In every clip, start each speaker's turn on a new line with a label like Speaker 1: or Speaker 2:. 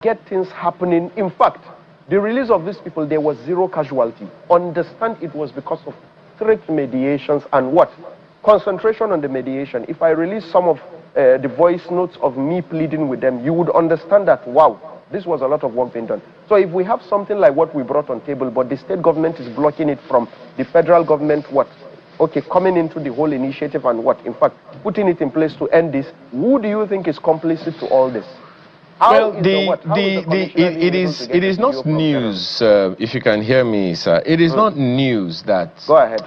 Speaker 1: get things happening. In fact, the release of these people, there was zero casualty. Understand it was because of strict mediations and what? Concentration on the mediation. If I release some of the voice notes of me pleading with them, you would understand that, wow, this was a lot of work being done. So if we have something like what we brought on table, but the state government is blocking it from the federal government, what? Okay, coming into the whole initiative and what? In fact, putting it in place to end this, who do you think is complicit to all this?
Speaker 2: Well, it is not news, if you can hear me, sir. It is not news that
Speaker 1: Go ahead.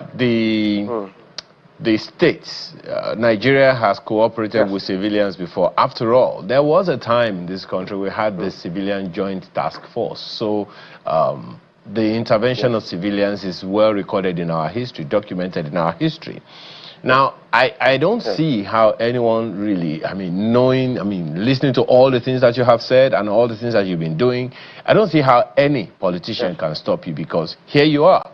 Speaker 2: The states, Nigeria has cooperated with civilians before. After all, there was a time in this country we had the Civilian Joint Task Force. So the intervention of civilians is well recorded in our history, documented in our history. Now, I don't see how anyone really, listening to all the things that you have said and all the things that you've been doing, I don't see how any politician can stop you, because here you are.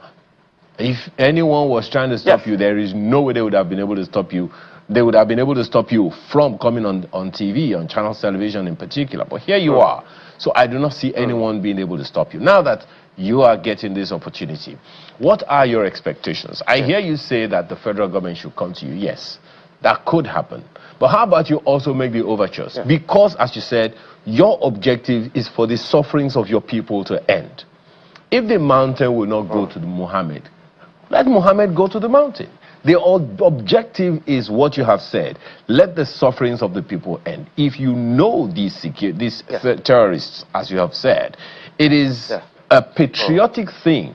Speaker 2: If anyone was trying to stop you, there is no way they would have been able to stop you. They would have been able to stop you from coming on TV, on channels television in particular. But here you are. So I do not see anyone being able to stop you. Now that you are getting this opportunity, what are your expectations? I hear you say that the federal government should come to you. Yes, that could happen. But how about you also make the overtures? Because, as you said, your objective is for the sufferings of your people to end. If the mountain will not go to the Muhammad, let Muhammad go to the mountain. The objective is what you have said. Let the sufferings of the people end. If you know these terrorists, as you have said, it is a patriotic thing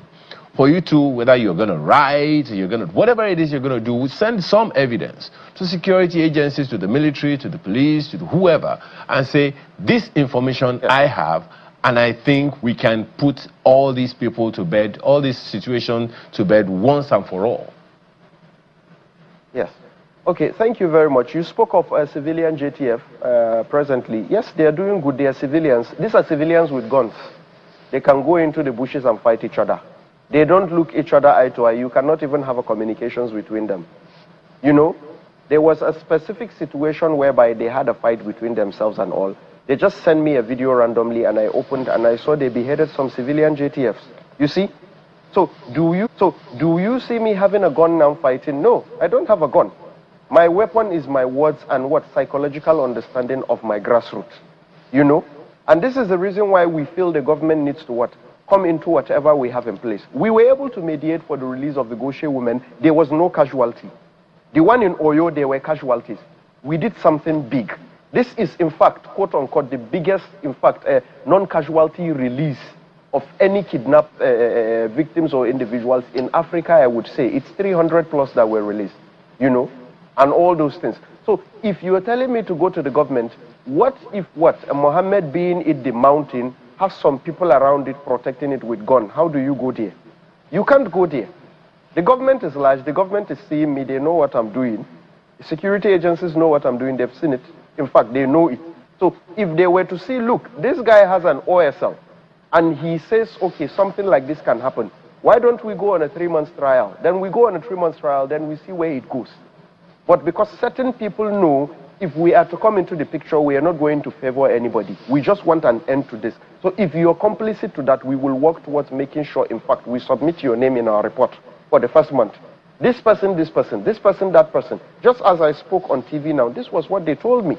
Speaker 2: for you to, whether you're going to write, whatever it is you're going to do, send some evidence to security agencies, to the military, to the police, to whoever, and say, this information I have, and I think we can put all these people to bed, all this situation to bed once and for all.
Speaker 1: Yes. Okay, thank you very much. You spoke of civilian JTF presently. Yes, they are doing good. They are civilians. These are civilians with guns. They can go into the bushes and fight each other. They don't look each other eye to eye. You cannot even have a communications between them. You know, there was a specific situation whereby they had a fight between themselves and all. They just sent me a video randomly, and I opened and I saw they beheaded some civilian JTFs. You see? So do you see me having a gun now fighting? No, I don't have a gun. My weapon is my words and what psychological understanding of my grassroots. You know? And this is the reason why we feel the government needs to what? Come into whatever we have in place. We were able to mediate for the release of the Goshe women. There was no casualty. The one in Oyo, there were casualties. We did something big. This is, in fact, quote-unquote, the biggest, in fact, non-casualty release of any kidnapped victims or individuals in Africa, I would say. It's 300 plus that were released, you know, and all those things. So if you are telling me to go to the government, what if Mohammed being in the mountain has some people around it protecting it with gun? How do you go there? You can't go there. The government is large. The government is seeing me. They know what I'm doing. The security agencies know what I'm doing. They've seen it. In fact, they know it. So if they were to see, look, this guy has an OSL, and he says, okay, something like this can happen. Why don't we go on a 3-month trial? Then we go on a 3-month trial, then we see where it goes. But because certain people know if we are to come into the picture, we are not going to favor anybody. We just want an end to this. So if you're complicit to that, we will work towards making sure, in fact, we submit your name in our report for the first month. This person, this person, this person, that person. Just as I spoke on TV now, this was what they told me.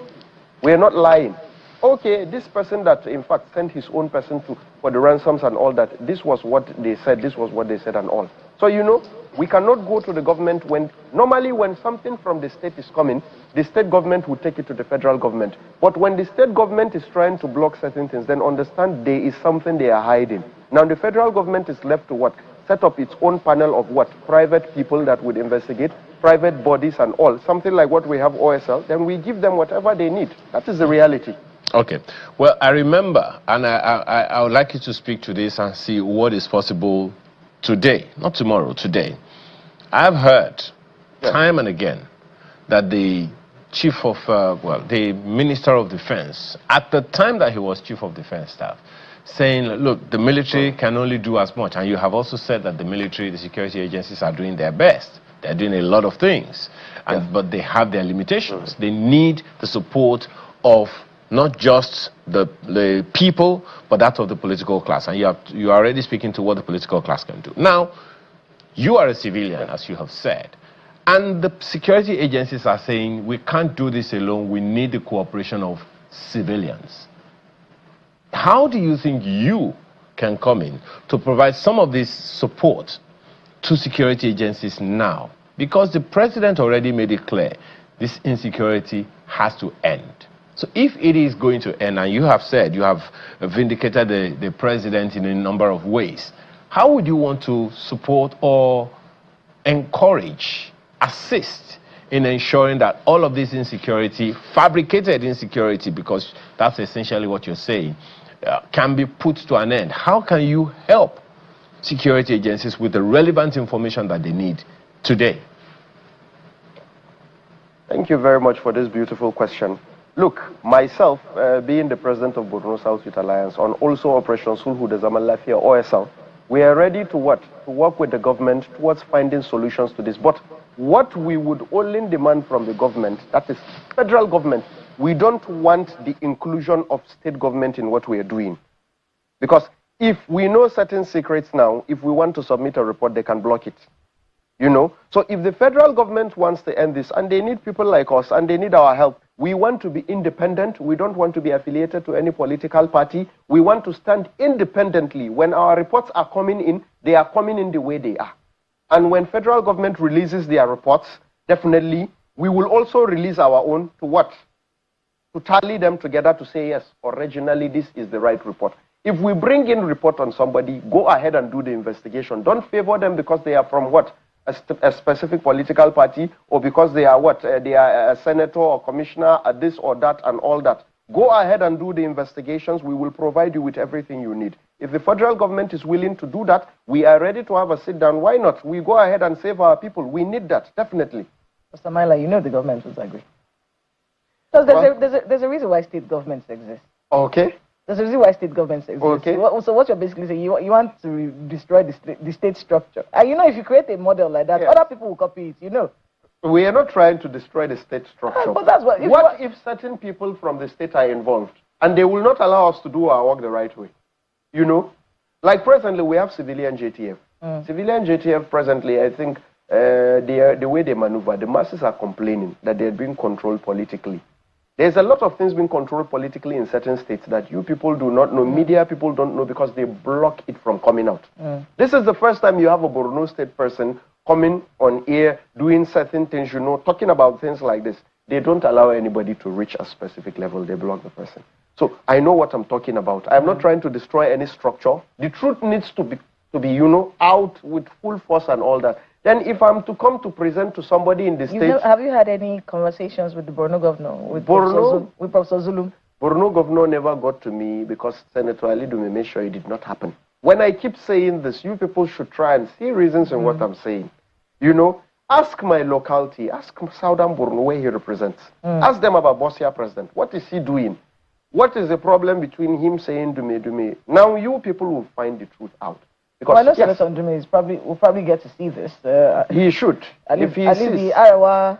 Speaker 1: We're not lying. Okay, this person that, in fact, sent his own person for the ransoms and all that, this was what they said, this was what they said and all. So, you know, we cannot go to the government when, normally when something from the state is coming, the state government will take it to the federal government. But when the state government is trying to block certain things, then understand there is something they are hiding. Now, the federal government is left to what? Set up its own panel of what? Private people that would investigate, private bodies and all. Something like what we have OSL, then we give them whatever they need. That is the reality.
Speaker 2: Okay. Well, I remember, and I would like you to speak to this and see what is possible today, not tomorrow, today. I've heard time and again that the chief of, the Minister of Defense, at the time that he was Chief of Defense Staff, saying, look, the military can only do as much. And you have also said that the military, the security agencies are doing their best. They're doing a lot of things, but they have their limitations. They need the support of not just the people, but that of the political class. And you are already speaking to what the political class can do. Now, you are a civilian, as you have said, and the security agencies are saying, we can't do this alone, we need the cooperation of civilians. How do you think you can come in to provide some of this support to security agencies now? Because the president already made it clear, this insecurity has to end. So if it is going to end, and you have said, you have vindicated the president in a number of ways, how would you want to support or encourage, assist in ensuring that all of this insecurity, fabricated insecurity, because that's essentially what you're saying, can be put to an end? How can you help security agencies with the relevant information that they need today?
Speaker 1: Thank you very much for this beautiful question. Look, myself, being the president of Borno South Youth Alliance, on also Operation Sulhu de Zaman Lafiya, OSL, we are ready to what? To work with the government towards finding solutions to this. But what we would only demand from the government, that is federal government, we don't want the inclusion of state government in what we are doing. Because if we know certain secrets now, if we want to submit a report, they can block it. You know? So if the federal government wants to end this, and they need people like us, and they need our help, we want to be independent. We don't want to be affiliated to any political party. We want to stand independently. When our reports are coming in, they are coming in the way they are. And when federal government releases their reports, definitely, we will also release our own to what? To tally them together to say, yes, originally this is the right report. If we bring in report on somebody, go ahead and do the investigation. Don't favor them because they are from what? A specific political party, or because they are what? They are a senator or commissioner at this or that and all that. Go ahead and do the investigations. We will provide you with everything you need. If the federal government is willing to do that, we are ready to have a sit down. Why not? We go ahead and save our people. We need that, definitely.
Speaker 3: Mr. Myla, you know the government would agree. Because there's a reason why state governments exist.
Speaker 1: Okay.
Speaker 3: There's a reason why state governments exist.
Speaker 1: Okay.
Speaker 3: So what you're basically saying, you want to destroy the state structure. And you know, if you create a model like that, other people will copy it, you know.
Speaker 1: We are not trying to destroy the state structure.
Speaker 3: But that's what...
Speaker 1: If certain people from the state are involved, and they will not allow us to do our work the right way? You know? Like presently, we have civilian JTF. Civilian JTF presently, I think, the way they maneuver, the masses are complaining that they're being controlled politically. There's a lot of things being controlled politically in certain states that you people do not know, media people don't know, because they block it from coming out. This is the first time you have a Borno state person coming on air, doing certain things, you know, talking about things like this. They don't allow anybody to reach a specific level. They block the person. So I know what I'm talking about. I'm not trying to destroy any structure. The truth needs to be, you know, out with full force and all that. Then if I'm to come to present to somebody in the state...
Speaker 3: Have you had any conversations with the Borno governor, with Professor Zulum?
Speaker 1: Borno governor never got to me because Senator Ali Dume made sure it did not happen. When I keep saying this, you people should try and see reasons in what I'm saying. You know, ask my locality, ask Southern Borno where he represents. Ask them about Bosia president. What is he doing? What is the problem between him saying Dume? Now you people will find the truth out. Because,
Speaker 3: well, I know Senator Ndume will probably get to see this.
Speaker 1: He should.
Speaker 3: If he sees the Arawa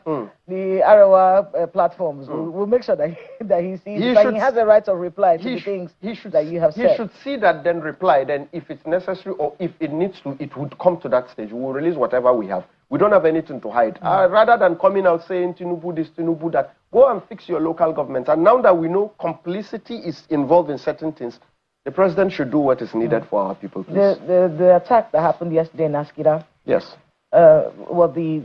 Speaker 3: platforms, we'll make sure that he sees it. He has a right of reply to the things that you have said.
Speaker 1: He should see that, then reply. Then if it's necessary or if it needs to, it would come to that stage. We will release whatever we have. We don't have anything to hide. Rather than coming out saying Tinubu this, Tinubu that, go and fix your local government. And now that we know complicity is involved in certain things, the president should do what is needed for our people, please.
Speaker 3: The attack that happened yesterday in Askira.
Speaker 1: Yes.
Speaker 3: Well, the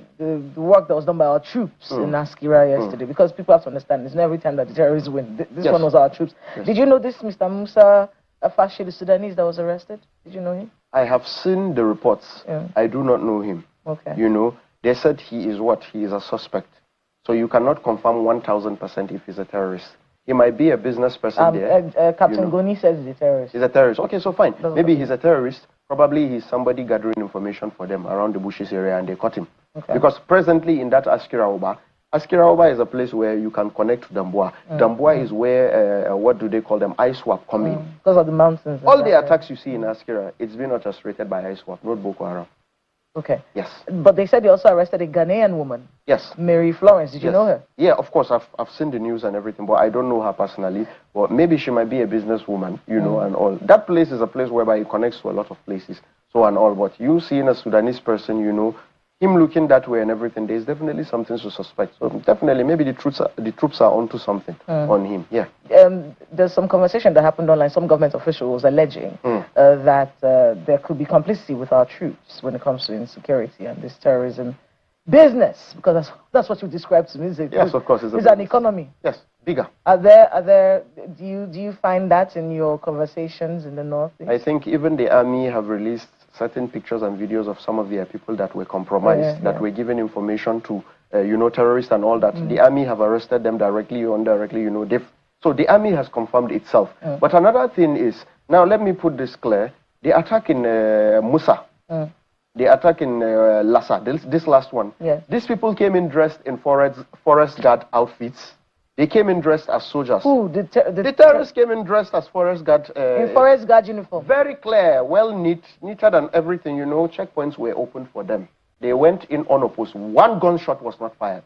Speaker 3: work that was done by our troops in Askira yesterday, because people have to understand, it's not every time that the terrorists win. This one was our troops. Yes. Did you know this Mr. Musa Afashi, the Sudanese that was arrested? Did you know him?
Speaker 1: I have seen the reports. I do not know him.
Speaker 3: Okay.
Speaker 1: You know, they said he is what? He is a suspect. So you cannot confirm 1,000% if he's a terrorist. He might be a business person there.
Speaker 3: Captain Goni says he's a terrorist.
Speaker 1: He's a terrorist. Okay, so fine. Maybe he's a terrorist. Probably he's somebody gathering information for them around the bushes area and they caught him. Okay. Because presently in that Askira is a place where you can connect to Damboa. Damboa is where, what do they call them, ISWAP come in.
Speaker 3: Because of the mountains.
Speaker 1: All the attacks you see in Askira, it's been orchestrated by ISWAP, not Boko Haram.
Speaker 3: Okay.
Speaker 1: Yes.
Speaker 3: But they said they also arrested a Ghanaian woman.
Speaker 1: Yes.
Speaker 3: Mary Florence. Did you know her?
Speaker 1: Yeah, of course. I've seen the news and everything, but I don't know her personally. But maybe she might be a businesswoman, you know, and all. That place is a place whereby it connects to a lot of places, so and all. But you seeing a Sudanese person, you know, him looking that way and everything, there's definitely something to suspect. So definitely, maybe the troops are onto something on him. Yeah.
Speaker 3: There's some conversation that happened online. Some government officials alleging that there could be complicity with our troops when it comes to insecurity and this terrorism business, because that's what you described to me.
Speaker 1: Yes, of course.
Speaker 3: It's an economy.
Speaker 1: Yes, bigger.
Speaker 3: Are there? Do you find that in your conversations in the north?
Speaker 1: I think even the army have released certain pictures and videos of some of their people that were compromised, that were given information to, you know, terrorists and all that. The army have arrested them directly or indirectly, you know. So the army has confirmed itself. But another thing is, now let me put this clear, the attack in Musa, the attack in Lassa, this last one, these people came in dressed in forest guard outfits. They came in dressed as soldiers.
Speaker 3: Who? The
Speaker 1: terrorists came in dressed as forest guard.
Speaker 3: In forest guard uniform.
Speaker 1: Very clear, well neater than everything, you know. Checkpoints were open for them. They went in unopposed. One gunshot was not fired.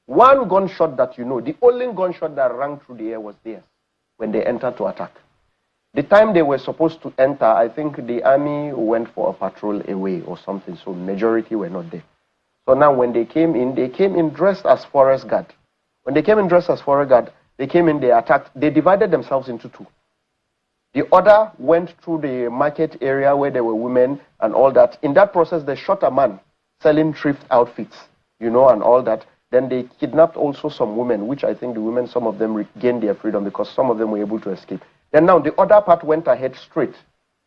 Speaker 1: One gunshot that you know, the only gunshot that rang through the air was theirs when they entered to attack. The time they were supposed to enter, I think the army went for a patrol away or something, so majority were not there. So now when they came in dressed as forest guard. When they came in dressed as forest guard, they came in, they attacked, they divided themselves into two. The other went through the market area where there were women and all that. In that process, they shot a man selling thrift outfits, you know, and all that. Then they kidnapped also some women, which I think the women, some of them regained their freedom because some of them were able to escape. Then now the other part went ahead straight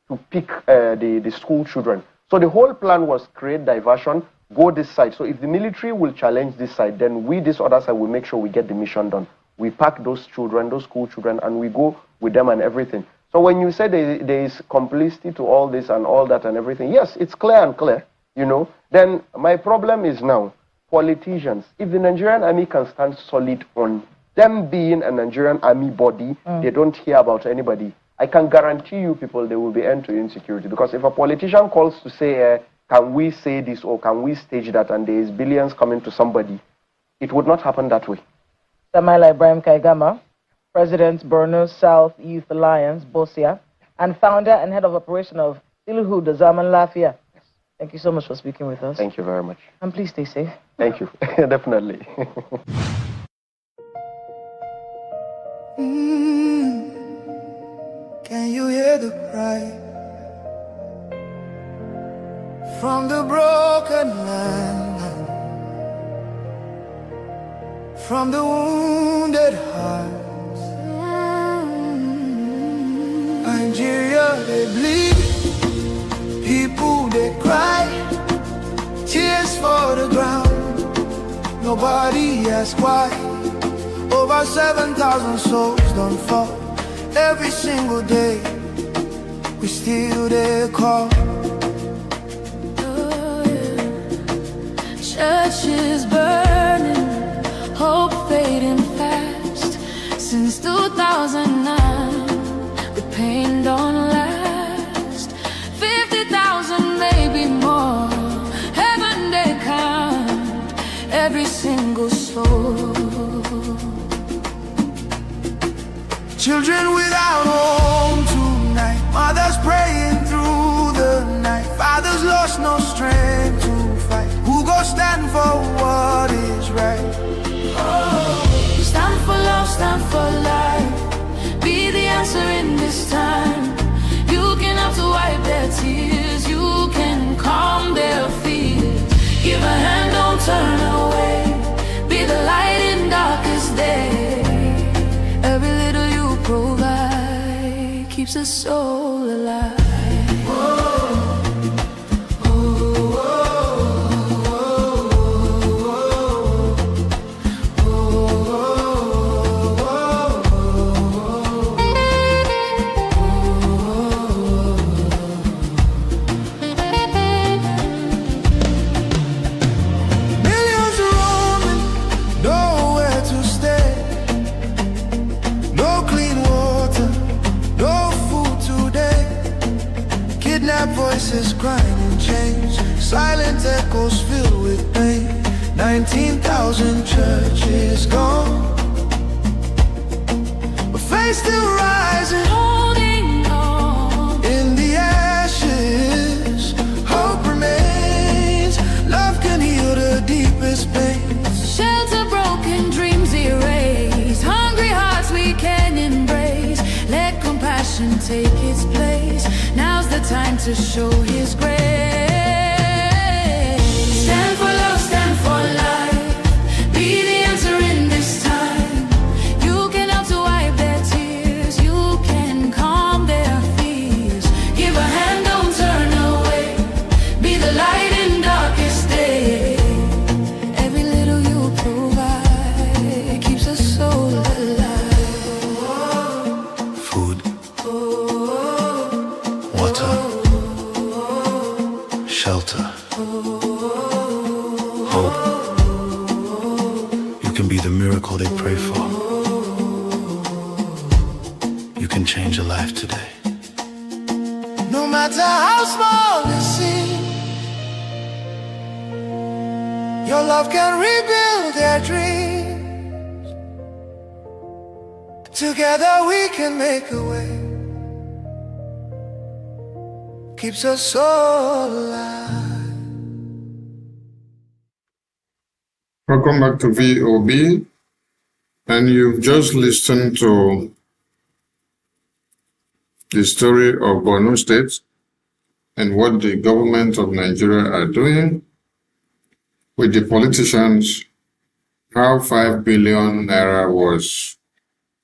Speaker 1: to pick the school children. So the whole plan was create diversion, go this side. So if the military will challenge this side, then we, this other side, will make sure we get the mission done. We pack those children, those school children, and we go with them and everything. So when you say there is complicity to all this and all that and everything, yes, it's clear and clear, you know. Then my problem is now, politicians, if the Nigerian army can stand solid on them being a Nigerian army body, they don't hear about anybody, I can guarantee you people there will be end to insecurity. Because if a politician calls to say, can we say this or can we stage that, and there is billions coming to somebody, it would not happen that way.
Speaker 3: Samaila Ibrahim Kaigama, President, Borno South Youth Alliance, Bosia, and founder and head of operation of Ilhu the Zaman Lafia. Thank you so much for speaking with us.
Speaker 1: Thank you very much.
Speaker 3: And please stay safe.
Speaker 1: Thank you. Definitely.
Speaker 4: Can you hear the cry from the broken land, from the wounded hearts? Nigeria, they bleed, people they cry, tears for the ground, nobody asks why. Over 7,000 souls don't fall every single day, we still there call.
Speaker 5: Churches burning, hope fading fast. Since 2009, the pain don't last. 50,000, maybe more. Heaven they count every single soul.
Speaker 4: Children without home tonight, mothers praying through the night, fathers lost no strength to fight. Who go stand for what is right?
Speaker 5: Oh, stand for love, stand for life. Be the answer in this time. You can have to wipe their tears, you can calm their fears. Give a hand, don't turn away. Be the light in darkest day. Every little you provide keeps a soul alive.
Speaker 4: No clean water, no food today. hear voices crying in chains, silent echoes filled with pain. 19,000 churches gone, but faith still rising,
Speaker 5: Holding on.
Speaker 4: in the ashes. Hope remains, love can heal the deepest pain.
Speaker 5: Shelter broken, dreams erased. Hungry hearts we can embrace. Let compassion take its place. Now's the time to show His grace. Stand for love, stand for life. Be the answer in this time. You can help to wipe their tears. You can calm their fears. Give a hand, don't turn away. Be the light in darkest day. Every little you provide keeps a soul alive.
Speaker 4: Food, water, shelter, hope. You can be the miracle they pray for. You can change a life today. No matter how small it seems, your love can rebuild their dreams. Together we can make a way. Keeps us all alive.
Speaker 6: Welcome back to VOB, and you've just listened to the story of Borno State and what the government of Nigeria are doing with the politicians, how 5 billion naira was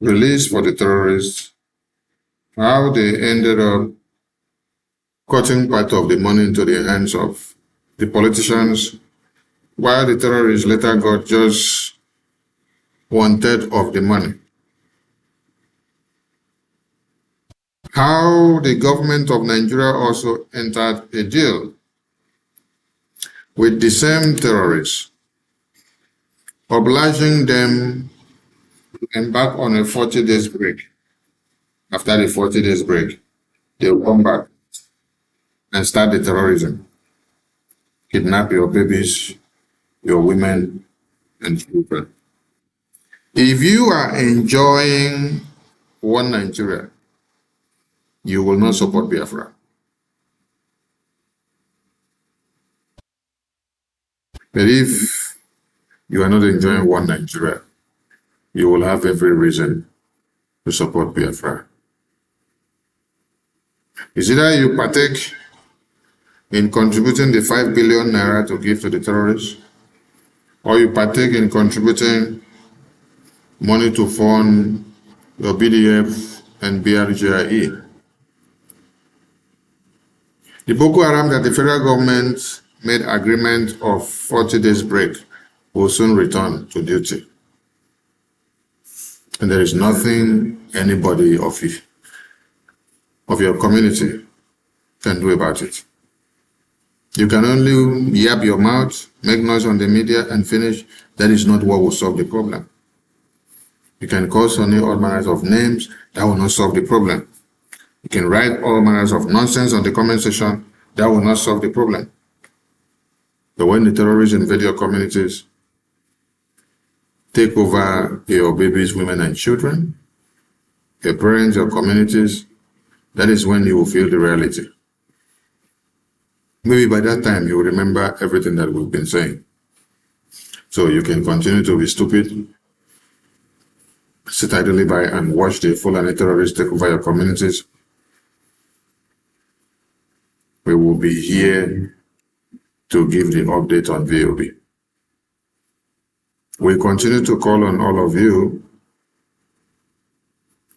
Speaker 6: released for the terrorists, how they ended up cutting part of the money into the hands of the politicians, while the terrorists later got just 1/3 of the money. How the government of Nigeria also entered a deal with the same terrorists, obliging them to embark on a 40 days break. After the 40 days break, they will come back and start the terrorism. Kidnap your babies, your women, and children. If you are enjoying one Nigeria, you will not support Biafra. But if you are not enjoying one Nigeria, you will have every reason to support Biafra. Is either you partake in contributing the 5 billion naira to give to the terrorists, or you partake in contributing money to fund your BDF and Brgie. The Boko Haram that the federal government made agreement of 40 days break will soon return to duty. And there is nothing anybody of your community can do about it. You can only yap your mouth, make noise on the media, and finish. That is not what will solve the problem. You can call Sonny all manners of names. That will not solve the problem. You can write all manners of nonsense on the comment section. That will not solve the problem. But when the terrorists invade your communities, take over your babies, women, and children, your parents, your communities, that is when you will feel the reality. Maybe by that time, you will remember everything that we've been saying. So you can continue to be stupid, sit idly by and watch the Fulani terrorists take over your communities. We will be here to give the update on VOB. We continue to call on all of you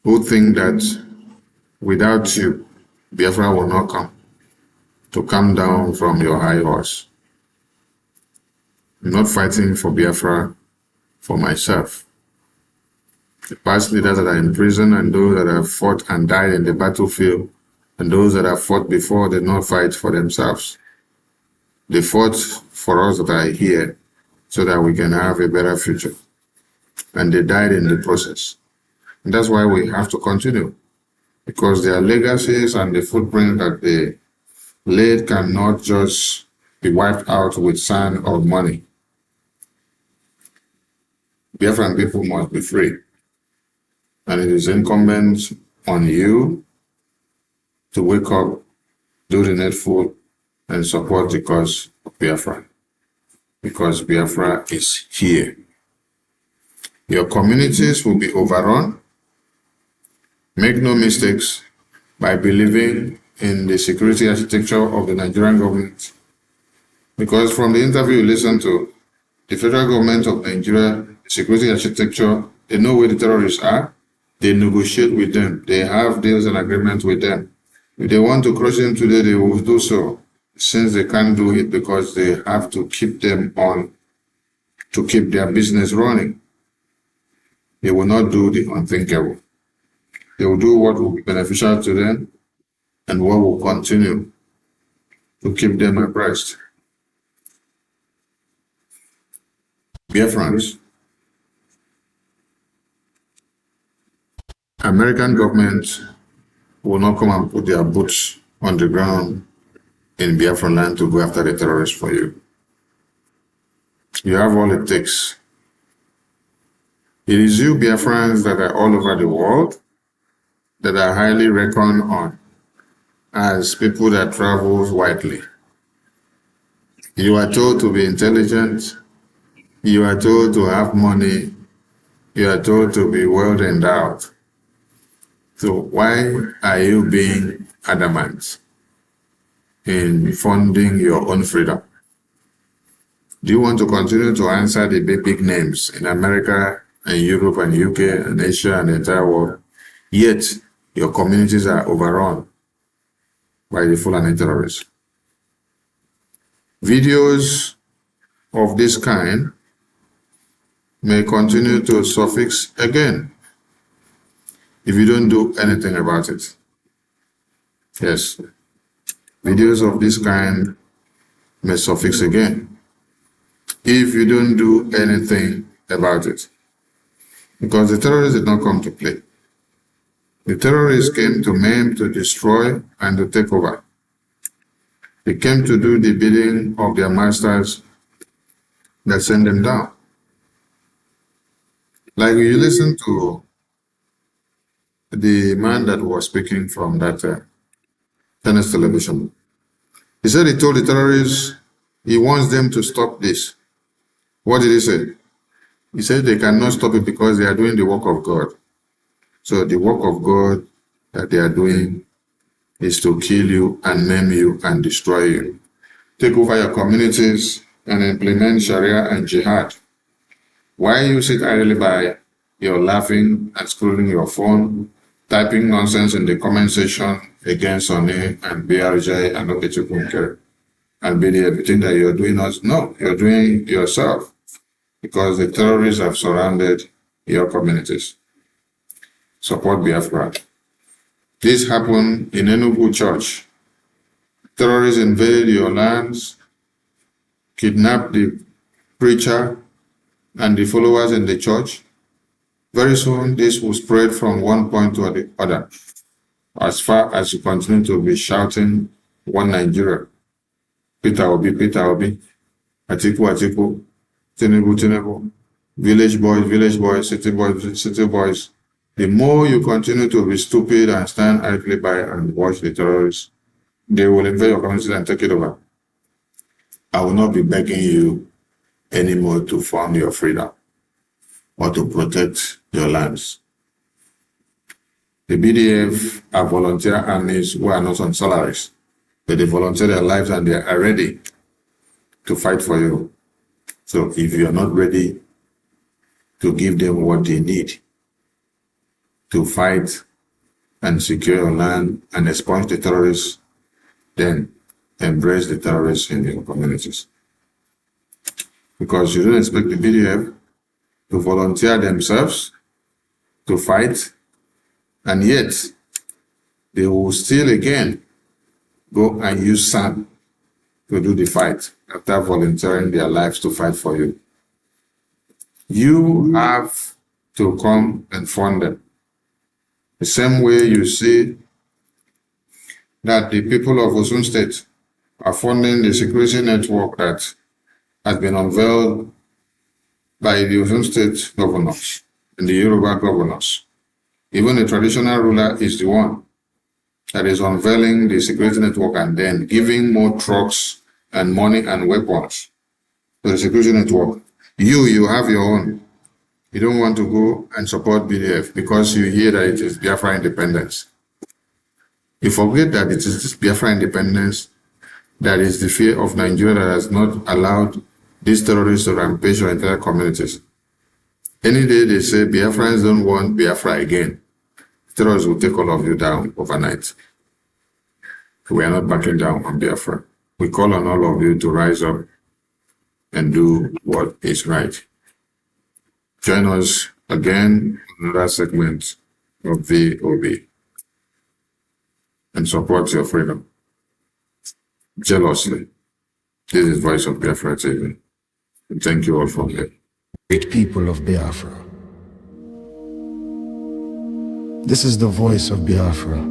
Speaker 6: who think that without you, Biafra will not come, to come down from your high horse. I'm not fighting for Biafra for myself. The past leaders that are in prison and those that have fought and died in the battlefield and those that have fought before did not fight for themselves. They fought for us that are here so that we can have a better future. And they died in the process. And that's why we have to continue, because their legacies and the footprint that they Lead cannot just be wiped out with sand or money. Biafran people must be free. And it is incumbent on you to wake up, do the needful, and support the cause of Biafra. Because Biafra is here. Your communities will be overrun. Make no mistakes by believing in the security architecture of the Nigerian government. Because from the interview you listened to, the federal government of Nigeria, the security architecture, they know where the terrorists are. They negotiate with them. They have deals and agreements with them. If they want to crush them today, they will do so. Since they can't do it because they have to keep them on, to keep their business running. They will not do the unthinkable. They will do what will be beneficial to them and what will continue to keep them abreast. Dear friends, American government will not come and put their boots on the ground in Biafra land to go after the terrorists for you. You have all it takes. It is you Biafrans that are all over the world that are highly reckoned on as people that travel widely. You are told to be intelligent. You are told to have money. You are told to be well endowed. So why are you being adamant in funding your own freedom? Do you want to continue to answer the big names in America and Europe and UK and Asia and the entire world, yet your communities are overrun by the Fulani terrorists? Videos of this kind may continue to surface again if you don't do anything about it. Yes, videos of this kind may surface again if you don't do anything about it. Because the terrorists did not come to play. The terrorists came to maim, to destroy, and to take over. They came to do the bidding of their masters that sent them down. Like you listen to the man that was speaking from that tennis television. He said he told the terrorists he wants them to stop this. What did he say? He said they cannot stop it because they are doing the work of God. So the work of God that they are doing is to kill you and maim you and destroy you. Take over your communities and implement Sharia and Jihad. Why you sit idly by, you're laughing and scrolling your phone, typing nonsense in the comment section against Sonny and Brgie and Okechukunke and BD, everything that you're doing us. No, you're doing yourself because the terrorists have surrounded your communities. Support Biafra. This happened in Enugu Church. Terrorists invaded your lands, kidnapped the preacher and the followers in the church. Very soon, this will spread from one point to the other, as far as you continue to be shouting, one Nigeria. Peter Obi, Atiku, Atiku, Tinubu, Tinubu, village boys, city boys. The more you continue to be stupid and stand idly by and watch the terrorists, they will invade your community and take it over. I will not be begging you anymore to fund your freedom or to protect your lands. The BDF are volunteer armies who are not on salaries, but they volunteer their lives and they are ready to fight for you. So if you are not ready to give them what they need to fight and secure your land and expunge the terrorists, then embrace the terrorists in your communities. Because you don't expect the BDF to volunteer themselves to fight, and yet they will still again go and use sand to do the fight after volunteering their lives to fight for you. You have to come and fund them. The same way you see that the people of Osun State are funding the security network that has been unveiled by the Osun State governors and the Yoruba governors. Even the traditional ruler is the one that is unveiling the security network and then giving more trucks and money and weapons to the security network. You have your own. You don't want to go and support BDF because you hear that it is Biafra independence. You forget that it is this Biafra independence that is the fear of Nigeria that has not allowed these terrorists to rampage our entire communities. Any day they say Biafrans don't want Biafra again, terrorists will take all of you down overnight. We are not backing down on Biafra. We call on all of you to rise up and do what is right. Join us again on another segment of VOB and support your freedom. Jealously. This is Voice of Biafra TV. And thank you all for listening.
Speaker 7: Great people of Biafra. This is the voice of Biafra.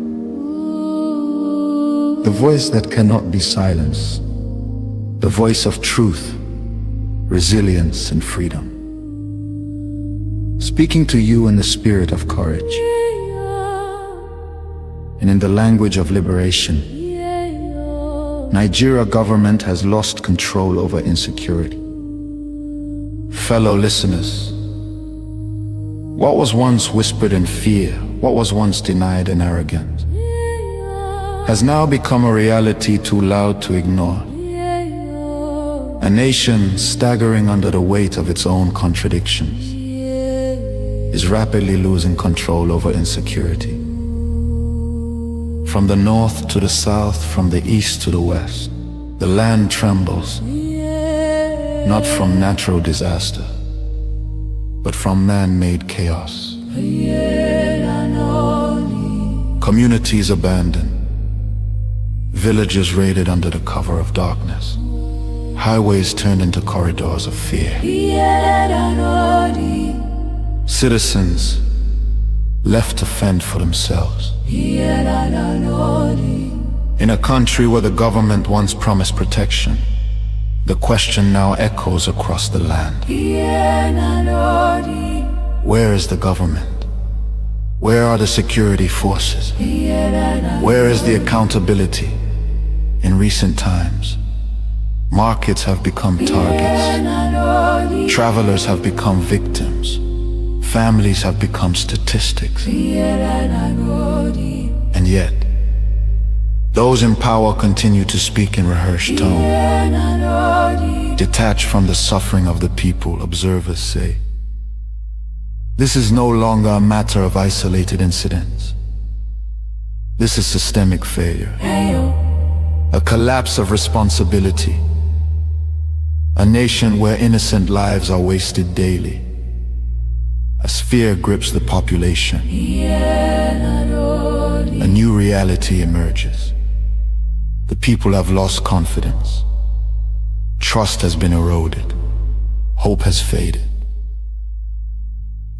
Speaker 7: The voice that cannot be silenced. The voice of truth, resilience, and freedom. Speaking to you in the spirit of courage and in the language of liberation. Nigeria government has lost control over insecurity. Fellow listeners, what was once whispered in fear, what was once denied in arrogance, has now become a reality too loud to ignore. A nation staggering under the weight of its own contradictions is rapidly losing control over insecurity. From the north to the south, from the east to the west, the land trembles, not from natural disaster, but from man-made chaos. Communities abandoned, villages raided under the cover of darkness, highways turned into corridors of fear. Citizens left to fend for themselves. In a country where the government once promised protection, the question now echoes across the land. Where is the government? Where are the security forces? Where is the accountability? In recent times, markets have become targets. Travelers have become victims. Families have become statistics. And yet, those in power continue to speak in rehearsed tone. Detached from the suffering of the people, observers say, this is no longer a matter of isolated incidents. This is systemic failure. A collapse of responsibility. A nation where innocent lives are wasted daily. As fear grips the population, a new reality emerges. The people have lost confidence. Trust has been eroded. Hope has faded.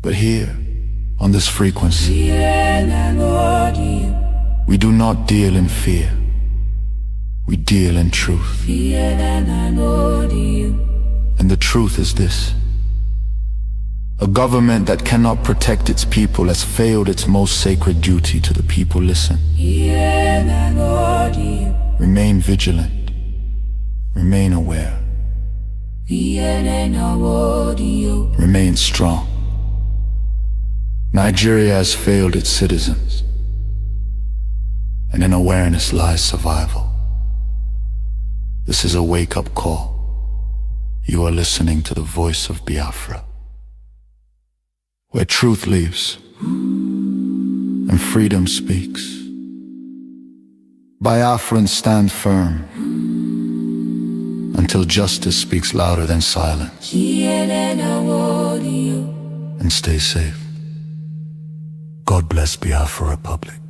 Speaker 7: But here, on this frequency, we do not deal in fear. We deal in truth. And the truth is this. A government that cannot protect its people has failed its most sacred duty to the people. Listen. Remain vigilant. Remain aware. Remain strong. Nigeria has failed its citizens, and in awareness lies survival. This is a wake-up call. You are listening to the voice of Biafra, where truth lives and freedom speaks. Biafrans stand firm until justice speaks louder than silence. And stay safe. God bless Biafra Republic.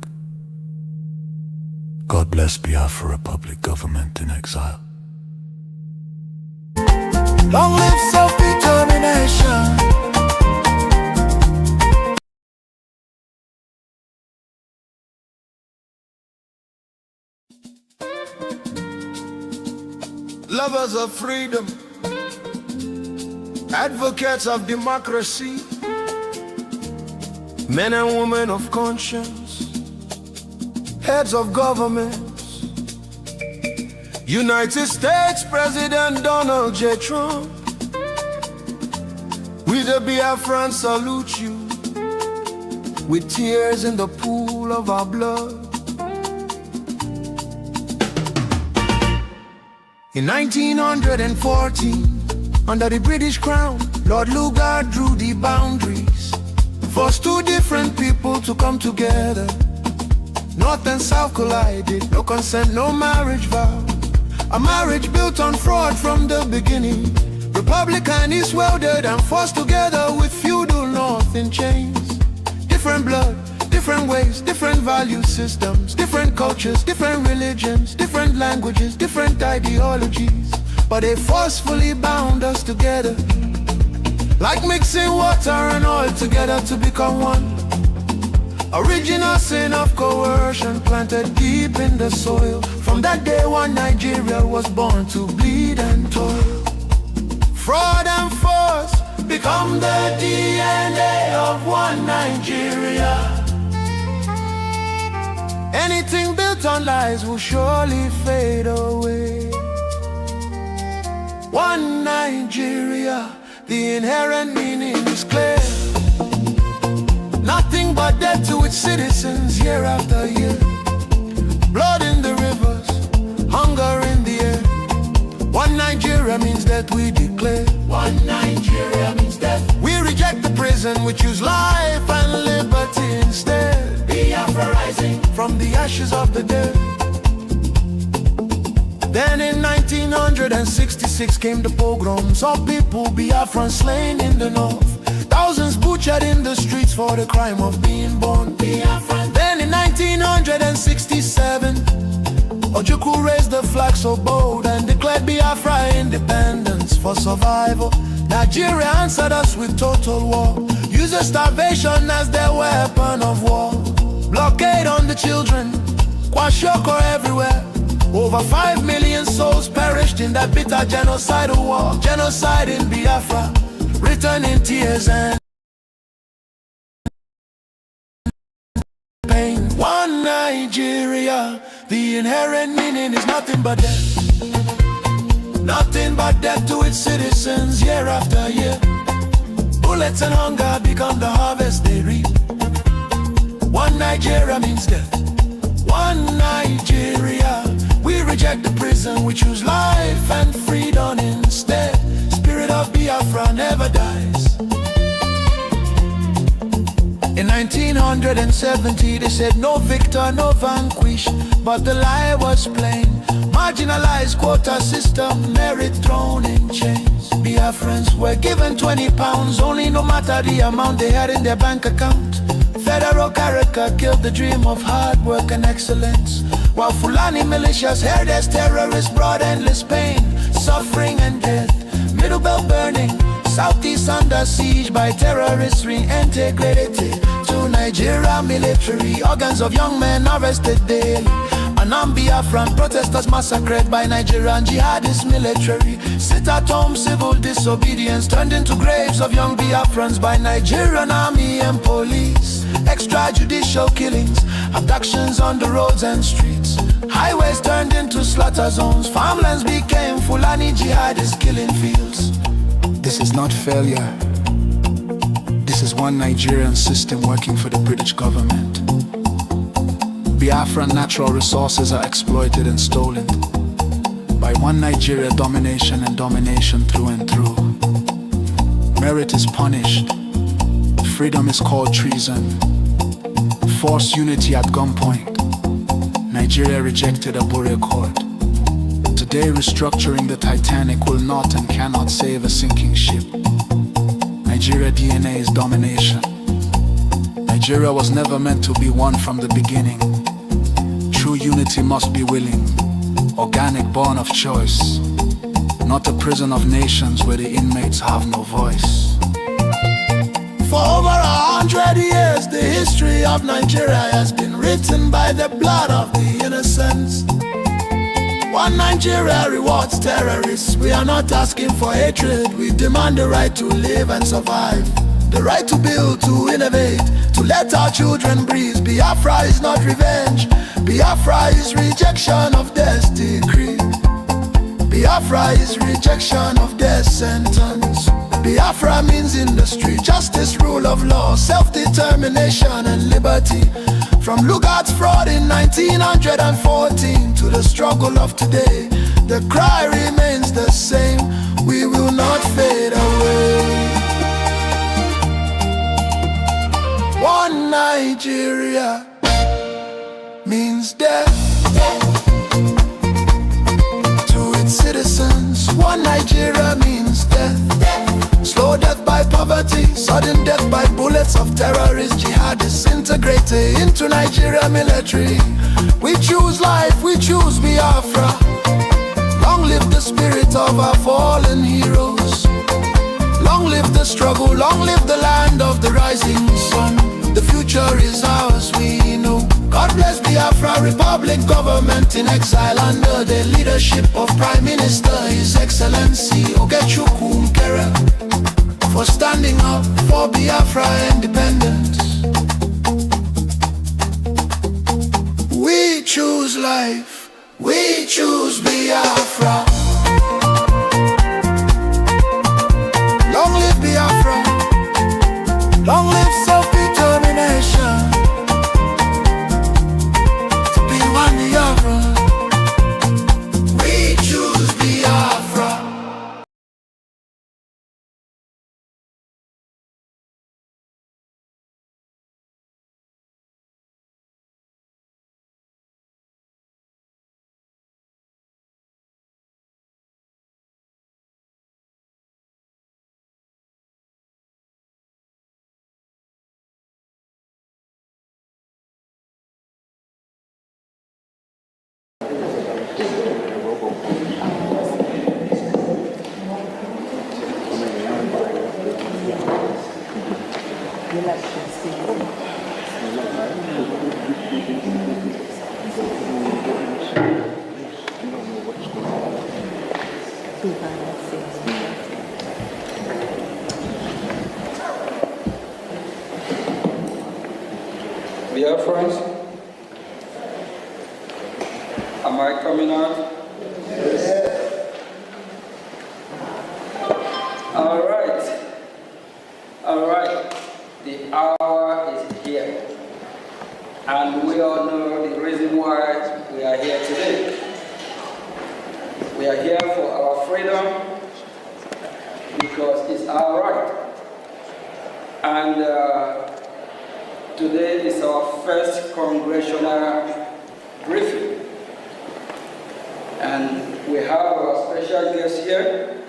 Speaker 7: God bless Biafra Republic government in exile.
Speaker 4: Long live self-determination. lovers of freedom, advocates of democracy, men and women of conscience, heads of governments. United States President Donald J. Trump, we the Biafrans salute you with tears in the pool of our blood. In 1914, under the British Crown, Lord Lugard drew the boundaries, forced two different people to come together. North and South collided, no consent, no marriage vow. A marriage built on fraud from the beginning. Republic and East welded and forced together with feudal North in chains. Different blood, different ways, different value systems, different cultures, different religions, different languages, different ideologies, but they forcefully bound us together, like mixing water and oil together to become one. Original sin of coercion planted deep in the soil. From that day one, Nigeria was born to bleed and toil. Fraud and force become the DNA of one Nigeria. Anything built on lies will surely fade away. One Nigeria, the inherent meaning is clear. Nothing but death to its citizens year after year. Blood in the rivers, hunger in the air. One Nigeria means that we declare. One Nigeria means death. We reject the prison, we choose life and liberty instead. Biafra rising from the ashes of the dead. Then in 1966 came the pogroms. All people Biafran slain in the north. Thousands butchered in the streets for the crime of being born Biafran. Then in 1967, Ojukwu raised the flag so bold and declared Biafra independence for survival. Nigeria answered us with total war, uses starvation as their weapon of war. Blockade on the children, kwashoko everywhere. Over 5 million souls perished in that bitter genocidal war. Genocide in Biafra, written in tears and pain. One Nigeria, the inherent meaning is nothing but death. Nothing but death to its citizens year after year. Bullets and hunger become the harvest they reap. One Nigeria means death. One Nigeria, we reject the prison, we choose life and freedom instead. Spirit of Biafra never dies. In 1970 they said no victor, no vanquish, but the lie was plain. Marginalized quota system, merit thrown in chains. Biafrans were given 20 pounds only, no matter the amount they had in their bank account. Federal character killed the dream of hard work and excellence, while Fulani militias heard as terrorists brought endless pain, suffering and death. Middle Belt burning, Southeast under siege by terrorists reintegrated to Nigeria military. Organs of young men arrested daily. Unarmed Biafran protesters massacred by Nigerian jihadist military. Sit-at-home civil disobedience turned into graves of young Biafrans by Nigerian army and police. Extrajudicial killings, abductions on the roads and streets. Highways turned into slaughter zones. Farmlands became Fulani jihadist killing fields.
Speaker 8: This is not failure. This is one Nigerian system working for the British government. Biafran natural resources are exploited and stolen by one Nigeria domination and domination through and through. Merit is punished. Freedom is called treason. Forced unity at gunpoint. Nigeria rejected a Bure Accord. Today restructuring the Titanic will not and cannot save a sinking ship. Nigeria DNA is domination. Nigeria was never meant to be one from the beginning. True unity must be willing, organic, born of choice, not a prison of nations where the inmates have no voice.
Speaker 4: For over 100 years, the history of Nigeria has been written by the blood of the innocents.
Speaker 8: One Nigeria rewards terrorists. We are not asking for hatred. We demand the right to live and survive. The right to build, to innovate, to let our children breathe. Biafra is not revenge. Biafra is rejection of death's decree. Biafra is rejection of death sentence. Biafra means industry, justice, rule of law, self-determination and liberty. From Lugard's fraud in 1914 to the struggle of today, the cry remains the same. We will not fade away. One Nigeria means death to its citizens. One Nigeria means death. Slow death by poverty, sudden death by bullets of terrorists, jihadists integrated into Nigeria military. We choose life, we choose Biafra. Long live the spirit of our fallen heroes. Long live the struggle, long live the land of the rising sun. The future is ours, we know. God bless Biafra Republic government in exile under the leadership of Prime Minister His Excellency Ogechukwu Nkere, for standing up for Biafra independence. We choose life, we choose Biafra. Long live Biafra, long live self-determination. To be one Biafra, we choose Biafra.
Speaker 9: Biafrans, am I coming out? Yes. All right. The hour is here, and we all know the reason why we are here today. We are here for our freedom because it's our right, and today is our first congressional briefing, and we have our special guest here.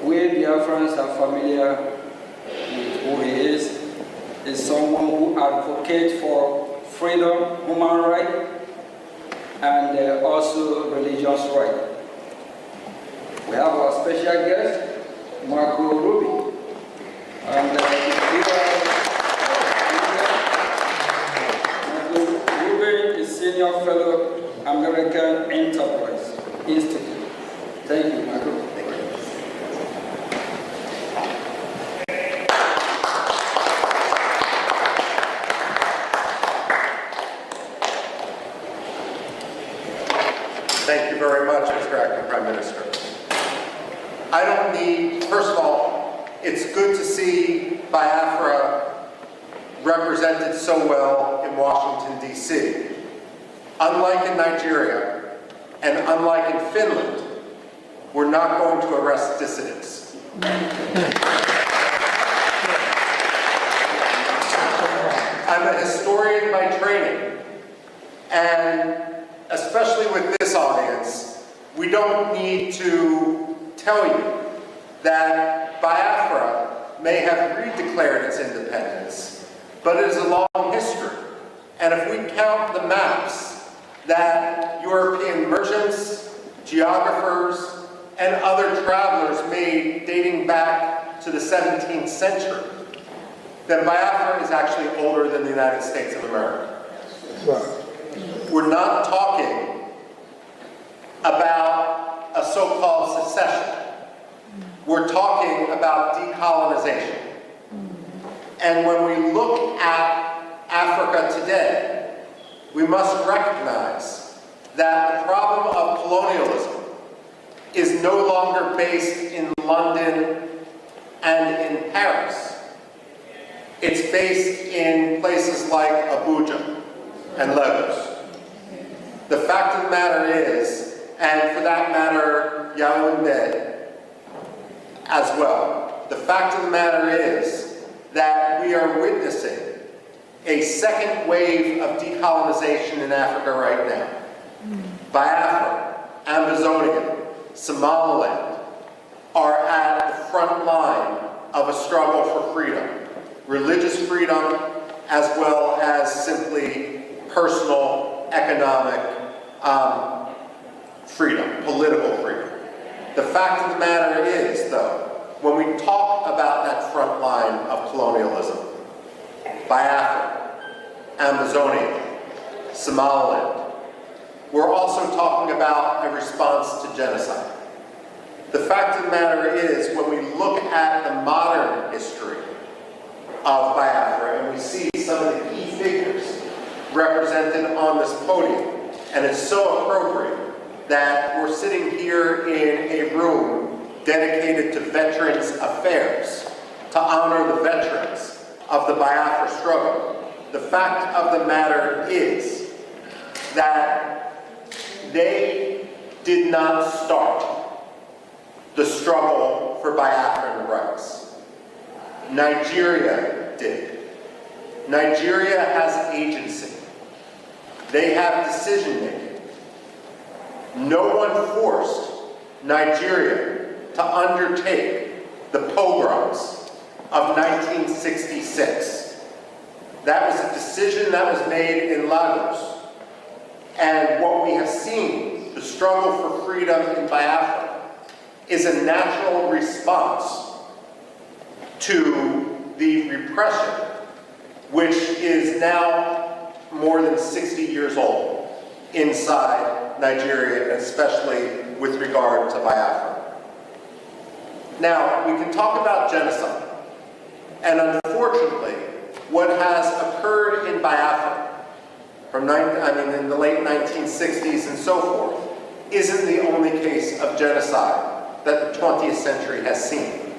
Speaker 9: We Biafrans are familiar with who he is. He's someone who advocates for freedom, human rights, and also religious rights. We have our special guest, Marco Ruby, and Senior Fellow, American Enterprise Institute. Thank you, Michael.
Speaker 10: Thank you very much, Mr. Acting Prime Minister. I don't need, first of all, it's good to see Biafra represented so well in Washington, D.C. Unlike in Nigeria, and unlike in Finland, we're not going to arrest dissidents. I'm a historian by training, and especially with this audience, we don't need to tell you that Biafra may have redeclared its independence, but it is a long history. And if we count the maps that European merchants, geographers, and other travelers made dating back to the 17th century, then Biafra is actually older than the United States of America. We're not talking so-called secession. We're talking about decolonization. And when we look at Africa today, we must recognize that the problem of colonialism is no longer based in London and in Paris. It's based in places like Abuja and Lagos. The fact of the matter is, and for that matter, Yaoundé as well, the fact of the matter is that we are witnessing a second wave of decolonization in Africa right now. Biafra, Amazonia, Somaliland are at the front line of a struggle for freedom. Religious freedom, as well as simply personal, economic freedom, political freedom. The fact of the matter is, though, when we talk about that front line of colonialism, Biafra, Amazonia, Somaliland, we're also talking about a response to genocide. The fact of the matter is, when we look at the modern history of Biafra and we see some of the key figures represented on this podium, and it's so appropriate that we're sitting here in a room dedicated to Veterans Affairs, to honor the veterans of the Biafra struggle. The fact of the matter is that they did not start the struggle for Biafran rights. Nigeria did. Nigeria has agency. They have decision-making. No one forced Nigeria to undertake the pogroms of 1966. That was a decision that was made in Lagos. And what we have seen, the struggle for freedom in Biafra, is a natural response to the repression, which is now more than 60 years old inside Nigeria, especially with regard to Biafra. Now, we can talk about genocide, and unfortunately, what has occurred in Biafra from in the late 1960s and so forth isn't the only case of genocide that the 20th century has seen.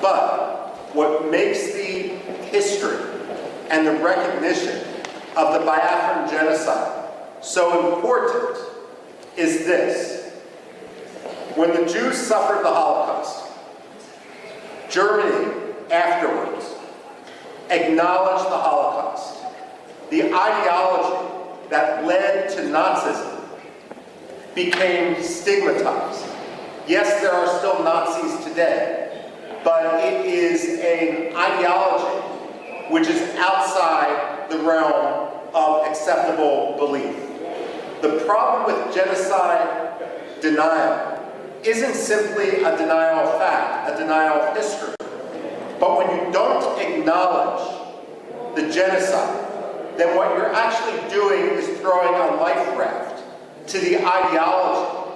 Speaker 10: But what makes the history and the recognition of the Biafran genocide so important is this. When the Jews suffered the Holocaust, Germany afterwards acknowledged the Holocaust. The ideology that led to Nazism became stigmatized. Yes, there are still Nazis today, but it is an ideology which is outside the realm of acceptable belief. The problem with genocide denial isn't simply a denial of fact, a denial of history. But when you don't acknowledge the genocide, then what you're actually doing is throwing a life raft to the ideology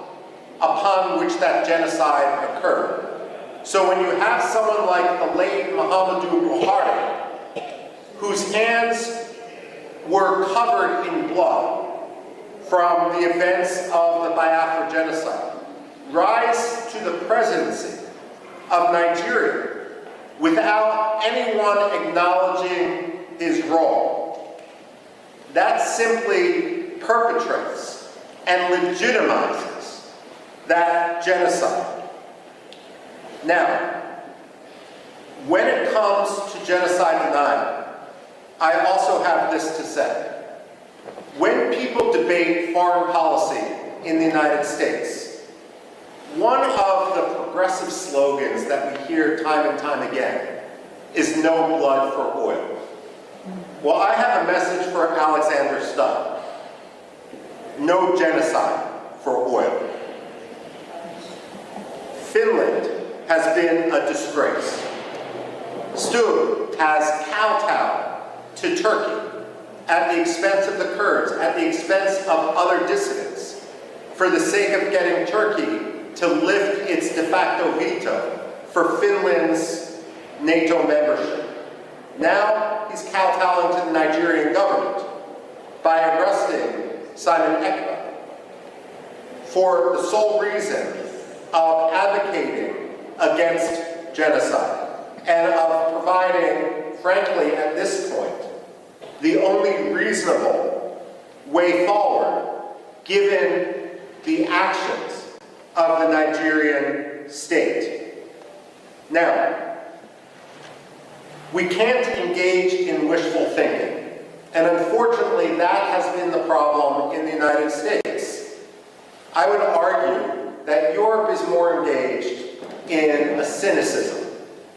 Speaker 10: upon which that genocide occurred. So when you have someone like the late Muhammadu Buhari, whose hands were covered in blood from the events of the Biafra genocide, rise to the presidency of Nigeria without anyone acknowledging his role, that simply perpetrates and legitimizes that genocide. Now, when it comes to genocide denial, I also have this to say. When people debate foreign policy in the United States, one of the progressive slogans that we hear time and time again is no blood for oil. Well, I have a message for Alexander Stubb. No genocide for oil. Finland has been a disgrace. Stubb has kowtowed to Turkey at the expense of the Kurds, at the expense of other dissidents, for the sake of getting Turkey to lift its de facto veto for Finland's NATO membership. Now he's kowtowing to the Nigerian government by arresting Simon Ekpa for the sole reason of advocating against genocide and of providing, frankly, at this point, the only reasonable way forward given the actions of the Nigerian state. Now, we can't engage in wishful thinking, and unfortunately that has been the problem in the United States. I would argue that Europe is more engaged in a cynicism,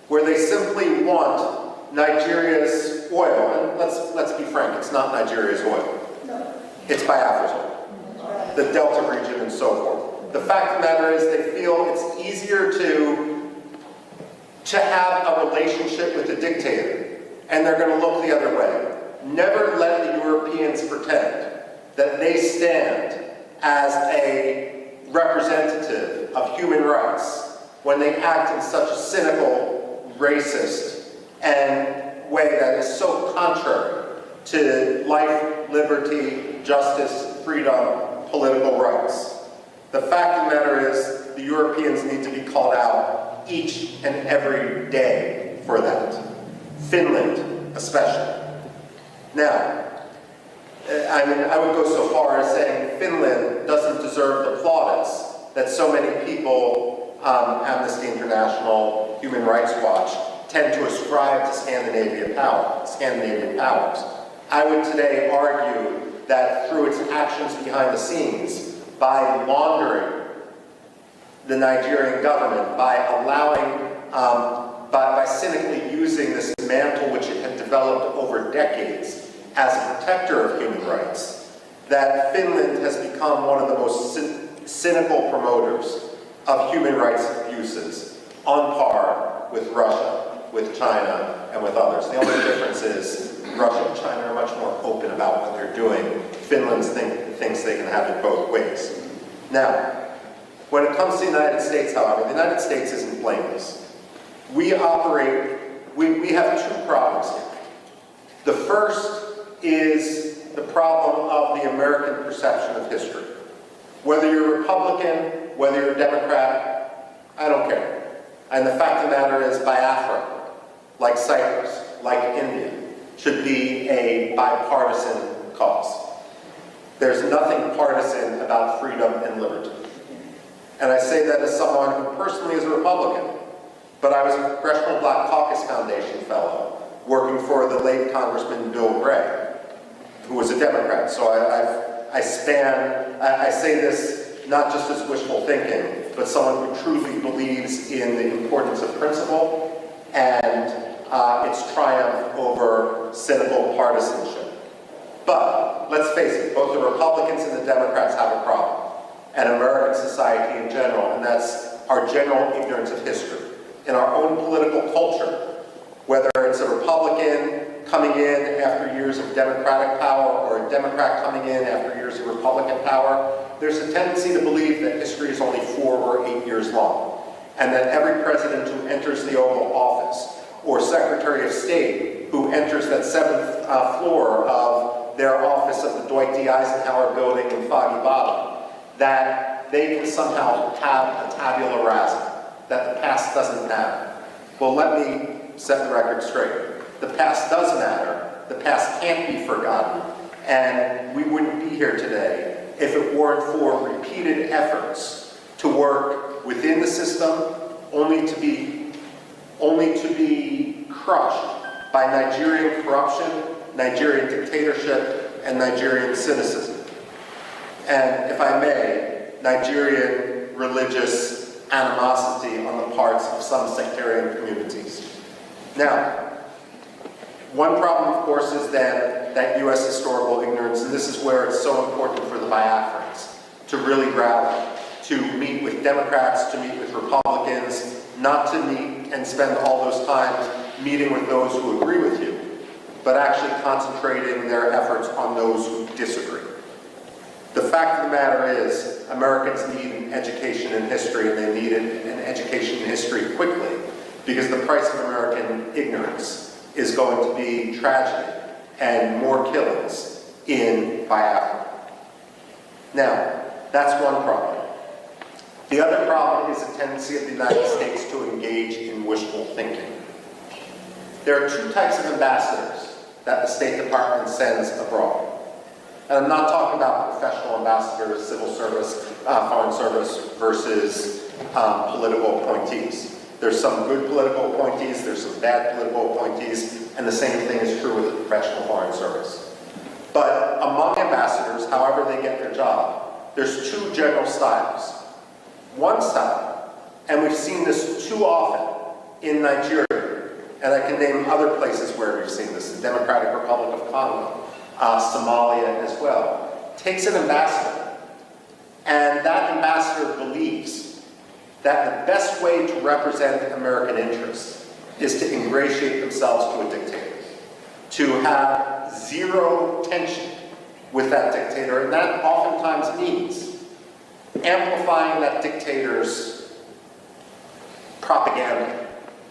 Speaker 10: where they simply want Nigeria's oil, and let's be frank, it's not Nigeria's oil. No. It's Biafra's oil, the Delta region and so forth. The fact of the matter is they feel it's easier to have a relationship with a dictator, and they're going to look the other way. Never let the Europeans pretend that they stand as a representative of human rights when they act in such a cynical, racist, and way that is so contrary to life, liberty, justice, freedom, political rights. The fact of the matter is the Europeans need to be called out each and every day for that. Finland, especially. Now, I would go so far as saying Finland doesn't deserve the plaudits that so many people, Amnesty International, Human Rights Watch, tend to ascribe to Scandinavian powers. I would today argue that through its actions behind the scenes, by laundering the Nigerian government, by allowing, by cynically using this mantle which it had developed over decades as a protector of human rights, that Finland has become one of the most cynical promoters of human rights abuses, on par with Russia, with China, and with others. The only difference is Russia and China are much more open about what they're doing. Finland thinks they can have it both ways. Now, when it comes to the United States, however, the United States isn't blameless. We have two problems here. The first is the problem of the American perception of history. Whether you're Republican, whether you're Democrat, I don't care. And the fact of the matter is Biafra, like Cyprus, like India, should be a bipartisan cause. There's nothing partisan about freedom and liberty. And I say that as someone who personally is a Republican, but I was a Congressional Black Caucus Foundation fellow working for the late Congressman Bill Brgie, who was a Democrat. So I say this not just as wishful thinking, but someone who truly believes in the importance of principle and its triumph over cynical partisanship. But let's face it, both the Republicans and the Democrats have a problem, and American society in general, and that's our general ignorance of history. In our own political culture, whether it's a Republican coming in after years of Democratic power or a Democrat coming in after years of Republican power, there's a tendency to believe that history is only 4 or 8 years long, and that every president who enters the Oval Office or Secretary of State who enters that 7th floor of their office of the Dwight D. Eisenhower building in Foggy Bottom, that they can somehow have a tabula rasa, that the past doesn't matter. Well, let me set the record straight. The past does matter. The past can't be forgotten. And we wouldn't be here today if it weren't for repeated efforts to work within the system, only to be crushed by Nigerian corruption, Nigerian dictatorship, and Nigerian cynicism. And if I may, Nigerian religious animosity on the parts of some sectarian communities. Now, one problem, of course, is then that U.S. historical ignorance, and this is where it's so important for the Biafrans to really rally, to meet with Democrats, to meet with Republicans, not to meet and spend all those times meeting with those who agree with you, but actually concentrating their efforts on those who disagree. The fact of the matter is Americans need an education in history, and they need an education in history quickly, because the price of American ignorance is going to be tragedy and more killings in Biafra. Now, that's one problem. The other problem is a tendency of the United States to engage in wishful thinking. There are two types of ambassadors that the State Department sends abroad. And I'm not talking about professional ambassadors, civil service, foreign service versus political appointees. There's some good political appointees, there's some bad political appointees, and the same thing is true with the professional foreign service. But among ambassadors, however they get their job, there's two general styles. One style, and we've seen this too often in Nigeria, and I can name other places where we've seen this, the Democratic Republic of Congo, Somalia as well, takes an ambassador, and that ambassador believes that the best way to represent American interests is to ingratiate themselves to a dictator, to have zero tension with that dictator, and that oftentimes means amplifying that dictator's propaganda,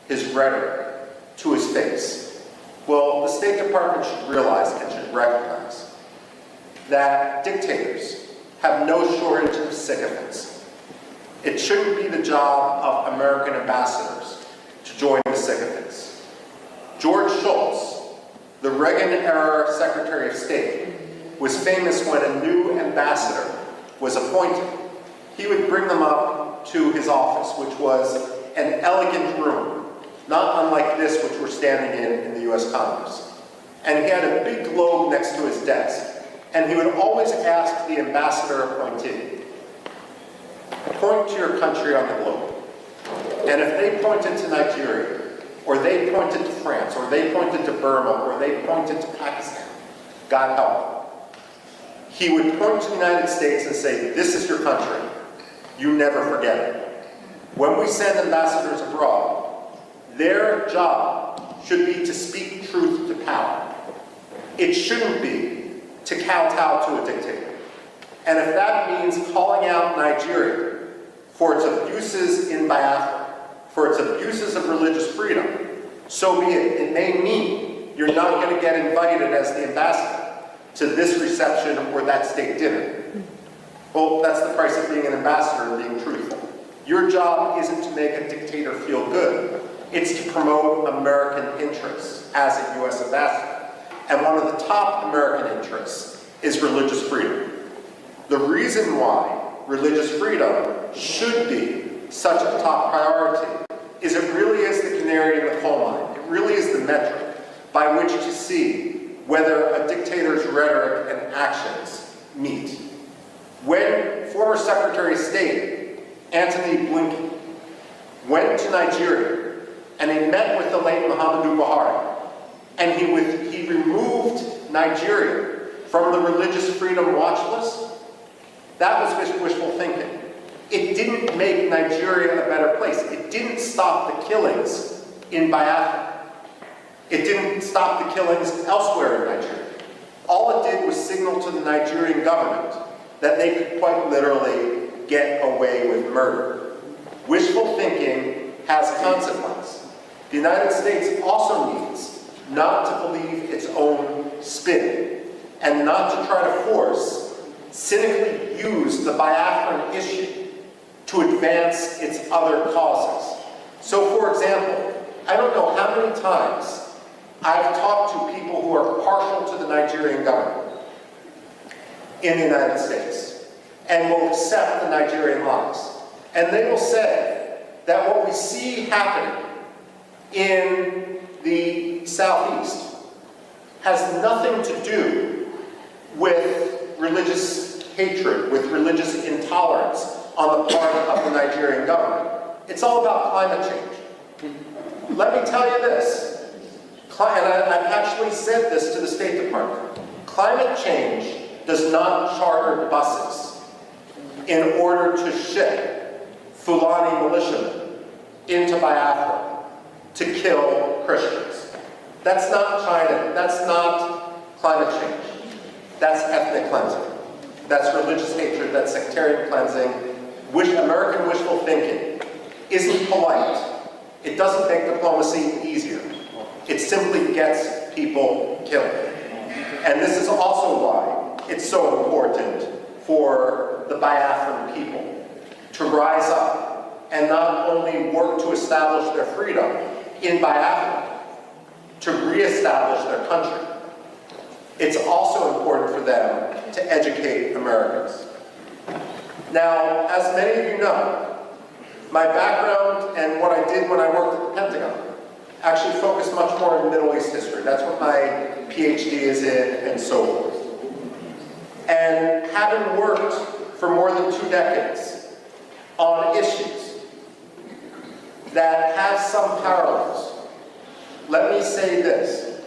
Speaker 10: his rhetoric, to his face. Well, the State Department should realize and should recognize that dictators have no shortage of sycophants. It shouldn't be the job of American ambassadors to join the sycophants. George Shultz, the Reagan-era Secretary of State, was famous when a new ambassador was appointed. He would bring them up to his office, which was an elegant room, not unlike this which we're standing in the US Congress. And he had a big globe next to his desk. And he would always ask the ambassador appointee, point to your country on the globe. And if they pointed to Nigeria, or they pointed to France, or they pointed to Burma, or they pointed to Pakistan, God help, he would point to the United States and say, this is your country. You never forget it. When we send ambassadors abroad, their job should be to speak truth to power. It shouldn't be to kowtow to a dictator. And if that means calling out Nigeria for its abuses in Biafra, for its abuses of religious freedom, so be it. It may mean you're not going to get invited as the ambassador to this reception or that state dinner. Well, that's the price of being an ambassador and being truthful. Your job isn't to make a dictator feel good. It's to promote American interests as a U.S. ambassador. And one of the top American interests is religious freedom. The reason why religious freedom should be such a top priority is it really is the canary in the coal mine. It really is the metric by which to see whether a dictator's rhetoric and actions meet. When former Secretary of State Antony Blinken went to Nigeria and he met with the late Muhammadu Buhari, and he removed Nigeria from the religious freedom watch list, that was wishful thinking. It didn't make Nigeria a better place. It didn't stop the killings in Biafra. It didn't stop the killings elsewhere in Nigeria. All it did was signal to the Nigerian government that they could quite literally get away with murder. Wishful thinking has consequence. The United States also needs not to believe its own spin and not to try to force, cynically use the Biafran issue to advance its other causes. So, for example, I don't know how many times I've talked to people who are partial to the Nigerian government in the United States and will accept the Nigerian lies. And they will say that what we see happening in the Southeast has nothing to do with religious hatred, with religious intolerance on the part of the Nigerian government. It's all about climate change. Let me tell you this, and I've actually said this to the State Department. Climate change does not charter buses in order to ship Fulani militiamen into Biafra to kill Christians. That's not China, that's not climate change. That's ethnic cleansing. That's religious hatred, that's sectarianism. sectarian cleansing, American wishful thinking isn't polite. It doesn't make diplomacy easier. It simply gets people killed. And this is also why it's so important for the Biafran people to rise up and not only work to establish their freedom in Biafra, to reestablish their country. It's also important for them to educate Americans. Now, as many of you know, my background and what I did when I worked at the Pentagon actually focused much more in Middle East history. That's what my PhD is in, and so forth. And having worked for more than 2 decades on issues that have some parallels, let me say this,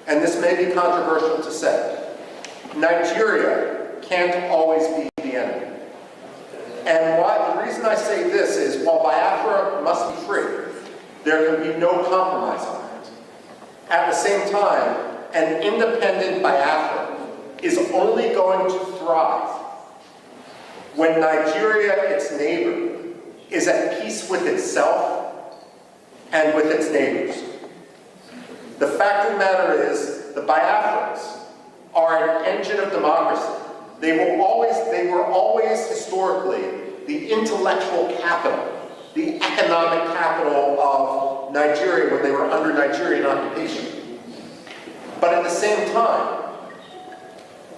Speaker 10: and this may be controversial to say: Nigeria can't always be the enemy. And the reason I say this is, while Biafra must be free, there can be no compromise on it. At the same time, an independent Biafra is only going to thrive when Nigeria, its neighbor, is at peace with itself and with its neighbors. The fact of the matter is, the Biafrans are an engine of democracy. They were always historically the intellectual capital, the economic capital of Nigeria when they were under Nigerian occupation. But at the same time,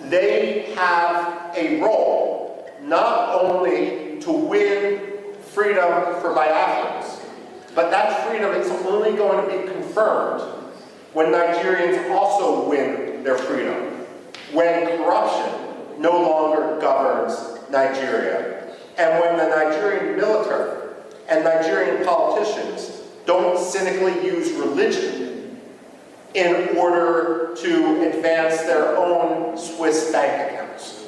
Speaker 10: they have a role not only to win freedom for Biafrans, but that freedom is only going to be confirmed when Nigerians also win their freedom, when corruption no longer governs Nigeria, and when the Nigerian military and Nigerian politicians don't cynically use religion in order to advance their own Swiss bank accounts.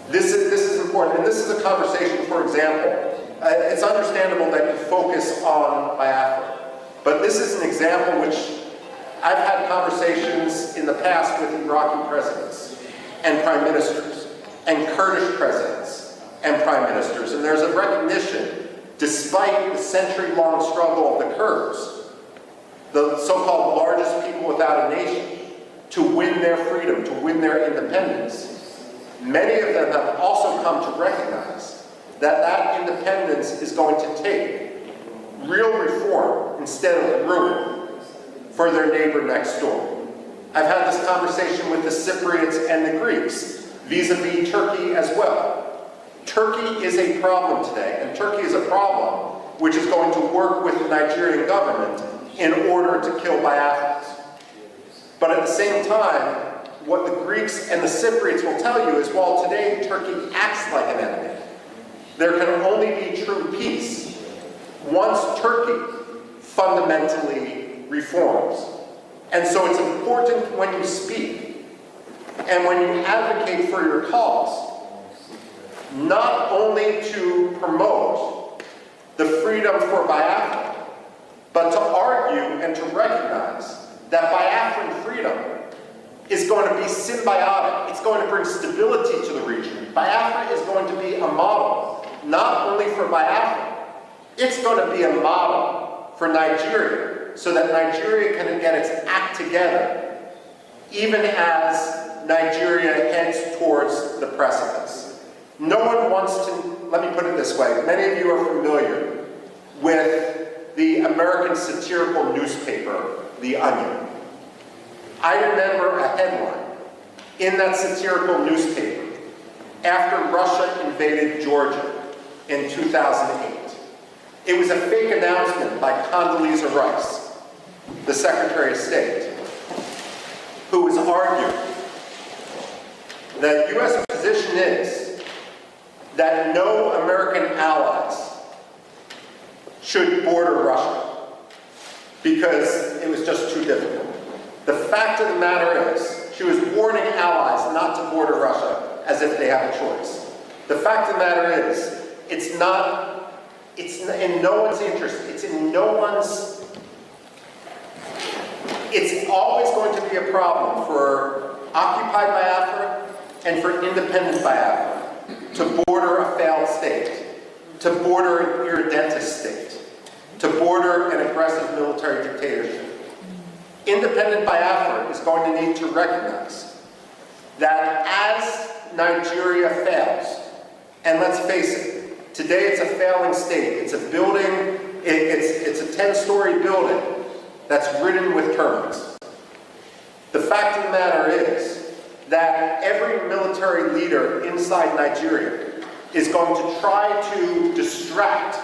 Speaker 10: This is important, and this is a conversation, for example, it's understandable that you focus on Biafra, but this is an example which I've had conversations in the past with Iraqi presidents and prime ministers, and Kurdish presidents and prime ministers, and there's a recognition, despite the century-long struggle of the Kurds, the so-called largest people without a nation, to win their freedom, to win their independence. Many of them have also come to recognize that that independence is going to take real reform instead of ruin for their neighbor next door. I've had this conversation with the Cypriots and the Greeks, vis-a-vis Turkey as well. Turkey is a problem today, and Turkey is a problem which is going to work with the Nigerian government in order to kill Biafrans. But at the same time, what the Greeks and the Cypriots will tell you is, while today Turkey acts like an enemy, there can only be true peace once Turkey fundamentally reforms. And so it's important when you speak and when you advocate for your cause, not only to promote the freedom for Biafra, but to argue and to recognize that Biafran freedom is going to be symbiotic. It's going to bring stability to the region. Biafra is going to be a model, not only for Biafra, it's going to be a model for Nigeria, so that Nigeria can get its act together, even as Nigeria heads towards the precipice. No one wants to, let me put it this way, many of you are familiar with the American satirical newspaper, The Onion. I remember a headline in that satirical newspaper after Russia invaded Georgia in 2008. It was a fake announcement by Condoleezza Rice, the Secretary of State, who was arguing that U.S. position is that no American allies should border Russia because it was just too difficult. The fact of the matter is, she was warning allies not to border Russia as if they have a choice. The fact of the matter is, it's in no one's interest. It's always going to be a problem for occupied Biafra and for independent Biafra to border a failed state, to border an irredentist state, to border an aggressive military dictatorship. Independent Biafra is going to need to recognize that as Nigeria fails, and let's face it, today it's a failing state. It's a building, it's a 10-story building that's ridden with termites. The fact of the matter is that every military leader inside Nigeria is going to try to distract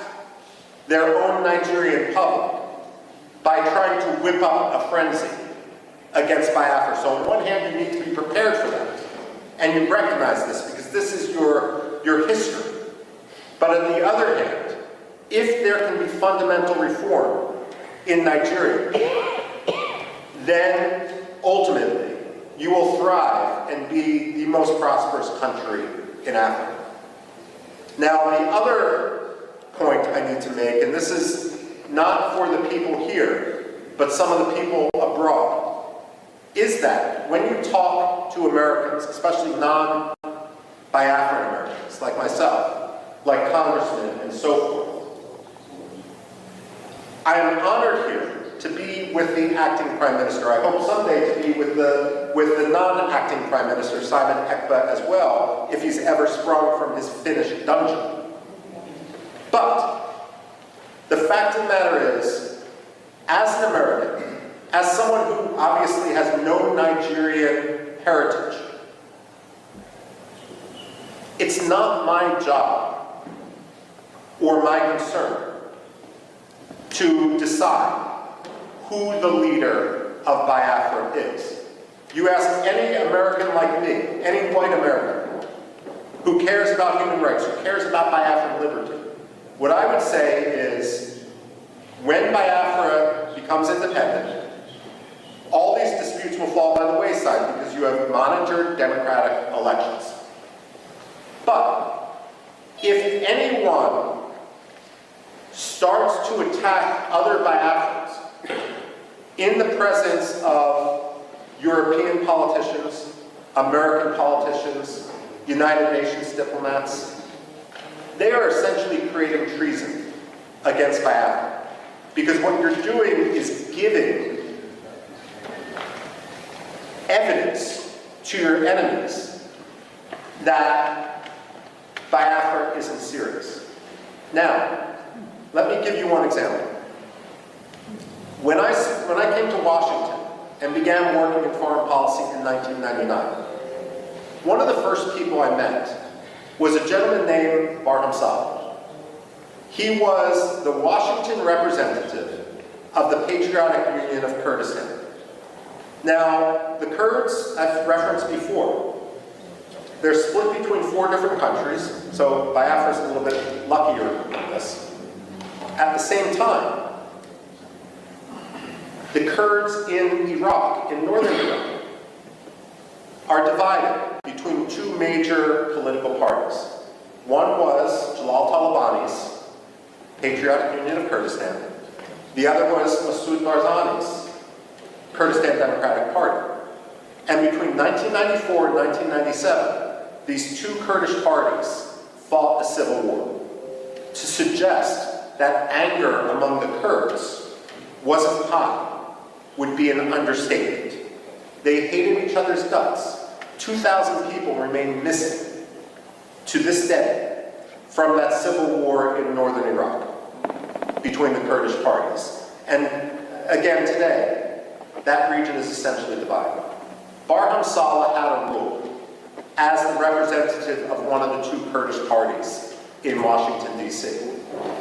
Speaker 10: their own Nigerian public by trying to whip up a frenzy against Biafra. So on one hand, you need to be prepared for that. And you recognize this because this is your history. But on the other hand, if there can be fundamental reform in Nigeria, then ultimately you will thrive and be the most prosperous country in Africa. Now, the other point I need to make, and this is not for the people here, but some of the people abroad, is that when you talk to Americans, especially non-Biafran Americans like myself, like congressmen and so forth, I am honored here to be with the acting Prime Minister. I hope someday to be with the non-acting Prime Minister, Simon Ekpa, as well, if he's ever sprung from his Finnish dungeon. But the fact of the matter is, as an American, as someone who obviously has no Nigerian heritage, it's not my job or my concern to decide who the leader of Biafra is. You ask any American like me, any white American, who cares about human rights, who cares about Biafran liberty, what I would say is, when Biafra becomes independent, all these disputes will fall by the wayside because you have monitored democratic elections. But if anyone starts to attack other Biafrans in the presence of European politicians, American politicians, United Nations diplomats, they are essentially creating treason against Biafra. Because what you're doing is giving evidence to your enemies that Biafra isn't serious. Now, let me give you one example. When I came to Washington and began working in foreign policy in 1999, one of the first people I met was a gentleman named Barham Saleh. He was the Washington representative of the Patriotic Union of Kurdistan. Now, the Kurds, I've referenced before, they're split between 4 different countries, so Biafra's a little bit luckier than this. At the same time, the Kurds in Iraq, in northern Iraq, are divided between 2 major political parties. One was Jalal Talabani's Patriotic Union of Kurdistan. The other was Masoud Barzani's Kurdistan Democratic Party. And between 1994 and 1997, these 2 Kurdish parties fought a civil war to suggest that anger among the Kurds wasn't high would be an understatement. They hated each other's guts. 2,000 people remain missing to this day from that civil war in northern Iraq between the Kurdish parties. And again today, that region is essentially divided. Barham Saleh had a rule as the representative of one of the 2 Kurdish parties in Washington, D.C.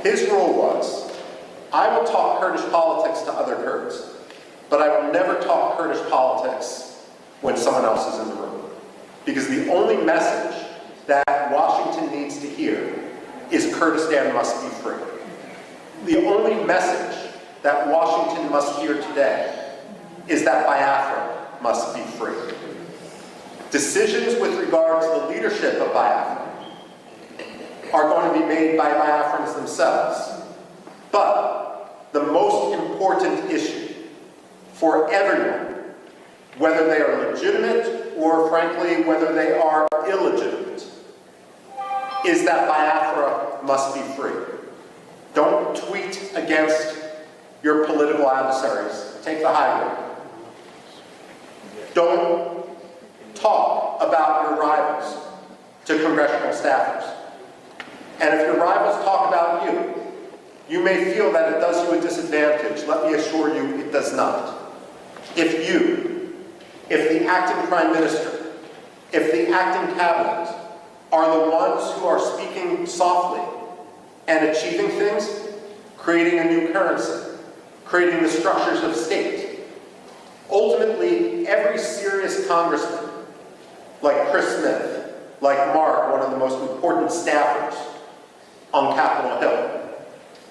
Speaker 10: His rule was, I will talk Kurdish politics to other Kurds, but I will never talk Kurdish politics when someone else is in the room. Because the only message that Washington needs to hear is Kurdistan must be free. The only message that Washington must hear today is that Biafra must be free. Decisions with regard to the leadership of Biafra are going to be made by Biafrans themselves. But the most important issue for everyone, whether they are legitimate or, frankly, whether they are illegitimate, is that Biafra must be free. Don't tweet against your political adversaries. Take the high road. Don't talk about your rivals to congressional staffers. And if your rivals talk about you, you may feel that it does you a disadvantage. Let me assure you it does not. If the acting prime minister, if the acting cabinet are the ones who are speaking softly and achieving things, creating a new currency, creating the structures of state, ultimately every serious congressman, like Chris Smith, like Mark, one of the most important staffers on Capitol Hill,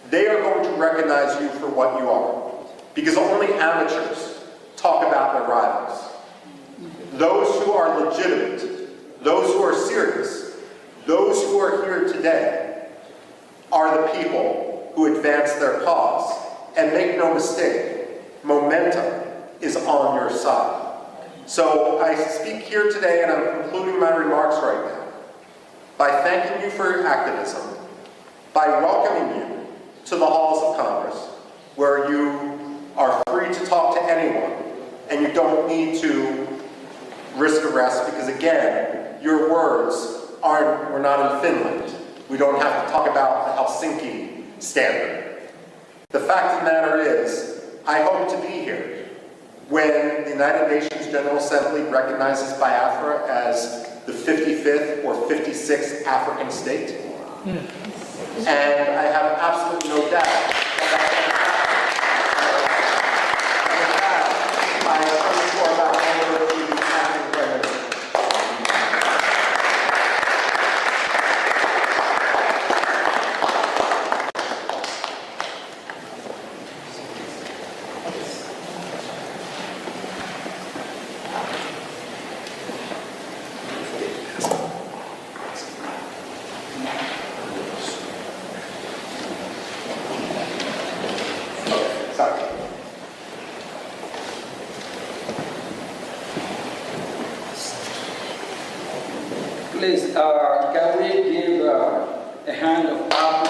Speaker 10: they are going to recognize you for what you are. Because only amateurs talk about their rivals. Those who are legitimate, those who are serious, those who are here today are the people who advance their cause. And make no mistake, momentum is on your side. So I speak here today, and I'm concluding my remarks right now, by thanking you for your activism, by welcoming you to the halls of Congress, where you are free to talk to anyone, and you don't need to risk arrest, because again, your words we're not in Finland. We don't have to talk about the Helsinki standard. The fact of the matter is, I hope to be here when the United Nations General Assembly recognizes Biafra as the 55th or 56th African state. And I have absolutely no doubt that I am sure about the acting prime minister.
Speaker 9: Please, can we give a hand of applause?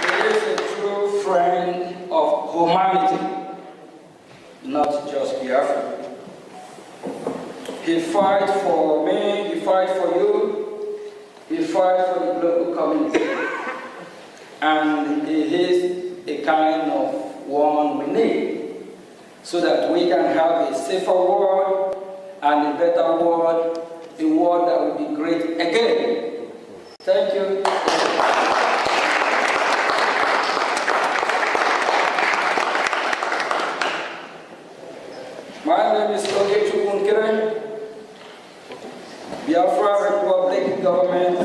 Speaker 9: He is a true friend of humanity, not just Biafra. He fights for me, he fights for you, he fights for the global community. And he is a kind of one we need, so that we can have a safer world and a better world, a world that will be great again. Thank you. My name is Brgie, Biafra Republic Government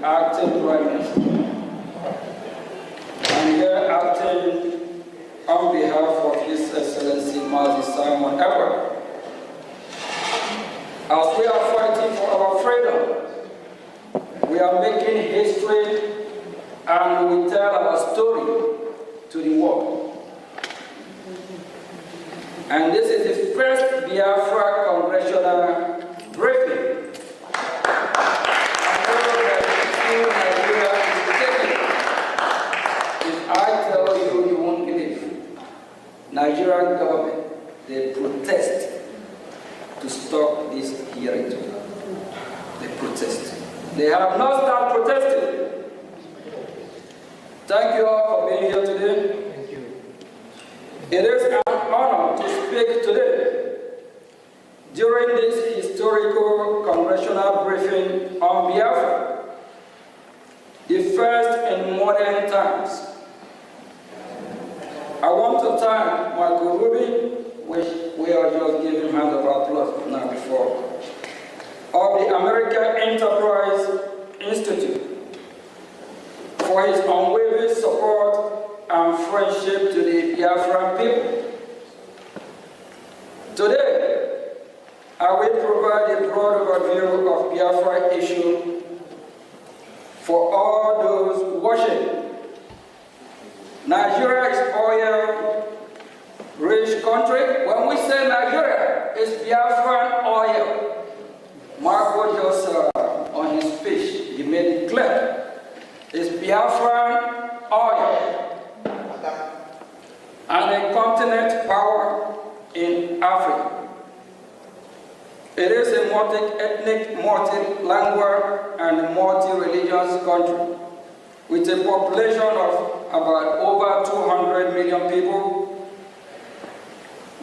Speaker 9: Acting Prime Minister. I'm here acting on behalf of His Excellency Mazi Simon Edward. As we are fighting for our freedom, we are making history and we tell our story to the world. And this is the first Biafra congressional briefing. If I tell you, you won't believe. Nigerian government, they protest to stop this hearing. They protest. They have not started protesting. Thank you all for being here today. Thank you. It is an honor to speak today during this historical congressional briefing on Biafra, the first in modern times. I want to thank Michael Ruby, which we are just giving hand of applause now before, of the American Enterprise Institute for his unwavering support and friendship to the Biafran people. Today, I will provide a broad overview of Biafra issue for all those watching. Nigeria is oil-rich country. When we say Nigeria, is Biafran oil. Marco just, on his speech, he made it clear. It's Biafran oil. And a continent power in Africa. It is a multi-ethnic, multi-language, and multi-religious country with a population of about over 200 million people.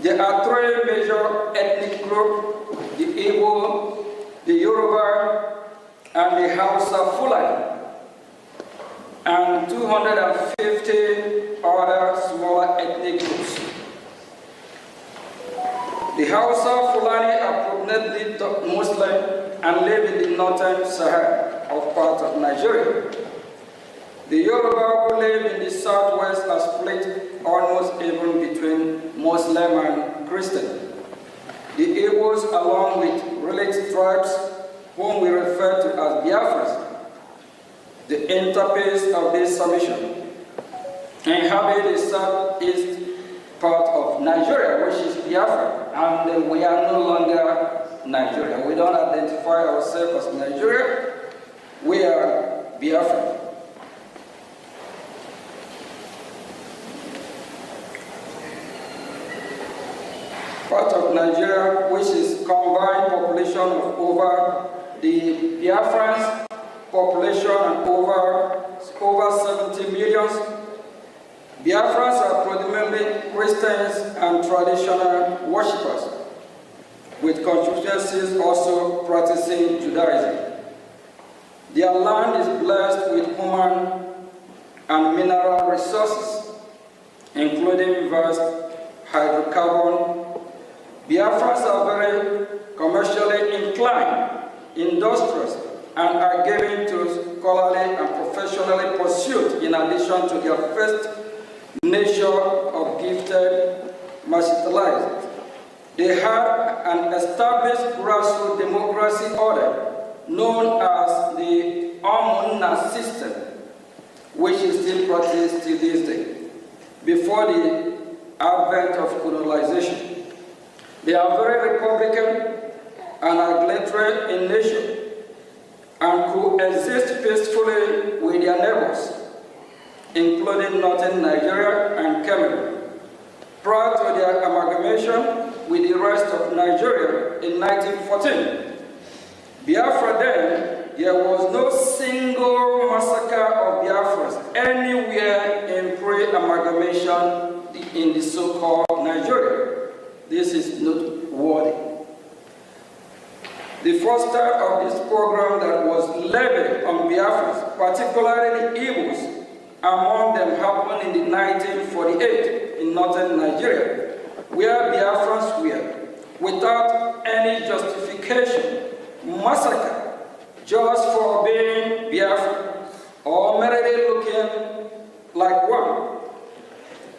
Speaker 9: There are three major ethnic groups: the Igbo, the Yoruba, and the Hausa Fulani, and 250 other smaller ethnic groups. The Hausa Fulani are predominantly Muslim and live in the northern Sahara of part of Nigeria. The Yoruba who live in the southwest are split almost even between Muslim and Christian. The Igbos, along with related tribes, whom we refer to as Biafras, the interface of this submission, inhabit the southeast part of Nigeria, which is Biafra, and we are no longer Nigeria. We don't identify ourselves as Nigeria, we are Biafra. Part of Nigeria, which is combined population of over the Biafrans population and over 70 million. Biafrans are predominantly Christians and traditional worshippers, with constituencies also practicing Judaism. Their land is blessed with human and mineral resources, including vast hydrocarbon. Biafrans are very commercially inclined, industrious, and are given to scholarly and professionally pursuit in addition to their first nature of gifted martialized. They have an established grassroots democracy order known as the Omuna system, which is still practiced to this day, before the advent of colonization. They are very republican and egalitarian in nature and coexist peacefully with their neighbors, including northern Nigeria and Cameroon. Prior to their amalgamation with the rest of Nigeria in 1914, Biafra then, there was no single massacre of Biafras anywhere in pre-amalgamation in the so-called Nigeria. This is noteworthy. The first start of this program that was levied on Biafrans, particularly the Igbos, among them happened in 1948 in northern Nigeria, where Biafrans were, without any justification, massacred just for being Biafran or merely looking like one,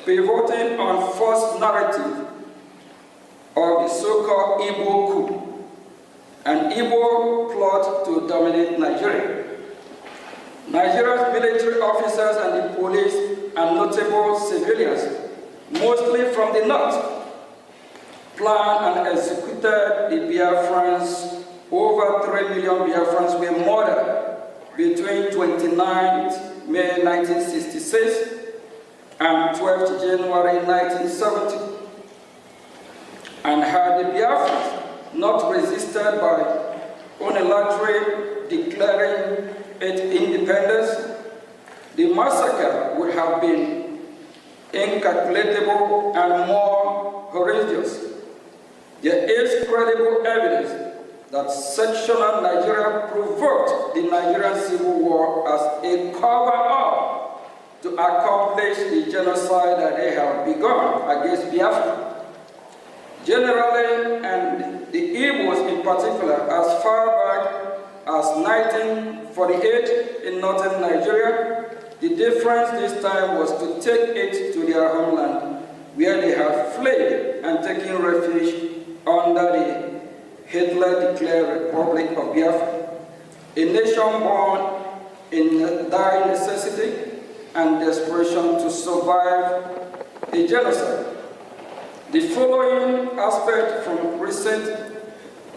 Speaker 9: pivoting on false narrative of the so-called Igbo coup, an Igbo plot to dominate Nigeria. Nigeria's military officers and the police and notable civilians, mostly from the north, planned and executed the Biafrans. Over 3 million Biafrans were murdered between 29th May 1966 and 12th January 1970. And had the Biafrans not resisted by unilaterally declaring its independence, the massacre would have been incalculable and more horrendous. There is credible evidence that sectional Nigeria provoked the Nigerian Civil War as a cover-up to accomplish the genocide that they have begun against Biafra. Generally, and the Igbos in particular, as far back as 1948 in northern Nigeria, the difference this time was to take it to their homeland, where they had fled and taken refuge under the Hitler-declared Republic of Biafra, a nation born in dire necessity and desperation to survive a genocide. The following aspect from recent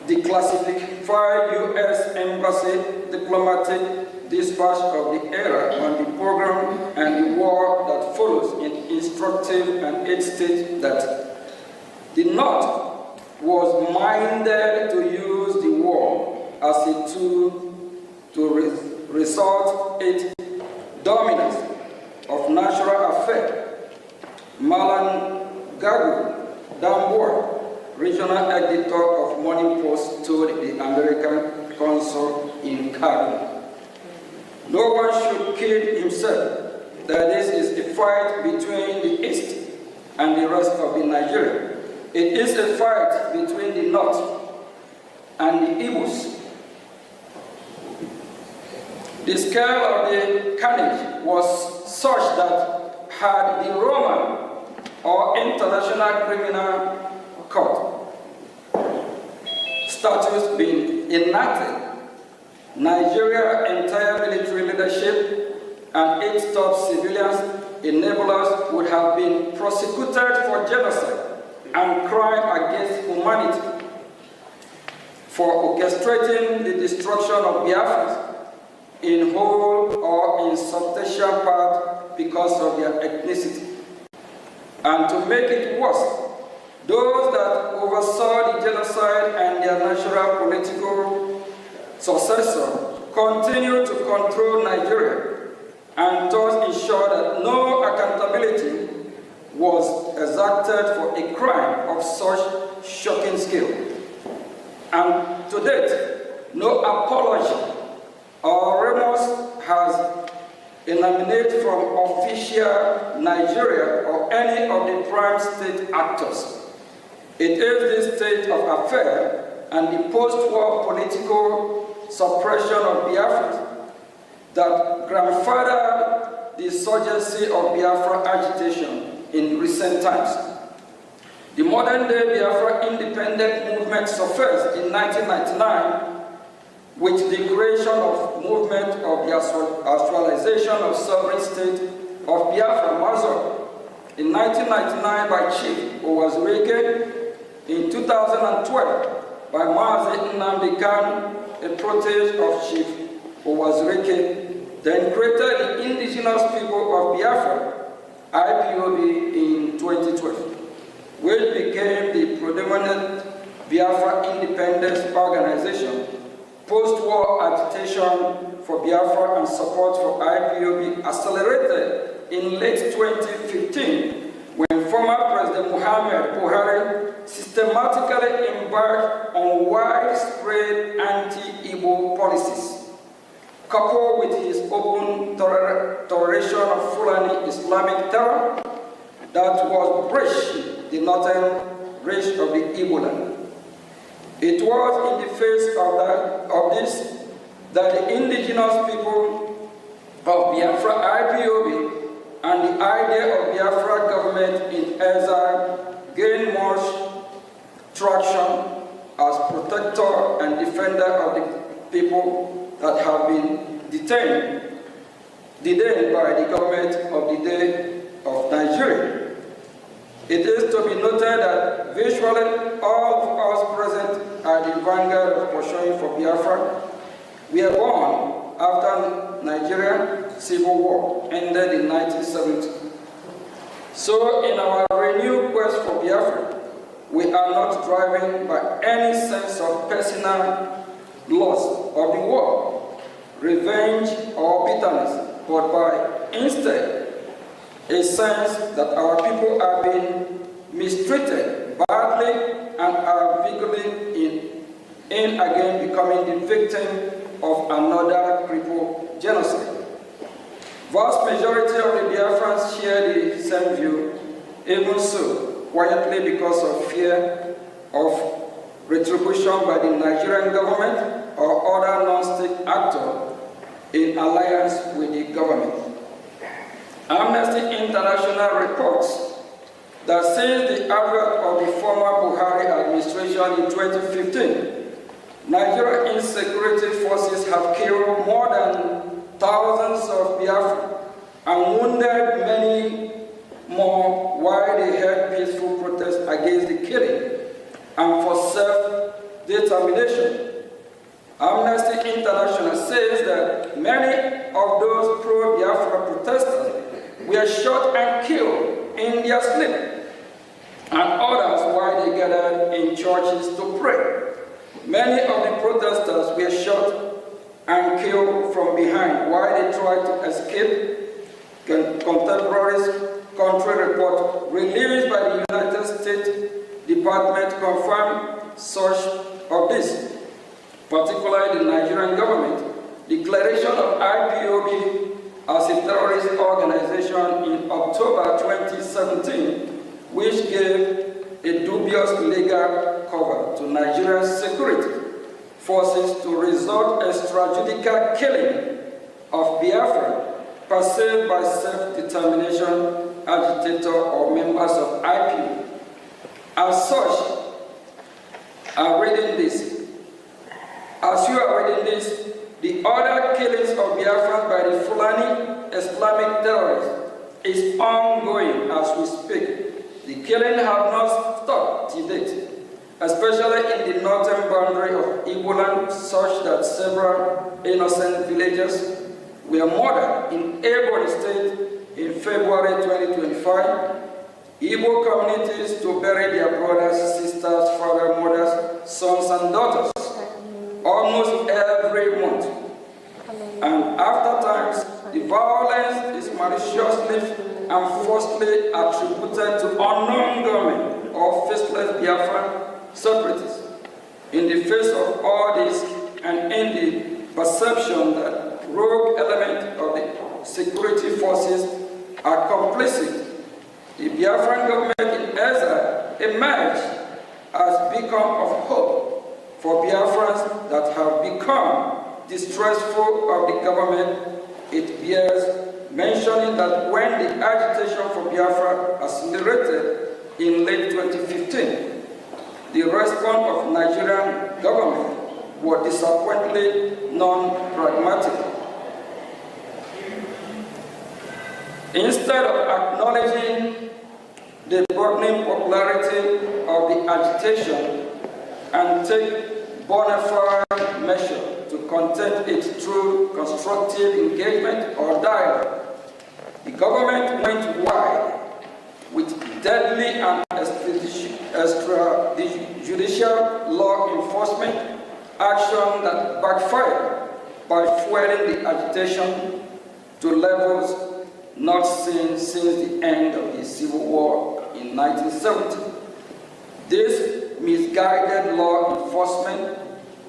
Speaker 9: declassified U.S. Embassy diplomatic dispatch of the era on the program and the war that follows in instructive, and it states that the North was minded to use the war as a tool to result its dominance of natural affairs. Malan Gagu Damboa, regional editor of Morning Post, told the American consul in Kabul, "No one should kid himself that this is a fight between the East and the rest of the Nigeria. It is a fight between the North and the Igbos." The scale of the carnage was such that had the Roman or International Criminal Court status been enacted, Nigeria's entire military leadership and its top civilians enablers would have been prosecuted for genocide and crime against humanity, for orchestrating the destruction of Biafrans in whole or in substantial part because of their ethnicity. And to make it worse, those that oversaw the genocide and their natural political successor continue to control Nigeria and thus ensure that no accountability was exacted for a crime of such shocking scale. And to date, no apology or remorse has emanated from official Nigeria or any of the prime state actors. It is this state of affairs and the post-war political suppression of Biafra that grandfathered the insurgency of Biafra agitation in recent times. The modern-day Biafra independent movement surfaced in 1999 with the creation of movement of the actualization of sovereign state of Biafra, Mazur, in 1999 by Chief Owazurike, in 2012 by Mazi Nnamdi Kanu, a protege of Chief Owazurike, then created the Indigenous People of Biafra, IPOB, in 2012, which became the predominant Biafra independence organization. Post-war agitation for Biafra and support for IPOB accelerated in late 2015 when former President Muhammad Buhari systematically embarked on widespread anti-Igbo policies, coupled with his open toleration of Fulani Islamic terror that was breaching the northern reach of the Igbo land. It was in the face of this that the indigenous people of Biafra IPOB and the idea of Biafra government in exile gained much traction as protector and defender of the people that have been detained by the government of the day of Nigeria. It is to be noted that virtually all of us present at the vanguard of pursuing for Biafra were born after Nigerian civil war ended in 1970. So in our renewed quest for Biafra, we are not driven by any sense of personal loss of the war, revenge or bitterness, but by instead a sense that our people are being mistreated badly and are vigorously in again becoming the victim of another crippled genocide. Vast majority of the Biafrans share the same view, even so, quietly because of fear of retribution by the Nigerian government or other non-state actors in alliance with the government. Amnesty International reports that since the advent of the former Buhari administration in 2015, Nigerian insecurity forces have killed more than thousands of Biafra and wounded many more why they held peaceful protests against the killing and for self-determination. Amnesty International says that many of those pro-Biafra protesters were shot and killed in their sleep, and others while they gathered in churches to pray. Many of the protesters were shot and killed from behind while they tried to escape. Contemporaries country report released by the United States Department confirmed such of this, particularly the Nigerian government declaration of IPOB as a terrorist organization in October 2017, which gave a dubious legal cover to Nigeria's security forces to resort extrajudicial killing of Biafra perceived by self-determination agitator or members of IPOB. As such, as you are reading this, the other killings of Biafrans by the Fulani Islamic terrorists is ongoing as we speak. The killing have not stopped to date, especially in the northern boundary of Igbo land, such that several innocent villagers were murdered in Ebonyi State in February 2025. Igbo communities to bury their brothers, sisters, fathers, mothers, sons, and daughters almost every month. And after times, the violence is maliciously and falsely attributed to unknown government or faceless Biafran separatists. In the face of all this, and in the perception that rogue elements of the security forces are complicit, the Biafran government in exile emerged as a beacon of hope for Biafrans that have become distrustful of the government. It bears mentioning that when the agitation for Biafra accelerated in late 2015, the response of Nigerian government was disappointingly non-pragmatic. Instead of acknowledging the burgeoning popularity of the agitation and take bona fide measures to contain it through constructive engagement or dialogue, the government went wide with deadly and extrajudicial law enforcement action that backfired by fueling the agitation to levels not seen since the end of the Civil War in 1970. This misguided law enforcement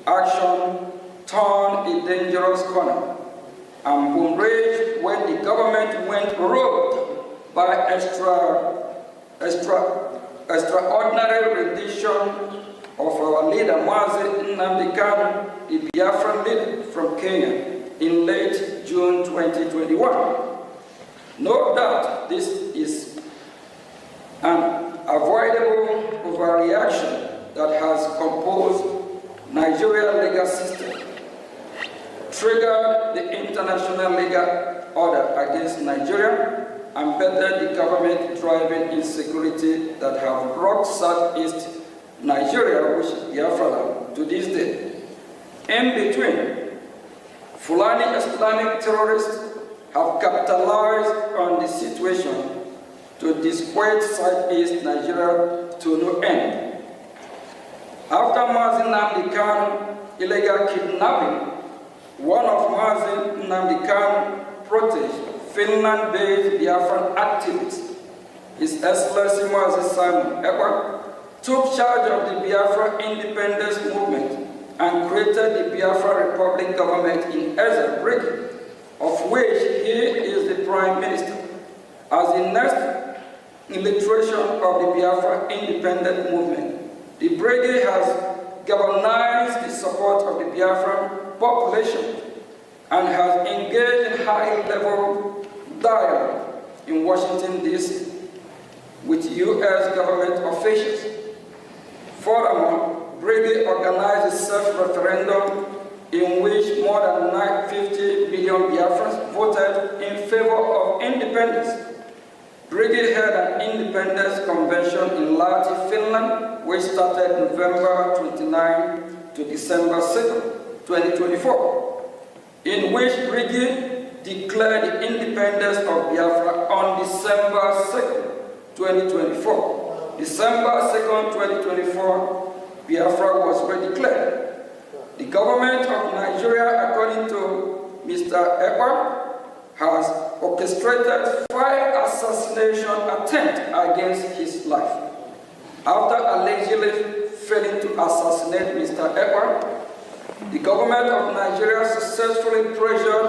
Speaker 9: action turned a dangerous corner and boomeranged when the government went rogue by extraordinary rendition of our leader, Mazi Nnamdi Kanu, the Biafran leader from Kenya, in late June 2021. No doubt this is an avoidable overreaction that has composed Nigeria's legal system, triggered the international legal order against Nigeria, and bettered the government driving insecurity that have rocked Southeast Nigeria, which is Biafra, to this day. In between, Fulani Islamic terrorists have capitalized on the situation to disquiet Southeast Nigeria to no end. After Mazi Nnamdi Kanu illegal kidnapping, one of Mazi Nnamdi Kanu protege, Finland-based Biafran activist, His Excellency Mazi Simon Ekpa, took charge of the Biafra independence movement and created the Biafra Republic government in exile, Brgie, of which he is the Prime Minister. As the next illustration of the Biafra independent movement, the Brgie has galvanized the support of the Biafran population and has engaged in high-level dialogue in Washington, D.C. with U.S. government officials. Furthermore, Brgie organized a self-referendum in which more than 50 million Biafrans voted in favor of independence. Brgie held an independence convention in Lahti, Finland, which started November 29 to December 2, 2024, in which Brgie declared the independence of Biafra on December 2, 2024. December 2, 2024, Biafra was redeclared. The government of Nigeria, according to Mr. Ekpa, has orchestrated 5 assassination attempts against his life. After allegedly failing to assassinate Mr. Ekpa, the government of Nigeria successfully pressured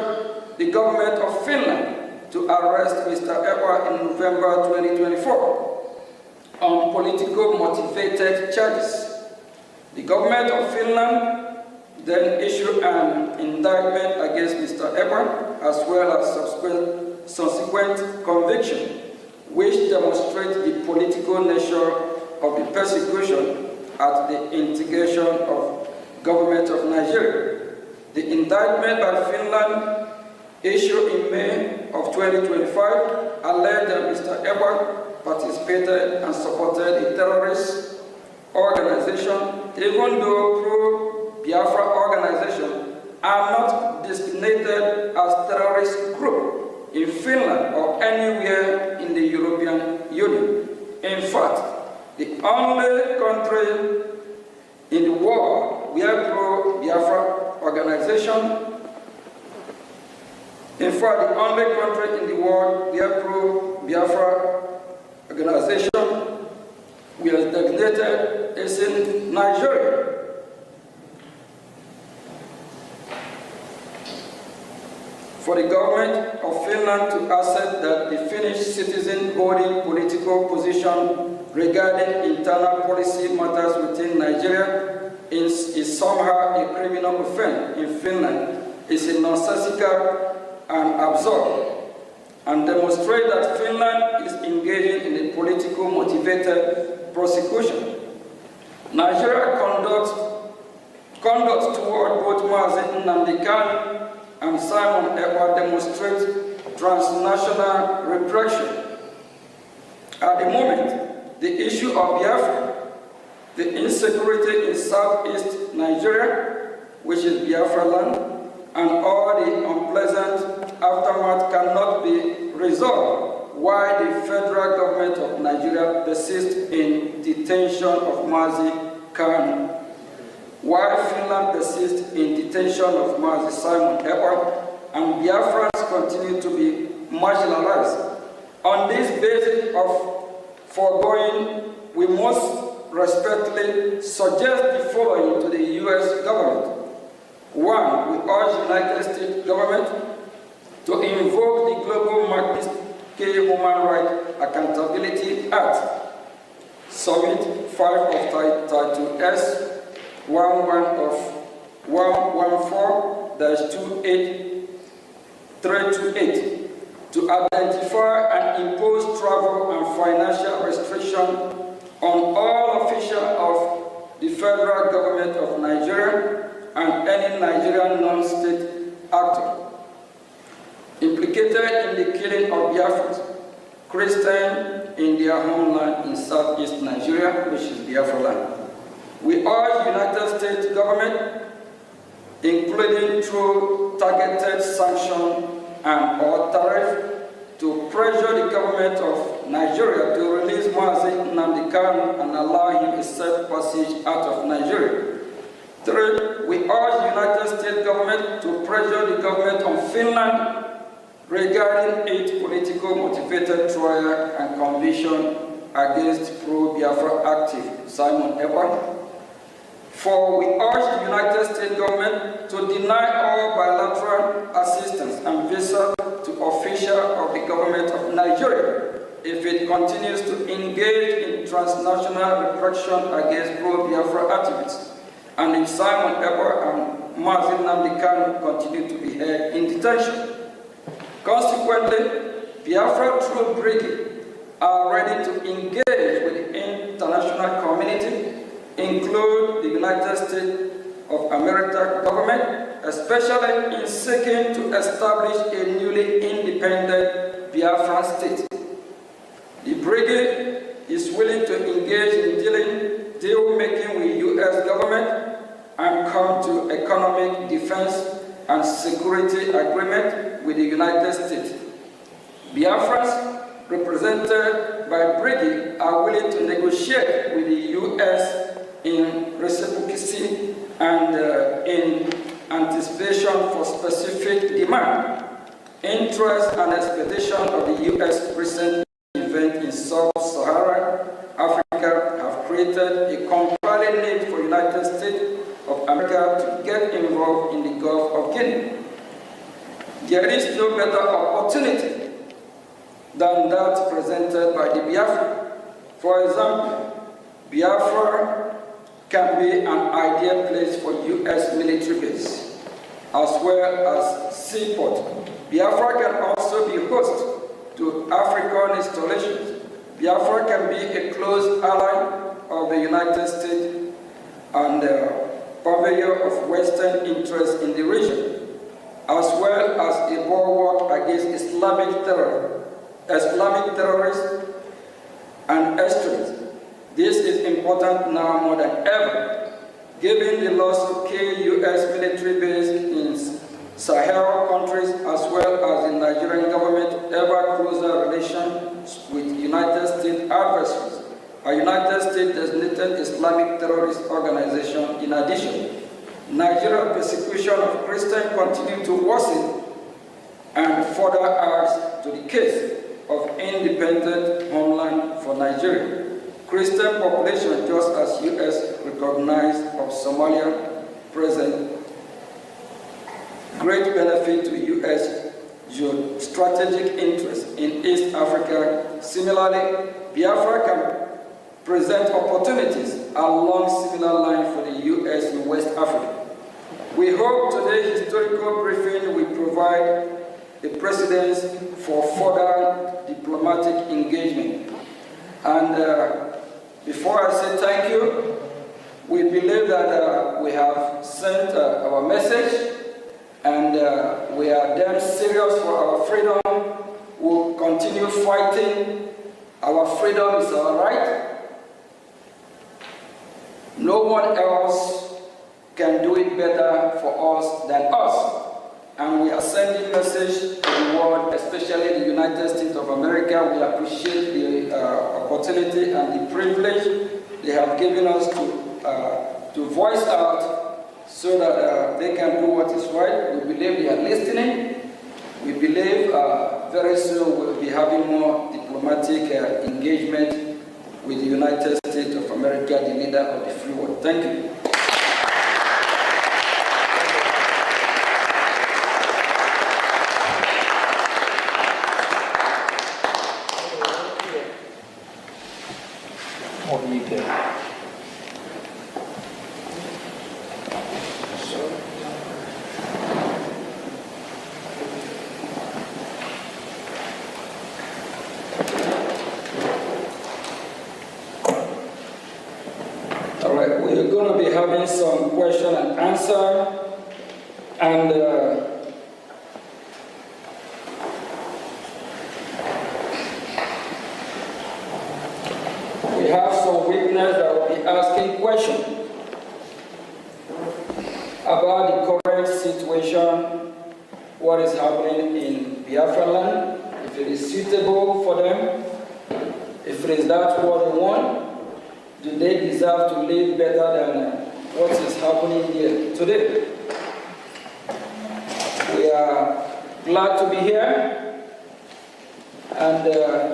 Speaker 9: the government of Finland to arrest Mr. Ekpa in November 2024 on political motivated charges. The government of Finland then issued an indictment against Mr. Ekpa, as well as subsequent conviction, which demonstrates the political nature of the persecution at the instigation of government of Nigeria. The indictment by Finland, issued in May of 2025, alleged that Mr. Ekpa participated and supported a terrorist organization, even though pro-Biafra organizations are not designated as terrorist group in Finland or anywhere in the European Union. In fact, the only country in the world where pro-Biafra organization, in fact, the only country in the world where pro-Biafra organization was designated is in Nigeria. For the government of Finland to accept that the Finnish citizen holding political position regarding internal policy matters within Nigeria is somehow a criminal offense in Finland is a nonsensical and absurd, and demonstrate that Finland is engaging in a politically motivated prosecution. Nigeria conduct toward both Mazi Nnamdi Kanu and Simon Ekpa demonstrate transnational repression. At the moment, the issue of Biafra, the insecurity in southeast Nigeria, which is Biafra land, and all the unpleasant aftermath cannot be resolved, while the federal government of Nigeria persists in detention of Mazi Kanu, while Finland persists in detention of Mazi Simon Ekpa, and Biafrans continue to be marginalized. On this basis of foregoing, we must respectfully suggest the following to the U.S. government. 1. We urge the United States government to invoke the Global Magnitsky Human Rights Accountability Act, Summit 5 of Title S, 11 of 114-28328 to identify and impose travel and financial restrictions on all officials of the federal government of Nigeria and any Nigerian non-state actor implicated in the killing of Biafrans, Christians in their homeland in southeast Nigeria, which is Biafra land. We urge the United States government, including through targeted sanction and or tariff, to pressure the government of Nigeria to release Mazi Nnamdi Kanu and allow him a safe passage out of Nigeria. 3. We urge the United States government to pressure the government of Finland regarding its political motivated trial and conviction against pro-Biafra active Simon Ekpa. 4. We urge the United States government to deny all bilateral assistance and visa to officials of the government of Nigeria if it continues to engage in transnational repression against pro-Biafra activists, and if Simon Ekpa and Mazi Nnamdi Kanu continue to be held in detention. Consequently, Biafra through Brgie are ready to engage with the international community, include the United States of America government, especially in seeking to establish a newly independent Biafran state. The Brgie is willing to engage in deal making with U.S. government and come to economic, defense, and security agreement with the United States. Biafrans, represented by Brgie, are willing to negotiate with the U.S. in reciprocity and in anticipation for specific demand, interest, and expectation of the U.S. recent event in Sub-Saharan Africa have created a compelling need for the United States of America to get involved in the Gulf of Guinea. There is no better opportunity than that presented by the Biafra. For example, Biafra can be an ideal place for U.S. military base, as well as seaport. Biafra can also be host to African installations. Biafra can be a close ally of the United States and purveyor of Western interests in the region, as well as a bulwark against Islamic terrorists and extremists. This is important now more than ever, given the loss of key U.S. military bases in Sahel countries, as well as the Nigerian government ever closer relations with United States adversaries, a United States designated Islamic terrorist organization. In addition, Nigeria's persecution of Christians continues to worsen and further adds to the case of independent homeland for Nigeria. Christian population, just as U.S. recognized of Somalia, present great benefit to U.S. strategic interest in East Africa. Similarly, Biafra can present opportunities along similar lines for the U.S. in West Africa. We hope today's historical briefing will provide the precedents for further diplomatic engagement. And before I say thank you, we believe that we have sent our message, and we are damn serious for our freedom. We'll continue fighting. Our freedom is our right. No one else can do it better for us than us. And we are sending a message to the world, especially the United States of America. We appreciate the opportunity and the privilege they have given us to voice out so that they can do what is right. We believe they are listening. We believe very soon we'll be having more diplomatic engagement with the United States of America, the leader of the free world. Thank you. All right, we're going to be having some question and answer, and we have some witnesses that will be asking questions about the current situation, what is happening in Biafra land, if it is suitable for them, if it is that what they want. Do they deserve to live better than what is happening here today? We are glad to be here, and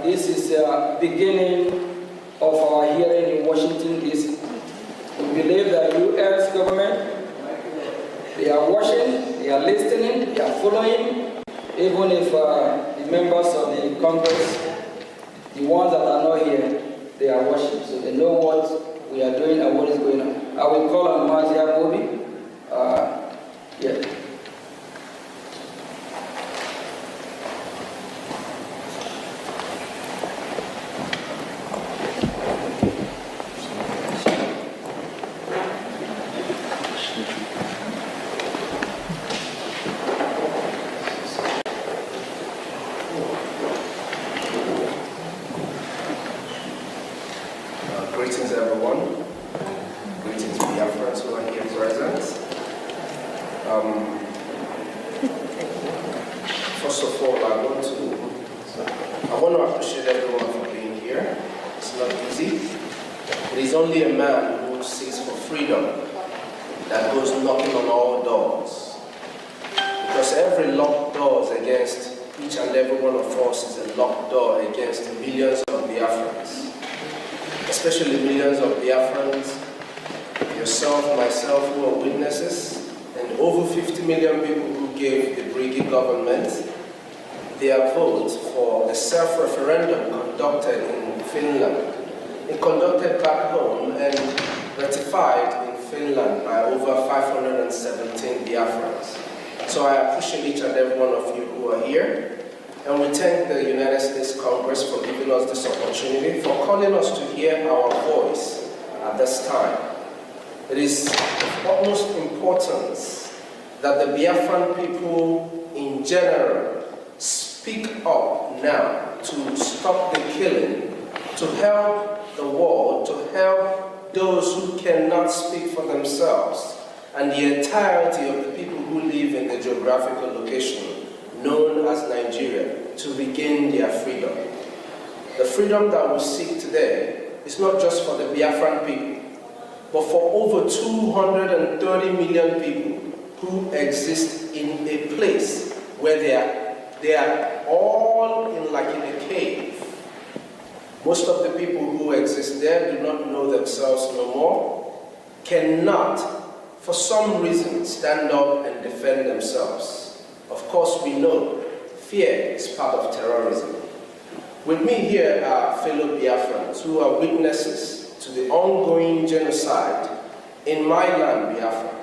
Speaker 9: this is the beginning of our hearing in Washington, D.C. We believe that the U.S. government, they are watching, they are listening, they are following, even if the members of the Congress, the ones that are not here, they are watching, so they know what we are doing and what is going on. I will call on Mazia Bobi. Yeah.
Speaker 11: First of all, I want to appreciate everyone for being here. It's not easy. It is only a man who seeks for freedom that goes knocking on all doors. Because every locked door against each and every one of us is a locked door against millions of Biafrans. Especially millions of Biafrans, yourself, myself, who are witnesses, and over 50 million people who gave the Brgie government their vote for the self-referendum conducted in Finland. It conducted back home and ratified in Finland by over 517 Biafrans. So I appreciate each and every one of you who are here. And we thank the United States Congress for giving us this opportunity, for calling us to hear our voice at this time. It is of utmost importance that the Biafran people in general speak up now to stop the killing, to help the world, to help those who cannot speak for themselves, and the entirety of the people who live in the geographical location known as Nigeria, to regain their freedom. The freedom that we seek today is not just for the Biafran people, but for over 230 million people who exist in a place where they are all in a cave. Most of the people who exist there do not know themselves no more, cannot, for some reason, stand up and defend themselves. Of course, we know fear is part of terrorism. With me here are fellow Biafrans who are witnesses to the ongoing genocide in my land, Biafra.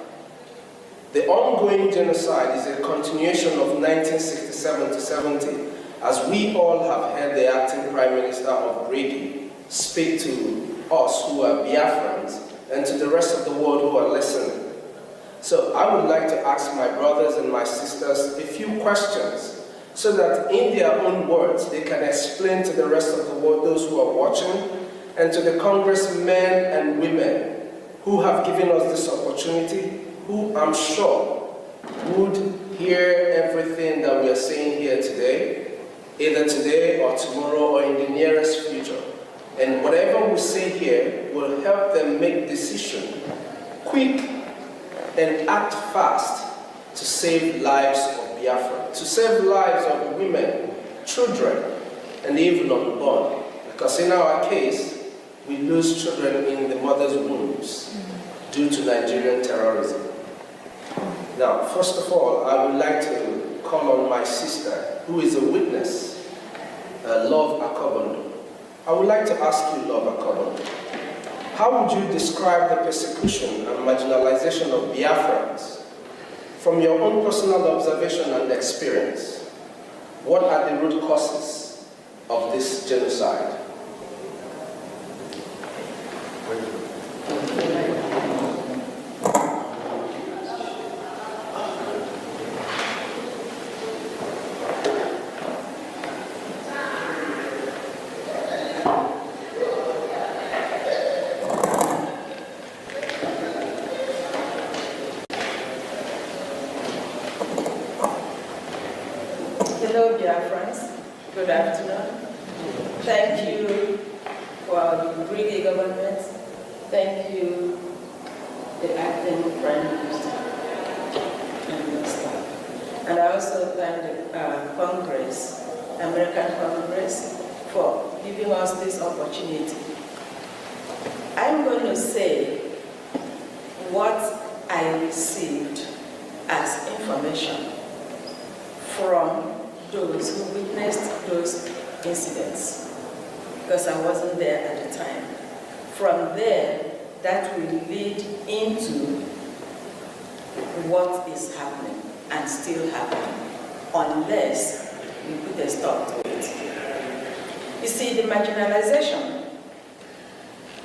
Speaker 11: The ongoing genocide is a continuation of 1967 to 70, as we all have heard the acting Prime Minister of Brgie speak to us who are Biafrans and to the rest of the world who are listening. So I would like to ask my brothers and my sisters a few questions so that in their own words they can explain to the rest of the world, those who are watching, and to the congressmen and women who have given us this opportunity, who I'm sure would hear everything that we are saying here today, either today or tomorrow or in the nearest future. And whatever we say here will help them make decisions quick and act fast to save lives of Biafra, to save lives of women, children, and even unborn. Because in our case, we lose children in the mother's wombs due to Nigerian terrorism. Now, first of all, I would like to call on my sister, who is a witness, Love Akobondo. I would like to ask you, Love Akobondo, how would you describe the persecution and marginalization of Biafrans from your own personal observation and experience? What are the root causes of this genocide?
Speaker 12: Hello, dear friends. Good afternoon. Thank you for the Brgie government. Thank you, the acting Prime Minister and your staff. And I also thank the Congress, American Congress, for giving us this opportunity. I'm going to say what I received as information from those who witnessed those incidents, because I wasn't there at the time. From there, that will lead into what is happening and still happening, unless we put a stop to it. You see, the marginalization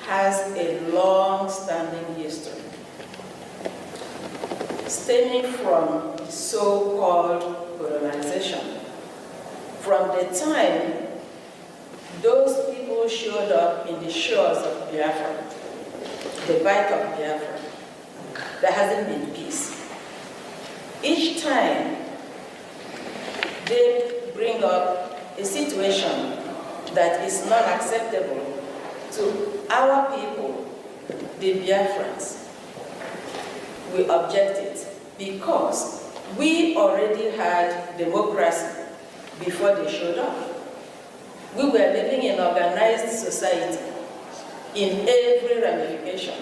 Speaker 12: has a long-standing history, stemming from the so-called colonization. From the time those people showed up in the shores of Biafra, the Bight of Biafra, there hasn't been peace. Each time they bring up a situation that is not acceptable to our people, the Biafrans, we object it because we already had democracy before they showed up. We were living in organized society in every ramification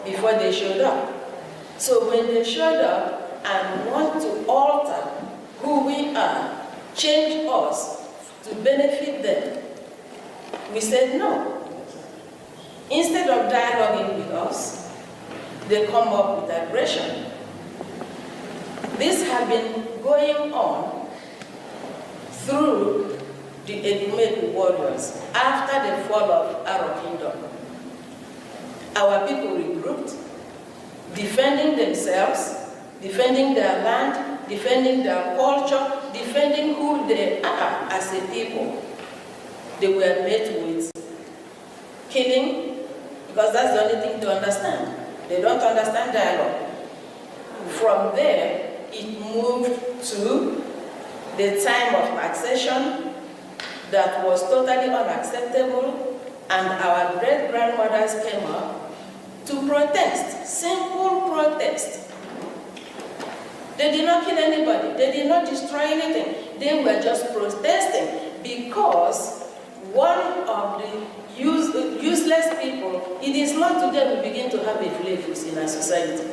Speaker 12: before they showed up. So when they showed up and want to alter who we are, change us to benefit them, we said no. Instead of dialoguing with us, they come up with aggression. This has been going on through the Edumegu warriors after the fall of our kingdom. Our people regrouped, defending themselves, defending their land, defending their culture, defending who they are as a people. They were met with killing, because that's the only thing to understand. They don't understand dialogue. From there, it moved to the time of taxation that was totally unacceptable, and our great-grandmothers came up to protest, simple protest. They did not kill anybody, they did not destroy anything, they were just protesting because one of the useless people, it is not today we begin to have a flavors in our society.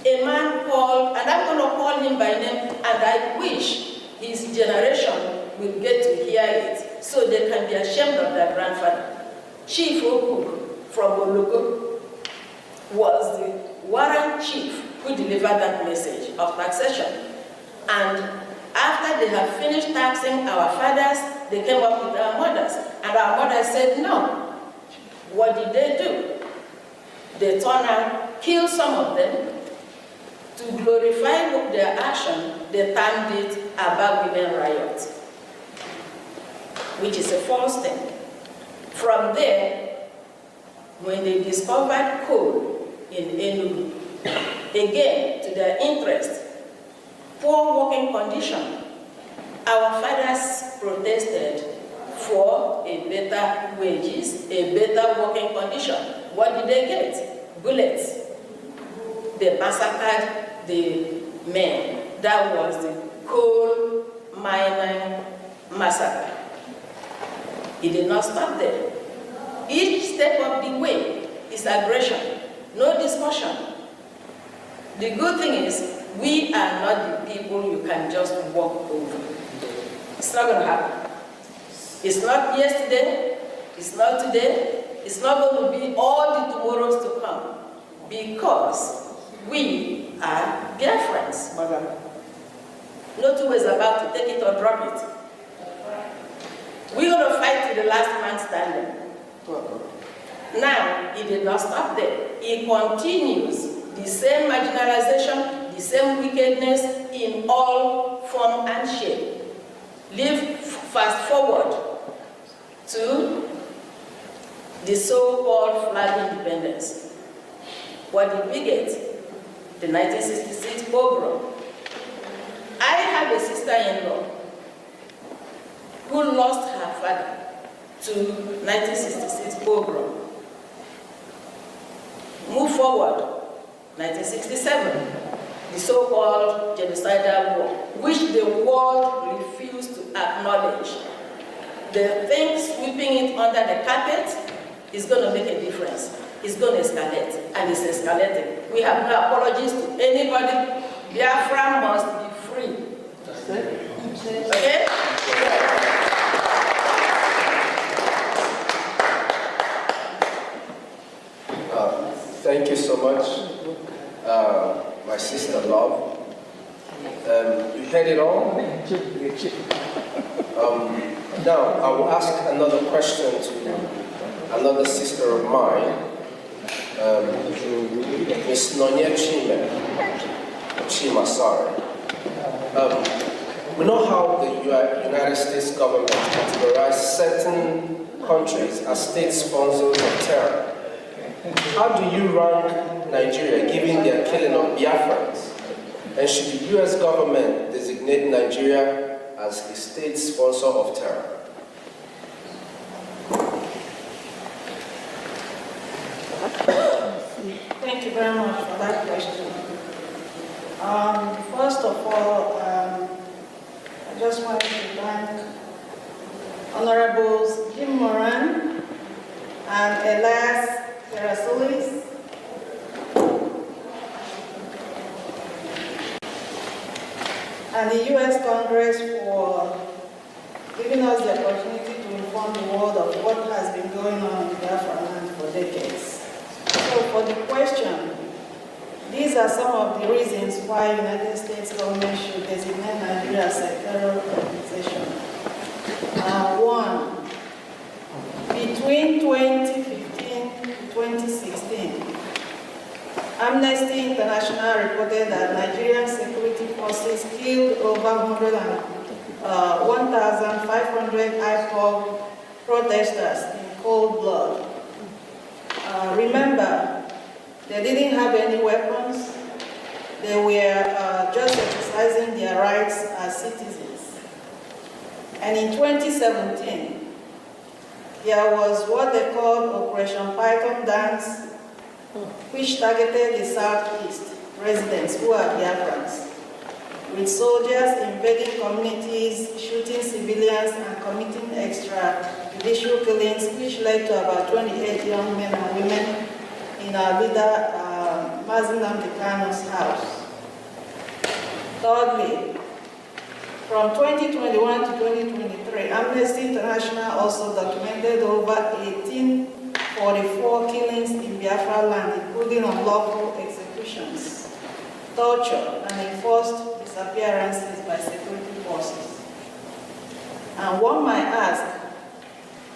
Speaker 12: A man called, and I'm going to call him by name, and I wish his generation will get to hear it so they can be ashamed of their grandfather. Chief Okuk from Oloko was the warrant chief who delivered that message of taxation. And after they have finished taxing our fathers, they came up with our mothers. And our mothers said no. What did they do? They turned out, killed some of them. To glorify their action, they termed it Aba Women Riot, which is a false thing. From there, when they discovered coal in Enugu, again, to their interest, poor working condition, our fathers protested for a better wages, a better working condition. What did they get? Bullets. They massacred the men. That was the coal mining massacre. It did not stop there. Each step of the way is aggression, no discussion. The good thing is, we are not the people you can just walk over. It's not going to happen. It's not yesterday, it's not today, it's not going to be all the tomorrows to come, because we are dear friends, madam. No two ways about to take it or drop it. We're going to fight to the last man standing. Now, it did not stop there. It continues the same marginalization, the same wickedness in all form and shape. Fast forward to the so-called flag independence. What did we get? The 1966 pogrom. I have a sister-in-law who lost her father to 1966 pogrom. Move forward, 1967, the so-called genocidal war, which the world refused to acknowledge. The thing sweeping it under the carpet is going to make a difference. It's going to escalate, and it's escalating. We have no apologies to anybody. Biafra must be free. Okay?
Speaker 11: Thank you so much, my sister Love. You heard it all? Now, I will ask another question to another sister of mine, Ms. Nonya Chima, sorry. We know how the United States government categorized certain countries as state sponsors of terror. How do you rank Nigeria, given their killing of Biafrans And should the U.S. government designate Nigeria as a state sponsor of terror?
Speaker 13: Thank you very much for that question. First of all, I just wanted to thank Honorables Jim Moran and Elias Terasulis and the U.S. Congress for giving us the opportunity to inform the world of what has been going on in Biafra land for decades. So for the question, these are some of the reasons why United States government should designate Nigeria as a terror organization. One, between 2015 to 2016, Amnesty International reported that Nigerian security forces killed over 1,500 IPOB protesters in cold blood. Remember, they didn't have any weapons. They were just exercising their rights as citizens. And in 2017, there was what they called Operation Python Dance, which targeted the Southeast residents who are Biafrans, with soldiers invading communities, shooting civilians, and committing extrajudicial killings, which led to about 28 young men and women in our leader, Mazi Nnamdi Kanu's house. Thirdly, from 2021 to 2023, Amnesty International also documented over 1,844 killings in Biafra land, including unlawful executions, torture, and enforced disappearances by security forces. And one might ask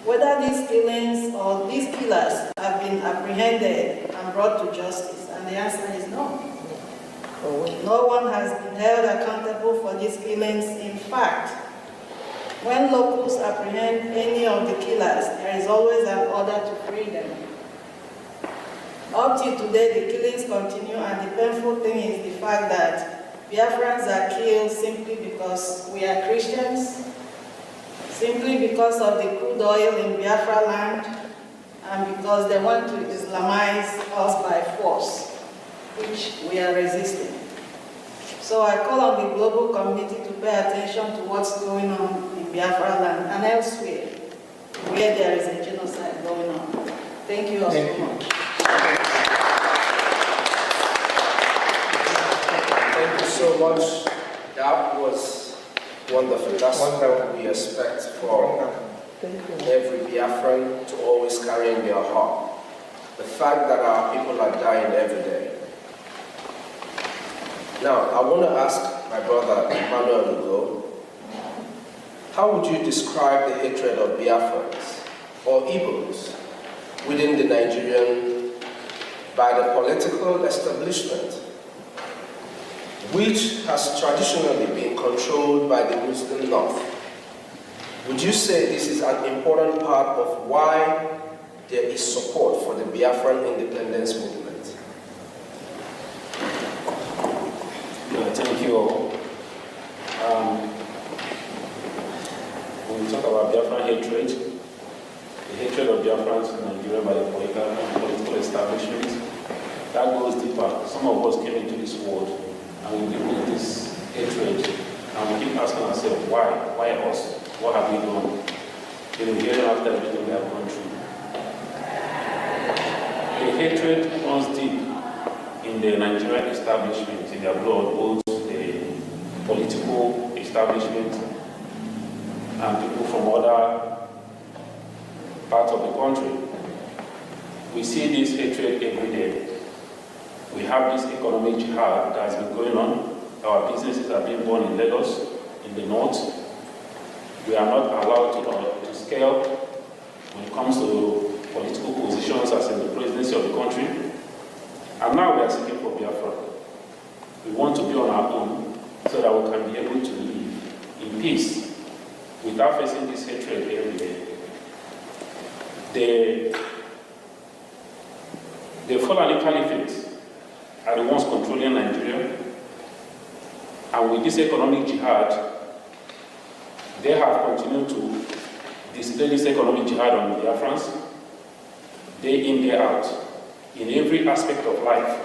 Speaker 13: whether these killings or these killers have been apprehended and brought to justice, and the answer is no. No one has been held accountable for these killings. In fact, when locals apprehend any of the killers, there is always an order to free them. Up till today, the killings continue, and the painful thing is the fact that Biafrans are killed simply because we are Christians, simply because of the crude oil in Biafra land, and because they want to Islamize us by force, which we are resisting. So I call on the global community to pay attention to what's going on in Biafra land and elsewhere, where there is a genocide going on. Thank you all so much.
Speaker 11: Thank you so much. That was wonderful. That's what we expect from every Biafran to always carry in their heart. The fact that our people are dying every day. Now, I want to ask my brother Emmanuel Ugo, how would you describe the hatred of Biafrans or Igbos within the Nigerian by the political establishment, which has traditionally been controlled by the Muslim North? Would you say this is an important part of why there is support for the Biafran independence movement?
Speaker 14: Thank you all. When we talk about Biafran hatred, the hatred of Biafrans in Nigeria by the political establishment, that goes deeper. Some of us came into this world and we live with this hatred, and we keep asking ourselves, why? Why us? What have we done? Hearing after everything we have gone through. The hatred runs deep in the Nigerian establishment, in their blood, both the political establishment and people from other parts of the country. We see this hatred every day. We have this economic jihad that has been going on. Our businesses are being born in Lagos, in the north. We are not allowed to scale when it comes to political positions as in the presidency of the country. And now we are seeking for Biafra. We want to be on our own so that we can be able to live in peace without facing this hatred every day. The Fulani Caliphate are the ones controlling Nigeria. And with this economic jihad, they have continued to display this economic jihad on Biafrans, day in, day out, in every aspect of life.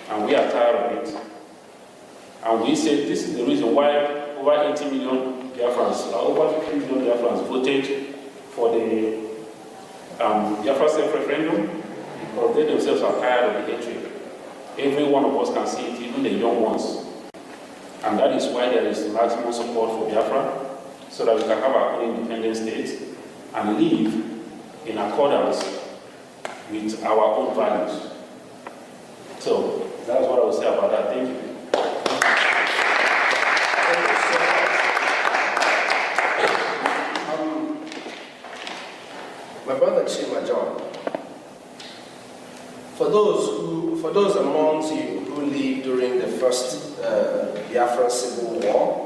Speaker 14: And we are tired of it. And we said this is the reason why over 80 million Biafrans, over 50 million Biafrans voted for the Biafra self-referendum, because they themselves are tired of the hatred. Every one of us can see it, even the young ones. And that is why there is maximum support for Biafra, so that we can have our own independent state and live in accordance with our own values. So that's what I would say about that. Thank you.
Speaker 11: My brother Chima John, for those amongst you who lived during the first Biafran Civil War,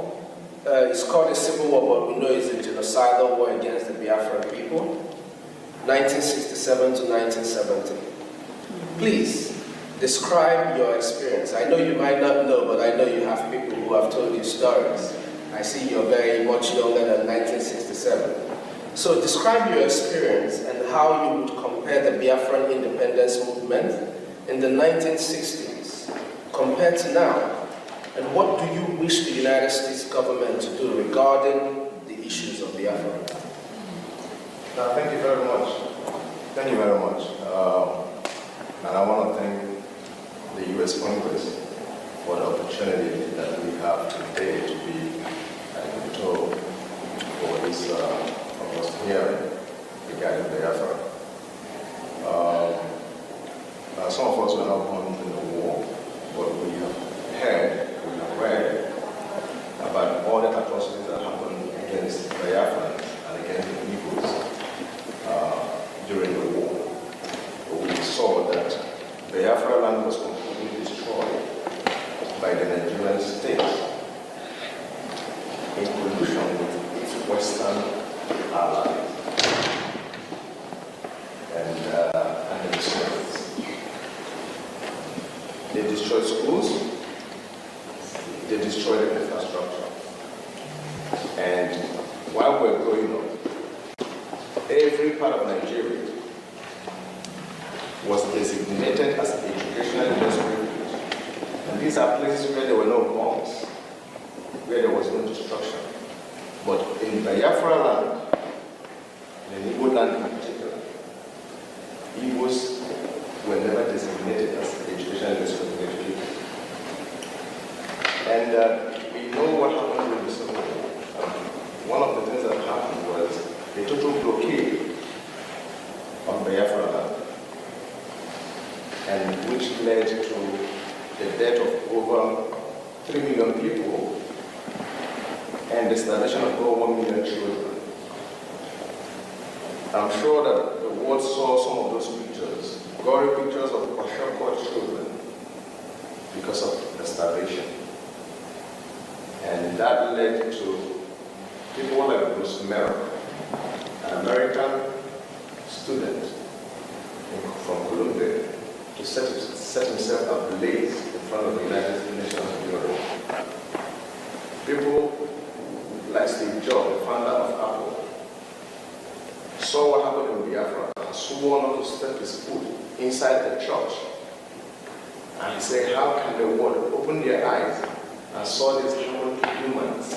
Speaker 11: it's called a civil war, but we know it's a genocidal war against the Biafran people, 1967 to 1970. Please, describe your experience. I know you might not know, but I know you have people who have told you stories. I see you're very much younger than 1967. So describe your experience and how you would compare the Biafran independence movement in the 1960s compared to now. And what do you wish the United States government to do regarding the issues of Biafra?
Speaker 15: Thank you very much. Thank you very much. And I want to thank the U.S. Congress for the opportunity that we have today to be at the control for this hearing regarding Biafra. Some of us were not born in the war, but we have heard, we have read about all the atrocities that happened against Biafrans and against the Igbos during the war. We saw that Biafra land was completely destroyed by the Nigerian state in collusion with its Western allies and the Soviets. They destroyed schools, they destroyed the infrastructure. And while we're growing up, every part of Nigeria was designated as educational industrial. And these are places where there were no bombs, where there was no destruction. But in Biafra land, in Igbo land in particular, Igbos were never designated as educational industrial people. And we know what happened during the Civil War. One of the things that happened was a total blockade of Biafra land, and which led to the death of over 3 million people and the starvation of over 1 million children. I'm sure that the world saw some of those pictures, gory pictures of Kwashakwa children because of the starvation. And that led to people like Bruce Merrick, an American student from Columbia, to set himself ablaze in front of the United Nations Bureau. People like Steve Jobs, the founder of Apple, saw what happened in Biafra and swore not to step his foot inside the church. And he said, how can the world open their eyes and saw this happen to humans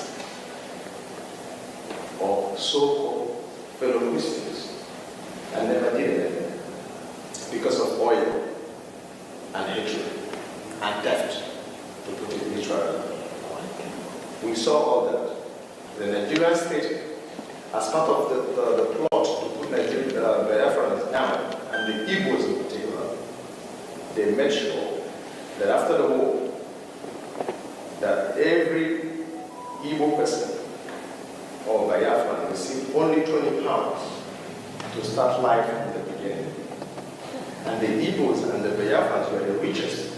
Speaker 15: or so-called fellow Christians and never did anything because of oil and hatred and theft, to put it literally. We saw all that. The Nigerian state, as part of the plot to put Biafrans down, and the Igbos in particular, they made sure that after the war, that every Igbo person or Biafran received only 20 pounds to start life in the beginning. And the Igbos and the Biafrans were the richest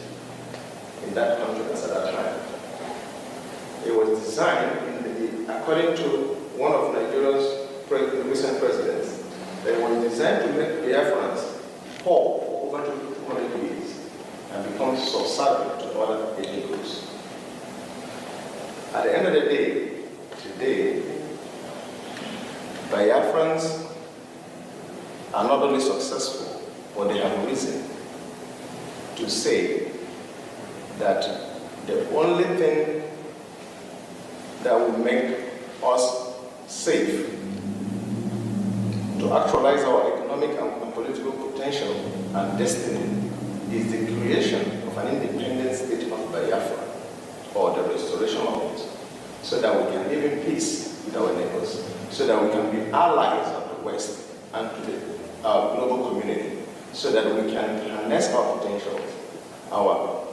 Speaker 15: in that country at that time. It was designed, according to one of Nigeria's recent presidents, it was designed to make Biafrans poor for over 200 years and become subservient to other ethnic groups. At the end of the day, today, Biafrans are not only successful, but they have reason to say that the only thing that will make us safe to actualize our economic and political potential and destiny is the creation of an independent state of Biafra, or the restoration of it, so that we can live in peace with our neighbors, so that we can be allies of the West and to our global community, so that we can harness our potential, our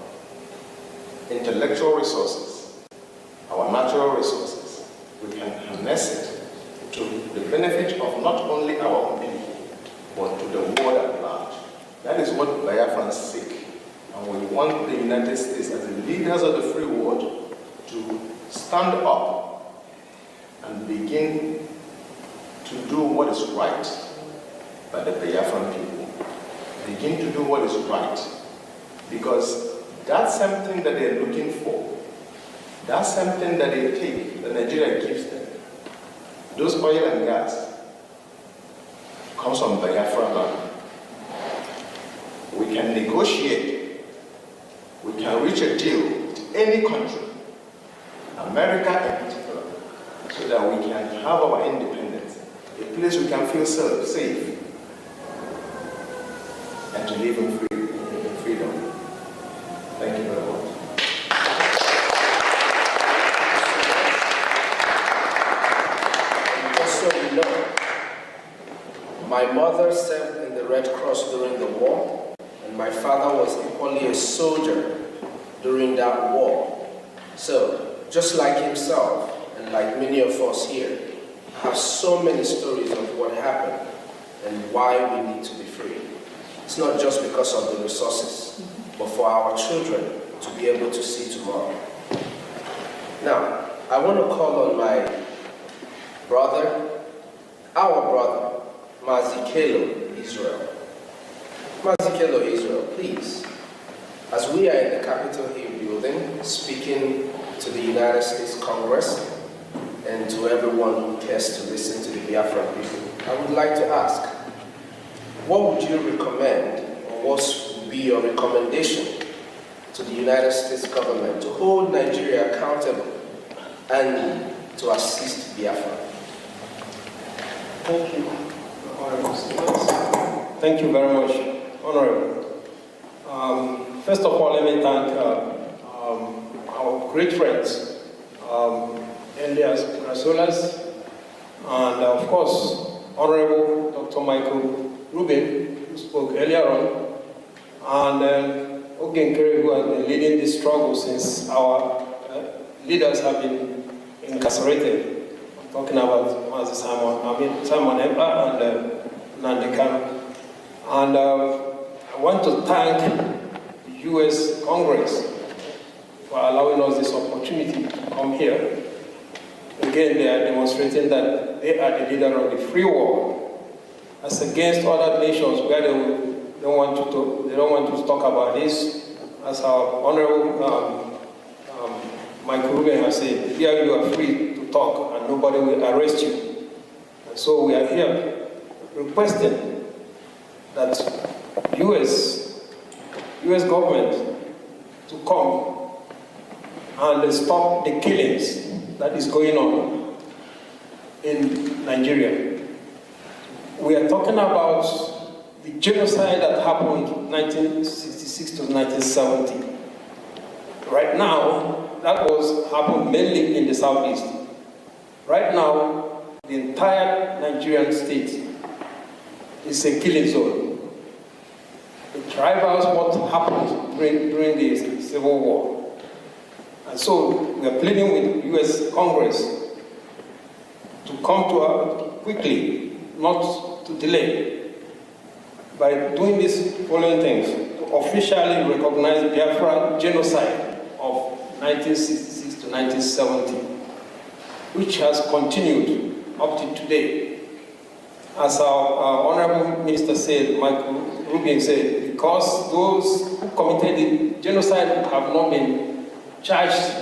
Speaker 15: intellectual resources, our natural resources. We can harness it to the benefit of not only our own people, but to the world at large. That is what Biafrans seek. And we want the United States, as the leaders of the free world, to stand up and begin to do what is right by the Biafran people. Begin to do what is right. Because that's something that they're looking for. That's something that they take, that Nigeria gives them. Those oil and gas comes from Biafra land. We can negotiate. We can reach a deal with any country, America in particular, so that we can have our independence, a place we can feel safe, and to live in freedom. Thank you very much.
Speaker 11: Just so you know, my mother served in the Red Cross during the war, and my father was equally a soldier during that war. So, just like himself, and like many of us here, I have so many stories of what happened and why we need to be free. It's not just because of the resources, but for our children to be able to see tomorrow. Now, I want to call on my brother, our brother, Mazikelo Israel. Mazikelo Israel, please. As we are in the Capitol Hill building, speaking to the United States Congress and to everyone who cares to listen to the Biafran people, I would like to ask, what would you recommend, or what would be your recommendation to the United States government to hold Nigeria accountable and to assist Biafra?
Speaker 16: Thank you. Thank you very much, Honorable. First of all, let me thank our great friends, Elias Rasolas, and of course, Honorable Dr. Michael Rubin, who spoke earlier on, and 9Geria, who has been leading this struggle since our leaders have been incarcerated. I'm talking about Simon Ebra and Nnamdi Kanu. And I want to thank the U.S. Congress for allowing us this opportunity to come here. Again, they are demonstrating that they are the leader of the free world, as against other nations where they don't want to talk about this. As our Honorable Michael Rubin has said, here you are free to talk and nobody will arrest you. And so we are here requesting that U.S. government to come and stop the killings that is going on in Nigeria. We are talking about the genocide that happened 1966 to 1970. Right now, that happened mainly in the southeast. Right now, the entire Nigerian state is a killing zone. It rivals what happened during the Civil War. And so we are pleading with U.S. Congress to come to us quickly, not to delay, by doing these following things: to officially recognize Biafra genocide of 1966 to 1970, which has continued up to today. As our Honorable Minister said, Michael Rubin said, because those who committed the genocide have not been charged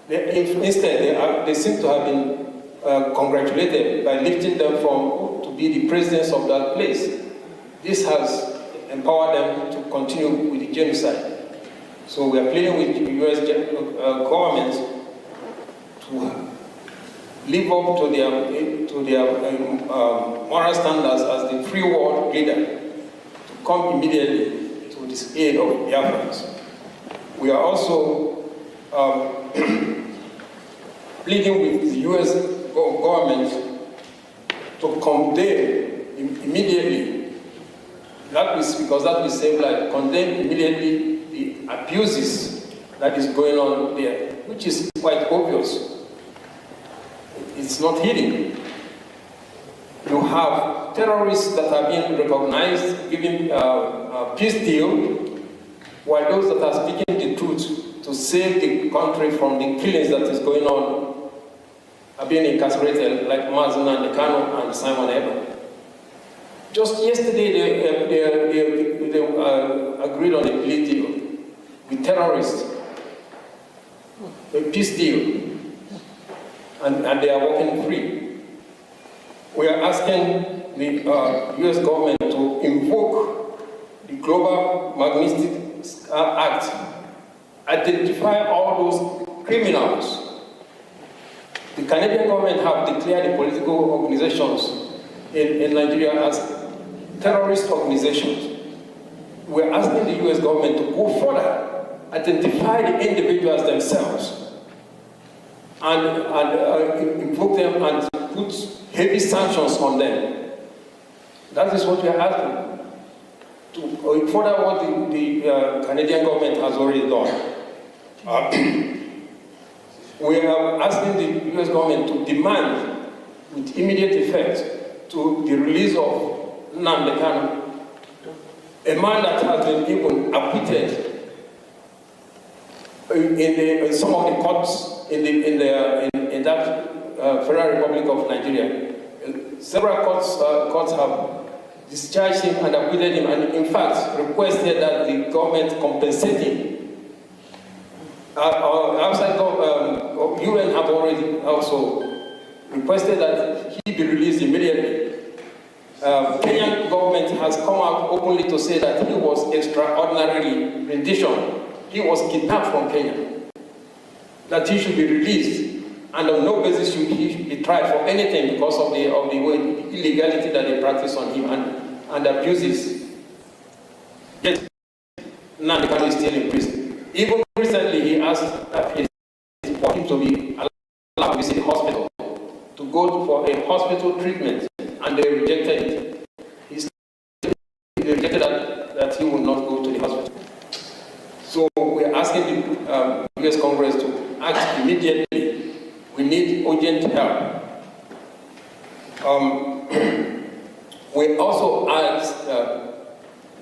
Speaker 16: Instead, they seem to have been congratulated by lifting them to be the presidents of that place. This has empowered them to continue with the genocide. So we are pleading with the U.S. government to live up to their moral standards as the free world leader, to come immediately to this aid of Biafrans. We are also pleading with the U.S. government to condemn immediately, because that will save life, condemn immediately the abuses that is going on there, which is quite obvious. It's not hidden. You have terrorists that are being recognized, giving a peace deal, while those that are speaking the truth to save the country from the killings that is going on are being incarcerated, like Mazuna Nekano and Simon Eber. Just yesterday, they agreed on a plea deal with terrorists, a peace deal, and they are walking free. We are asking the U.S. government to invoke the Global Magnitsky Act, identify all those criminals. The Canadian government have declared the political organizations in Nigeria as terrorist organizations. We're asking the U.S. government to go further, identify the individuals themselves, and invoke them and put heavy sanctions on them. That is what we are asking. To further what the Canadian government has already done. We are asking the U.S. government to demand, with immediate effect, to the release of Nnamdi Kanu, a man that has been even acquitted in some of the courts in that Federal Republic of Nigeria. Several courts have discharged him and acquitted him, and in fact requested that the government compensate him. Outside UN have already also requested that he be released immediately. Kenyan government has come out openly to say that he was extraordinarily rendition. He was kidnapped from Kenya. That he should be released, and on no basis should he be tried for anything because of the illegality that they practice on him and abuses. Yet, Nnamdi Kanu is still in prison. Even recently, he asked for him to be allowed to visit the hospital, to go for a hospital treatment, and they rejected it. They rejected that he would not go to the hospital. So we're asking the U.S. Congress to act immediately. We need urgent help. We also ask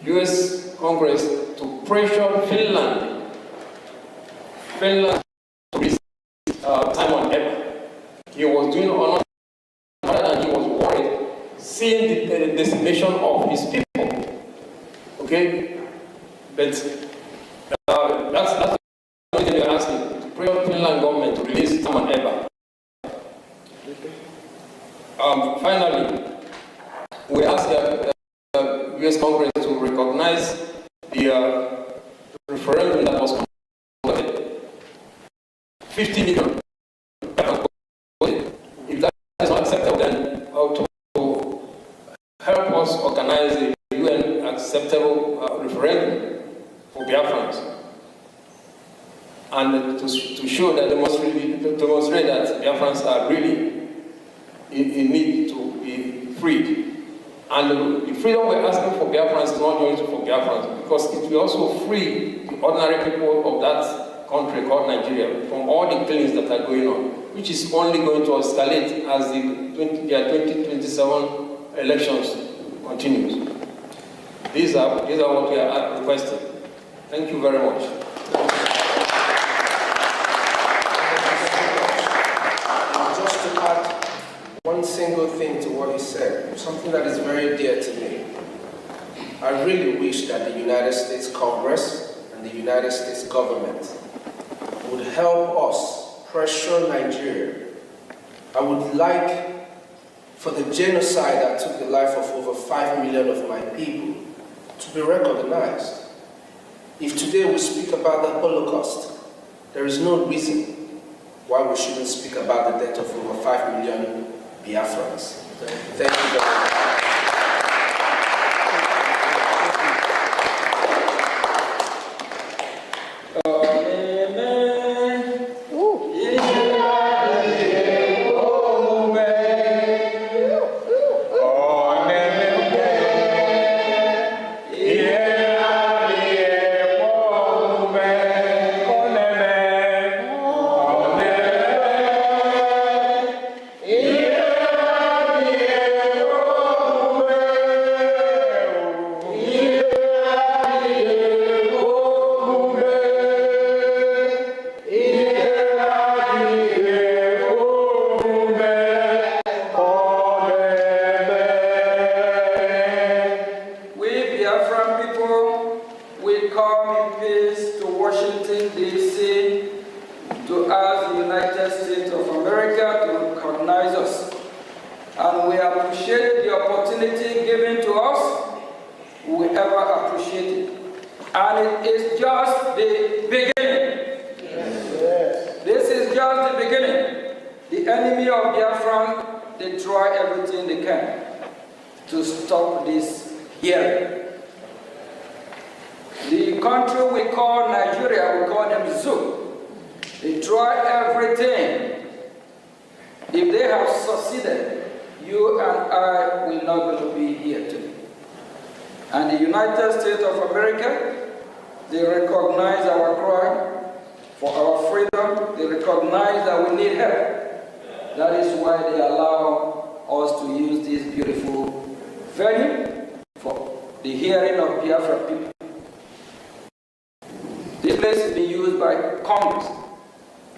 Speaker 16: U.S. Congress to pressure Finland to release Simon Eber. He was doing honor, and he was worried seeing the decimation of his people. Okay? But that's the reason we're asking to pressure Finland government to release Simon Eber. Finally, we ask the U.S. Congress to recognize the referendum that was conducted. 50 million. If that is not acceptable, then to help us organize a UN acceptable referendum for Biafrans, and to show that demonstrate that Biafrans are really in need to be freed. And the freedom we're asking for Biafrans is not only for Biafrans, because it will also free the ordinary people of that country called Nigeria from all the killings that are going on, which is only going to escalate as their 2027 elections continues. These are what we are requesting. Thank you very much.
Speaker 11: Just to add one single thing to what he said, something that is very dear to me. I really wish that the United States Congress and the United States government would help us pressure Nigeria. I would like for the genocide that took the life of over 5 million of my people to be recognized. If today we speak about the Holocaust, there is no reason why we shouldn't speak about the death of over 5 million Biafrans. Thank you very much.
Speaker 9: The country we call Nigeria, we call them zoo. They try everything. If they have succeeded, you and I will not going to be here today. And the United States of America, they recognize our cry for our freedom. They recognize that we need help. That is why they allow us to use this beautiful venue for the hearing of Biafra people. This place is being used by Congress.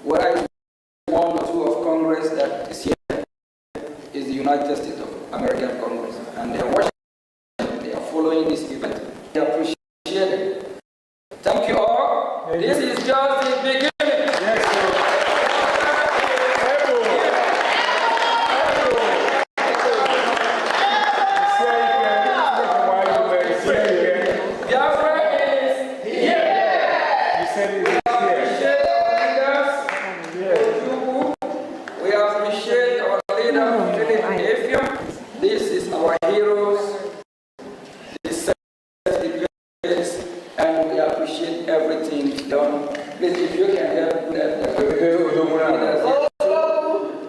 Speaker 9: What I one or two of Congress that is here is the United States of American Congress. And they are watching, they are following this event. They appreciate it. Thank you all. This is just the beginning.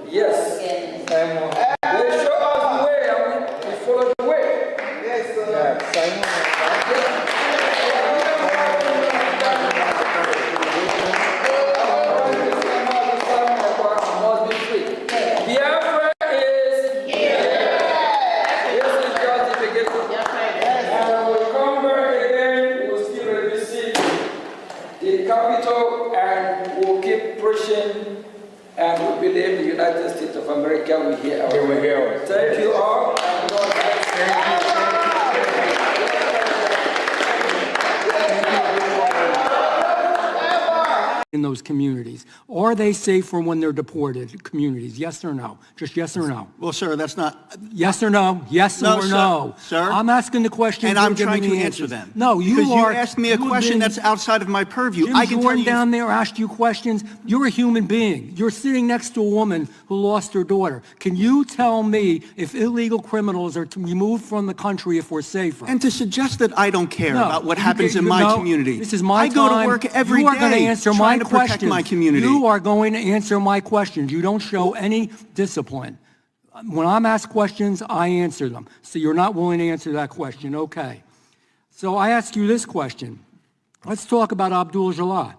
Speaker 9: Yes,
Speaker 17: in those communities? Are they safe from when they're deported communities? Yes or no? Just yes or no?
Speaker 18: Well, sir, that's not...
Speaker 17: Yes or no? Yes or no?
Speaker 18: Sir.
Speaker 17: I'm asking the question.
Speaker 18: And I'm trying to answer them.
Speaker 17: No, you
Speaker 18: because
Speaker 17: are...
Speaker 18: you asked me a question that's outside of my purview.
Speaker 17: Jim
Speaker 18: I can
Speaker 17: Jordan
Speaker 18: tell you...
Speaker 17: down there asked you questions. You're a human being. You're sitting next to a woman who lost her daughter. Can you tell me if illegal criminals are removed from the country if we're safer?
Speaker 18: And to suggest that I don't care about what happens in my community.
Speaker 17: This is my time.
Speaker 18: I go to work every day
Speaker 17: going to answer my
Speaker 18: trying to protect my community.
Speaker 17: You are going to answer my questions. You don't show any discipline. When I'm asked questions, I answer them. So you're not willing to answer that question. Okay. So I ask you this question. Let's talk about Abdul Jalal.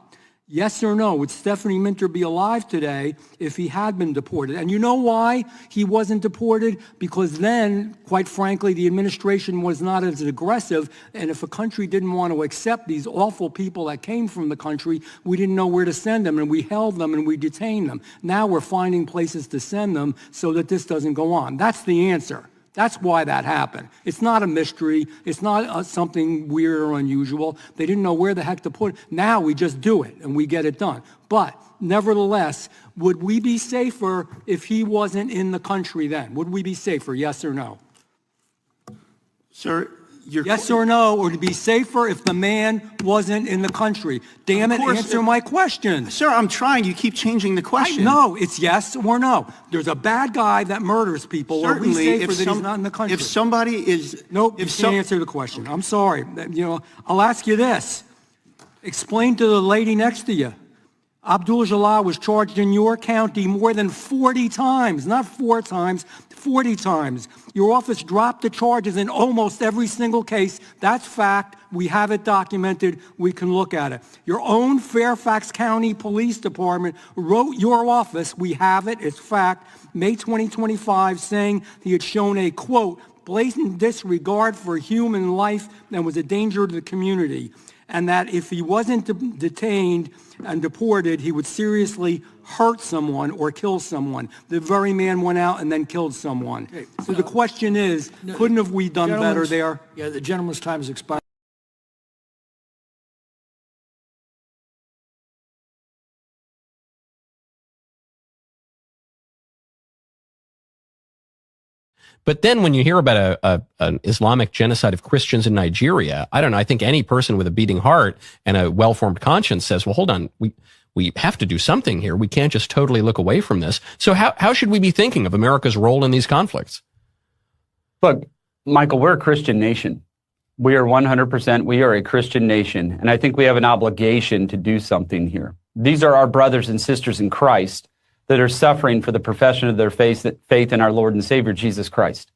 Speaker 17: Yes or no, would Stephanie Minter be alive today if he had been deported? And you know why he wasn't deported? Because then, quite frankly, the administration was not as aggressive, and if a country didn't want to accept these awful people that came from the country, we didn't know where to send them, and we held them and we detained them. Now we're finding places to send them so that this doesn't go on. That's the answer. That's why that happened. It's not a mystery. It's not something weird or unusual. They didn't know where the heck to put it. Now we just do it and we get it done. But nevertheless, would we be safer if he wasn't in the country then? Would we be safer, yes or no?
Speaker 18: Sir,
Speaker 17: yes or no, or to be safer if the man wasn't in the country? Damn it, answer my question.
Speaker 18: Sir, I'm trying. You keep changing the question.
Speaker 17: No, it's yes or no. There's a bad guy that murders people.
Speaker 18: Certainly,
Speaker 17: are we safer that he's not in the country?
Speaker 18: If somebody is...
Speaker 17: Nope, you can't answer the question. I'm sorry. I'll ask you this. Explain to the lady next to you. Abdul Jalal was charged in your county more than 40 times, not 4 times, 40 times. Your office dropped the charges in almost every single case. That's fact. We have it documented. We can look at it. Your own Fairfax County Police Department wrote your office, we have it, it's fact, May 2025, saying he had shown a, quote, blatant disregard for human life and was a danger to the community, and that if he wasn't detained and deported, he would seriously hurt someone or kill someone. The very man went out and then killed someone. Okay, so the question is, couldn't have we done better there?
Speaker 19: Yeah, the gentleman's time has expired.
Speaker 20: But then when you hear about an Islamic genocide of Christians in Nigeria, I don't know, I think any person with a beating heart and a well-formed conscience says, well, hold on, we have to do something here. We can't just totally look away from this. So how should we be thinking of America's role in these conflicts?
Speaker 21: Look, Michael, we're a Christian nation. We are 100%, we are a Christian nation. And I think we have an obligation to do something here. These are our brothers and sisters in Christ that are suffering for the profession of their faith in our Lord and Savior, Jesus Christ.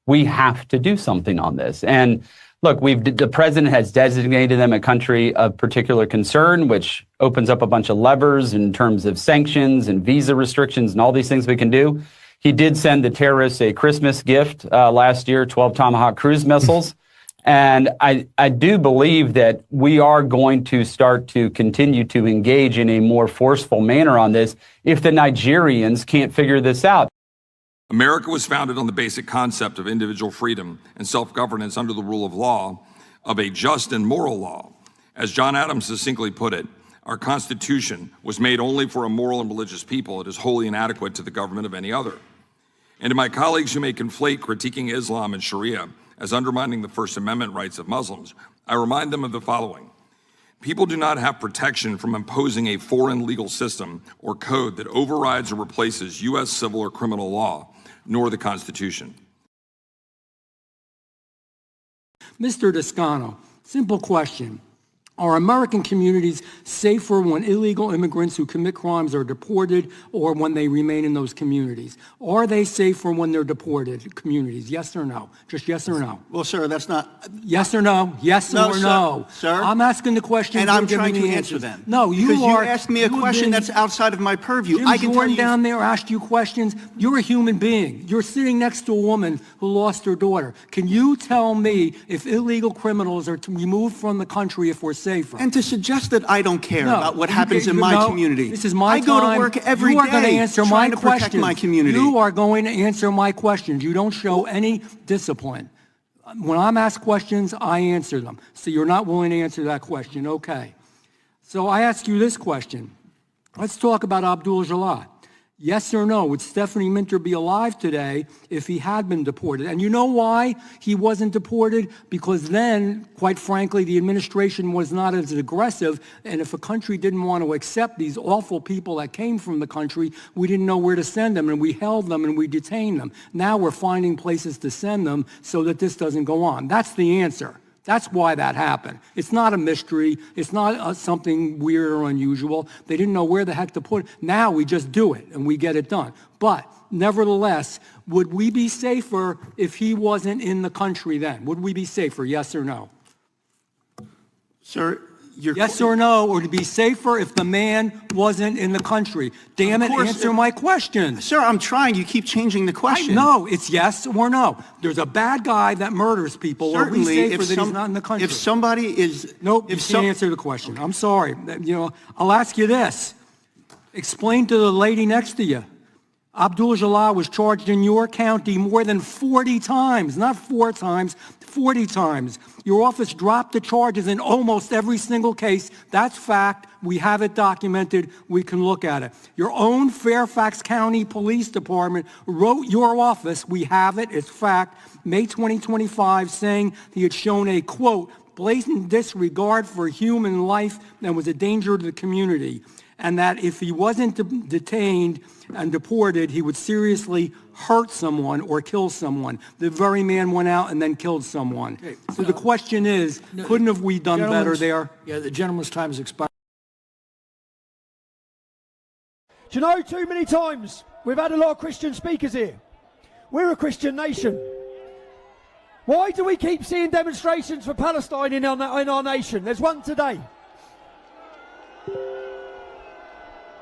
Speaker 21: We have to do something on this. And look, the president has designated them a country of particular concern, which opens up a bunch of levers in terms of sanctions and visa restrictions and all these things we can do. He did send the terrorists a Christmas gift last year, 12 Tomahawk cruise missiles. And I do believe that we are going to start to continue to engage in a more forceful manner on this if the Nigerians can't figure this out.
Speaker 22: America was founded on the basic concept of individual freedom and self-governance under the rule of law, of a just and moral law. As John Adams succinctly put it, our Constitution was made only for a moral and religious people. It is wholly inadequate to the government of any other. And to my colleagues who may conflate critiquing Islam and Sharia as undermining the First Amendment rights of Muslims, I remind them of the following. People do not have protection from imposing a foreign legal system or code that overrides or replaces U.S. civil or criminal law, nor the Constitution.
Speaker 17: Mr. Descano, simple question. Are American communities safer when illegal immigrants who commit crimes are deported or when they remain in those communities? Are they safer when they're deported communities? Yes or no? Just yes or no?
Speaker 18: Well, sir, that's not...
Speaker 17: Yes or no? Yes or no?
Speaker 18: Sir?
Speaker 17: I'm asking the question.
Speaker 18: And I'm trying to answer them.
Speaker 17: No,
Speaker 18: because you asked me a question that's outside of my purview.
Speaker 17: Jim Jordan down there asked you questions. You're a human being. You're sitting next to a woman who lost her daughter. Can you tell me if illegal criminals are to be removed from the country if we're safer?
Speaker 18: And to suggest that I don't care about what happens in my community.
Speaker 17: This is my
Speaker 18: time. I go to work every
Speaker 17: day
Speaker 18: trying
Speaker 17: to
Speaker 18: protect my community.
Speaker 17: You are going to answer my questions. You don't show any discipline. When I'm asked questions, I answer them. So you're not willing to answer that question. Okay. So I ask you this question. Let's talk about Abdul Jalal. Yes or no, would Stephanie Minter be alive today if he had been deported? And you know why he wasn't deported? Because then, quite frankly, the administration was not as aggressive, and if a country didn't want to accept these awful people that came from the country, we didn't know where to send them, and we held them and we detained them. Now we're finding places to send them so that this doesn't go on. That's the answer. That's why that happened. It's not a mystery. It's not something weird or unusual. They didn't know where the heck to put it. Now we just do it and we get it done. But nevertheless, would we be safer if he wasn't in the country then? Would we be safer, yes or no?
Speaker 18: Sir,
Speaker 17: yes or no, or to be safer if the man wasn't in the country? Damn it, answer my question.
Speaker 18: Sir, I'm trying. You keep changing the question.
Speaker 17: No, it's yes or no. There's a bad guy that murders people.
Speaker 18: Certainly,
Speaker 17: are we safer that he's not in the country?
Speaker 18: If somebody is...
Speaker 17: Nope, you can't answer the question. I'm sorry. I'll ask you this. Explain to the lady next to you. Abdul Jalal was charged in your county more than 40 times, not 4 times, 40 times. Your office dropped the charges in almost every single case. That's fact. We have it documented. We can look at it. Your own Fairfax County Police Department wrote your office, we have it, it's fact, May 2025, saying he had shown a, quote, blatant disregard for human life and was a danger to the community, and that if he wasn't detained and deported, he would seriously hurt someone or kill someone. The very man went out and then killed someone. Okay. So the question is, couldn't have we done better there?
Speaker 2: Yeah, the gentleman's time has expired.
Speaker 19: Do you know, too many times we've had a lot of Christian speakers here. We're a Christian nation. Why do we keep seeing demonstrations for Palestine in our nation? There's one today.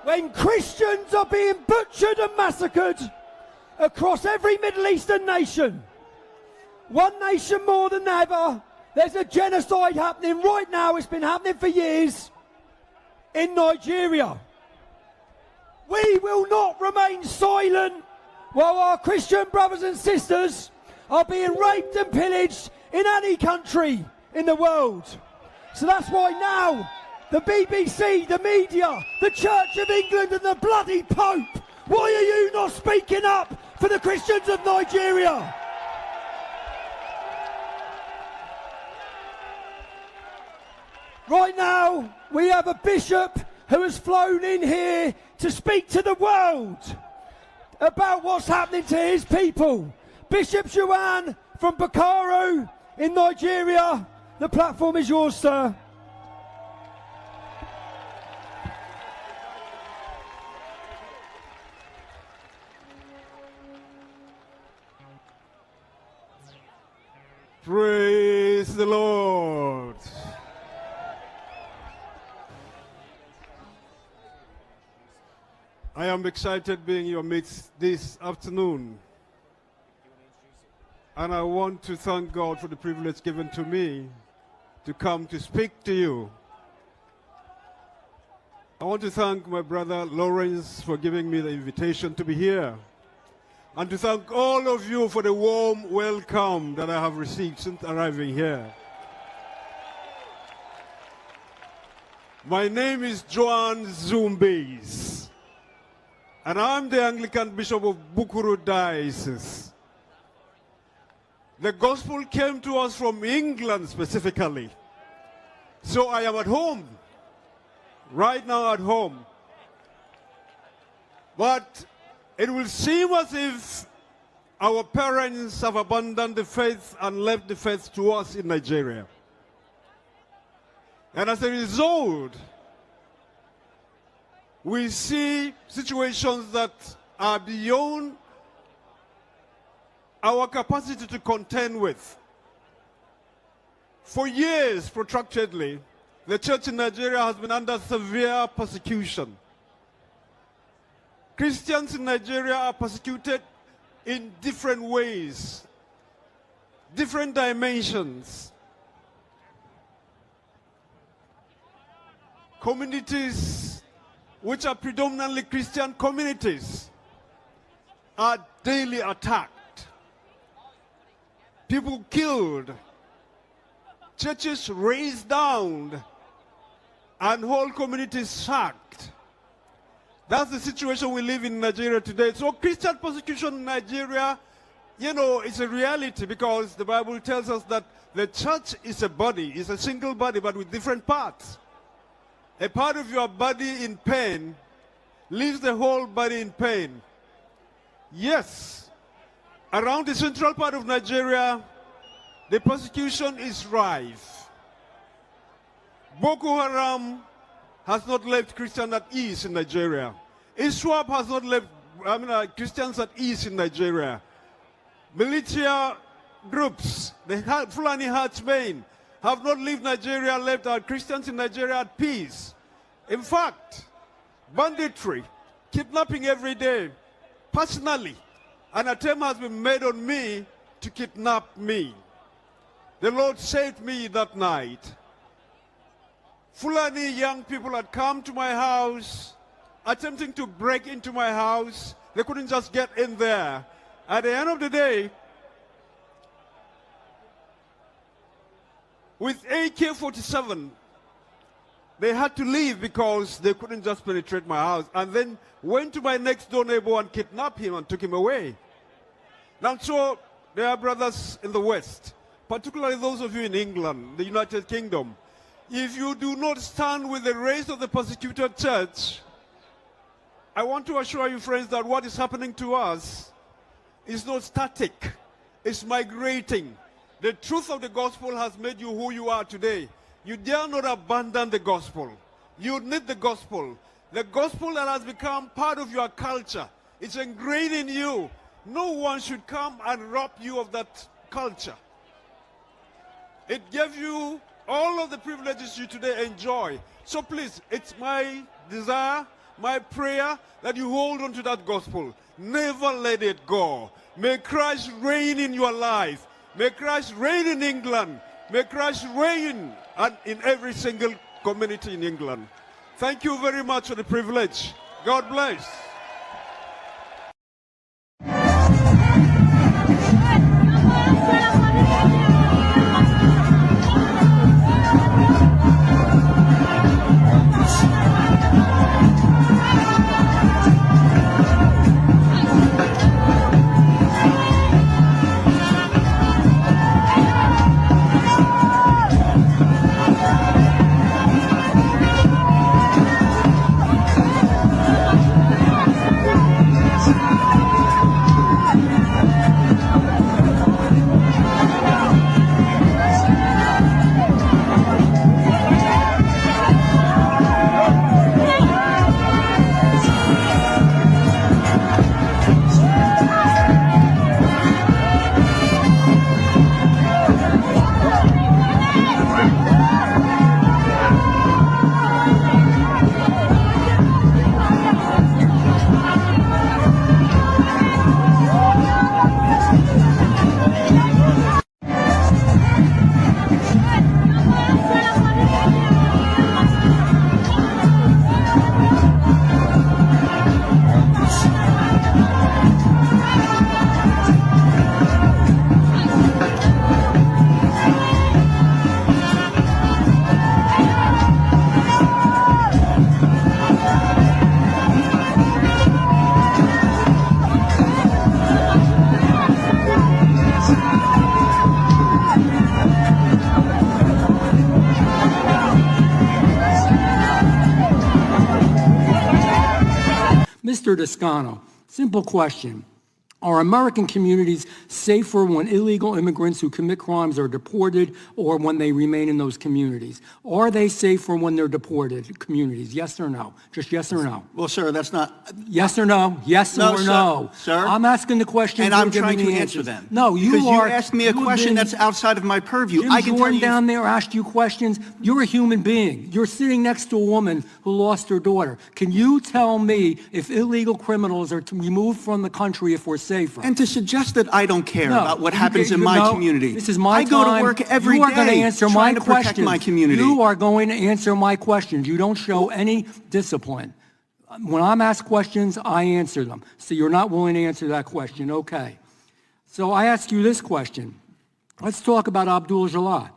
Speaker 19: When Christians are being butchered and massacred across every Middle Eastern nation, one nation more than ever, there's a genocide happening right now. It's been happening for years in Nigeria. We will not remain silent while our Christian brothers and sisters are being raped and pillaged in any country in the world. So that's why now the BBC, the media, the Church of England and the bloody Pope, why are you not speaking up for the Christians of Nigeria? Right now, we have a bishop who has flown in here to speak to the world about what's happening to his people. Bishop Juan from Bokaro in Nigeria. The platform is yours, sir.
Speaker 23: Praise the Lord. I am excited being in your midst this afternoon. And I want to thank God for the privilege given to me to come to speak to you. I want to thank my brother Lawrence for giving me the invitation to be here. And to thank all of you for the warm welcome that I have received since arriving here. My name is Joan Zumbes, and I'm the Anglican Bishop of Bukuru Diocese. The gospel came to us from England specifically. So I am at home, right now at home. But it will seem as if our parents have abandoned the faith and left the faith to us in Nigeria. And as a result, we see situations that are beyond our capacity to contend with. For years, protractedly, the church in Nigeria has been under severe persecution. Christians in Nigeria are persecuted in different ways, different dimensions. Communities which are predominantly Christian communities are daily attacked. People killed, churches razed down, and whole communities sacked. That's the situation we live in Nigeria today. So Christian persecution in Nigeria, you know, it's a reality because the Bible tells us that the church is a body, it's a single body, but with different parts. A part of your body in pain leaves the whole body in pain. Yes, around the central part of Nigeria, the persecution is rife. Boko Haram has not left Christians at ease in Nigeria. ISWAP has not left Christians at ease in Nigeria. Militia groups, the Fulani Herdsmen, have not left Nigeria, left our Christians in Nigeria at peace. In fact, banditry, kidnapping every day. Personally, an attempt has been made on me to kidnap me. The Lord saved me that night. Fulani young people had come to my house, attempting to break into my house, They couldn't just get in there. At the end of the day, with AK-47, they had to leave because they couldn't just penetrate my house, and then went to my next door neighbor and kidnapped him and took him away. Now, so there are brothers in the West, particularly those of you in England, the United Kingdom. If you do not stand with the race of the persecuted church, I want to assure you, friends, that what is happening to us is not static, it's migrating. The truth of the gospel has made you who you are today. You dare not abandon the gospel. You need the gospel. The gospel that has become part of your culture. It's ingrained in you. No one should come and rob you of that culture. It gave you all of the privileges you today enjoy. So please, it's my desire, my prayer, that you hold on to that gospel. Never let it go. May Christ reign in your life. May Christ reign in England. May Christ reign in every single community in England. Thank you very much for the privilege. God bless.
Speaker 17: Mr. Toscano, simple question. Are American communities safer when illegal immigrants who commit crimes are deported or when they remain in those communities? Are they safer when they're deported communities? Yes or no? Just yes or no?
Speaker 18: Well, sir, that's not...
Speaker 17: Yes or no? Yes
Speaker 18: no,
Speaker 17: or no?
Speaker 18: Sir.
Speaker 17: I'm asking the question.
Speaker 18: And I'm trying to answer them.
Speaker 17: No, you
Speaker 18: because
Speaker 17: are...
Speaker 18: you asked me a question that's outside of my purview.
Speaker 17: Jim
Speaker 18: I can
Speaker 17: Jordan
Speaker 18: tell you...
Speaker 17: down there asked you questions. You're a human being. You're sitting next to a woman who lost her daughter. Can you tell me if illegal criminals are removed from the country if we're safer?
Speaker 18: And to suggest that I don't care about what happens in my community.
Speaker 17: This is my
Speaker 18: I go to work every
Speaker 17: day. You are going to answer my
Speaker 18: to protect my community.
Speaker 17: You are going to answer my questions. You don't show any discipline. When I'm asked questions, I answer them. So you're not willing to answer that question. Okay. So I ask you this question. Let's talk about Abdul Jalal.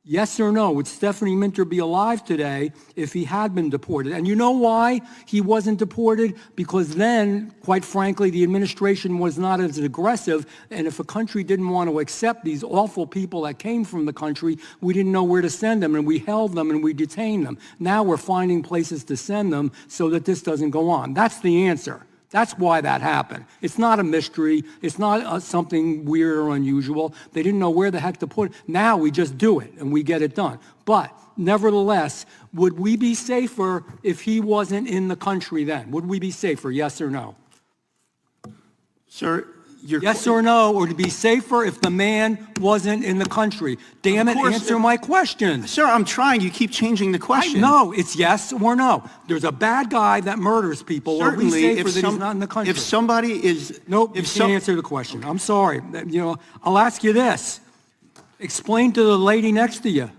Speaker 17: Yes or no, would Stephanie Minter be alive today if he had been deported? And you know why he wasn't deported? Because then, quite frankly, the administration was not as aggressive, and if a country didn't want to accept these awful people that came from the country, we didn't know where to send them, and we held them and we detained them. Now we're finding places to send them so that this doesn't go on. That's the answer. That's why that happened. It's not a mystery. It's not something weird or unusual. They didn't know where the heck to put it. Now we just do it and we get it done. But nevertheless, would we be safer if he wasn't in the country then? Would we be safer, yes or no?
Speaker 18: Sir,
Speaker 17: yes or no, or to be safer if the man wasn't in the country? Damn it, answer my question.
Speaker 18: Sir, I'm trying. You keep changing the question.
Speaker 17: No, it's yes or no. There's a bad guy that murders people.
Speaker 18: Certainly,
Speaker 17: are we safer that he's not in the country?
Speaker 18: If somebody is...
Speaker 17: Nope, you can't answer the question. I'm sorry. I'll ask you this. Explain to the lady next to you.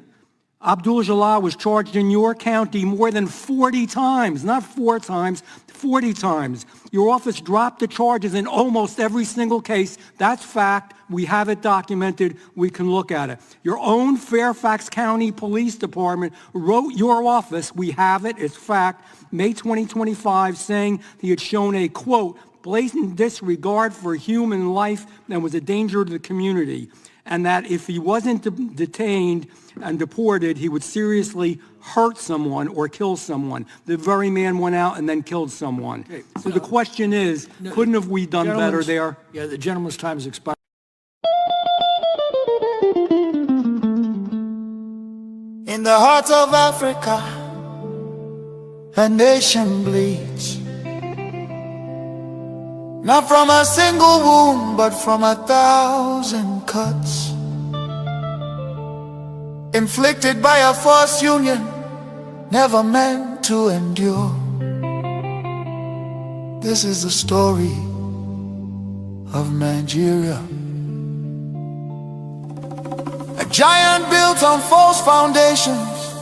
Speaker 17: Abdul-Jalal was charged in your county more than 40 times, not 4 times, 40 times. Your office dropped the charges in almost every single case. That's fact. We have it documented. We can look at it. Your own Fairfax County Police Department wrote your office, we have it, it's fact, May 2025, saying he had shown a, quote, blatant disregard for human life and was a danger to the community, and that if he wasn't detained and deported, he would seriously hurt someone or kill someone. The very man went out and then killed someone. Okay, so the question is, couldn't have we done better there?
Speaker 1: Yeah, the gentleman's time has expired.
Speaker 4: In the heart of Africa, a nation bleeds. Not from a single wound, but from 1,000 cuts, inflicted by a false union, never meant to endure. This is the story of 9Geria. A giant built on false foundations,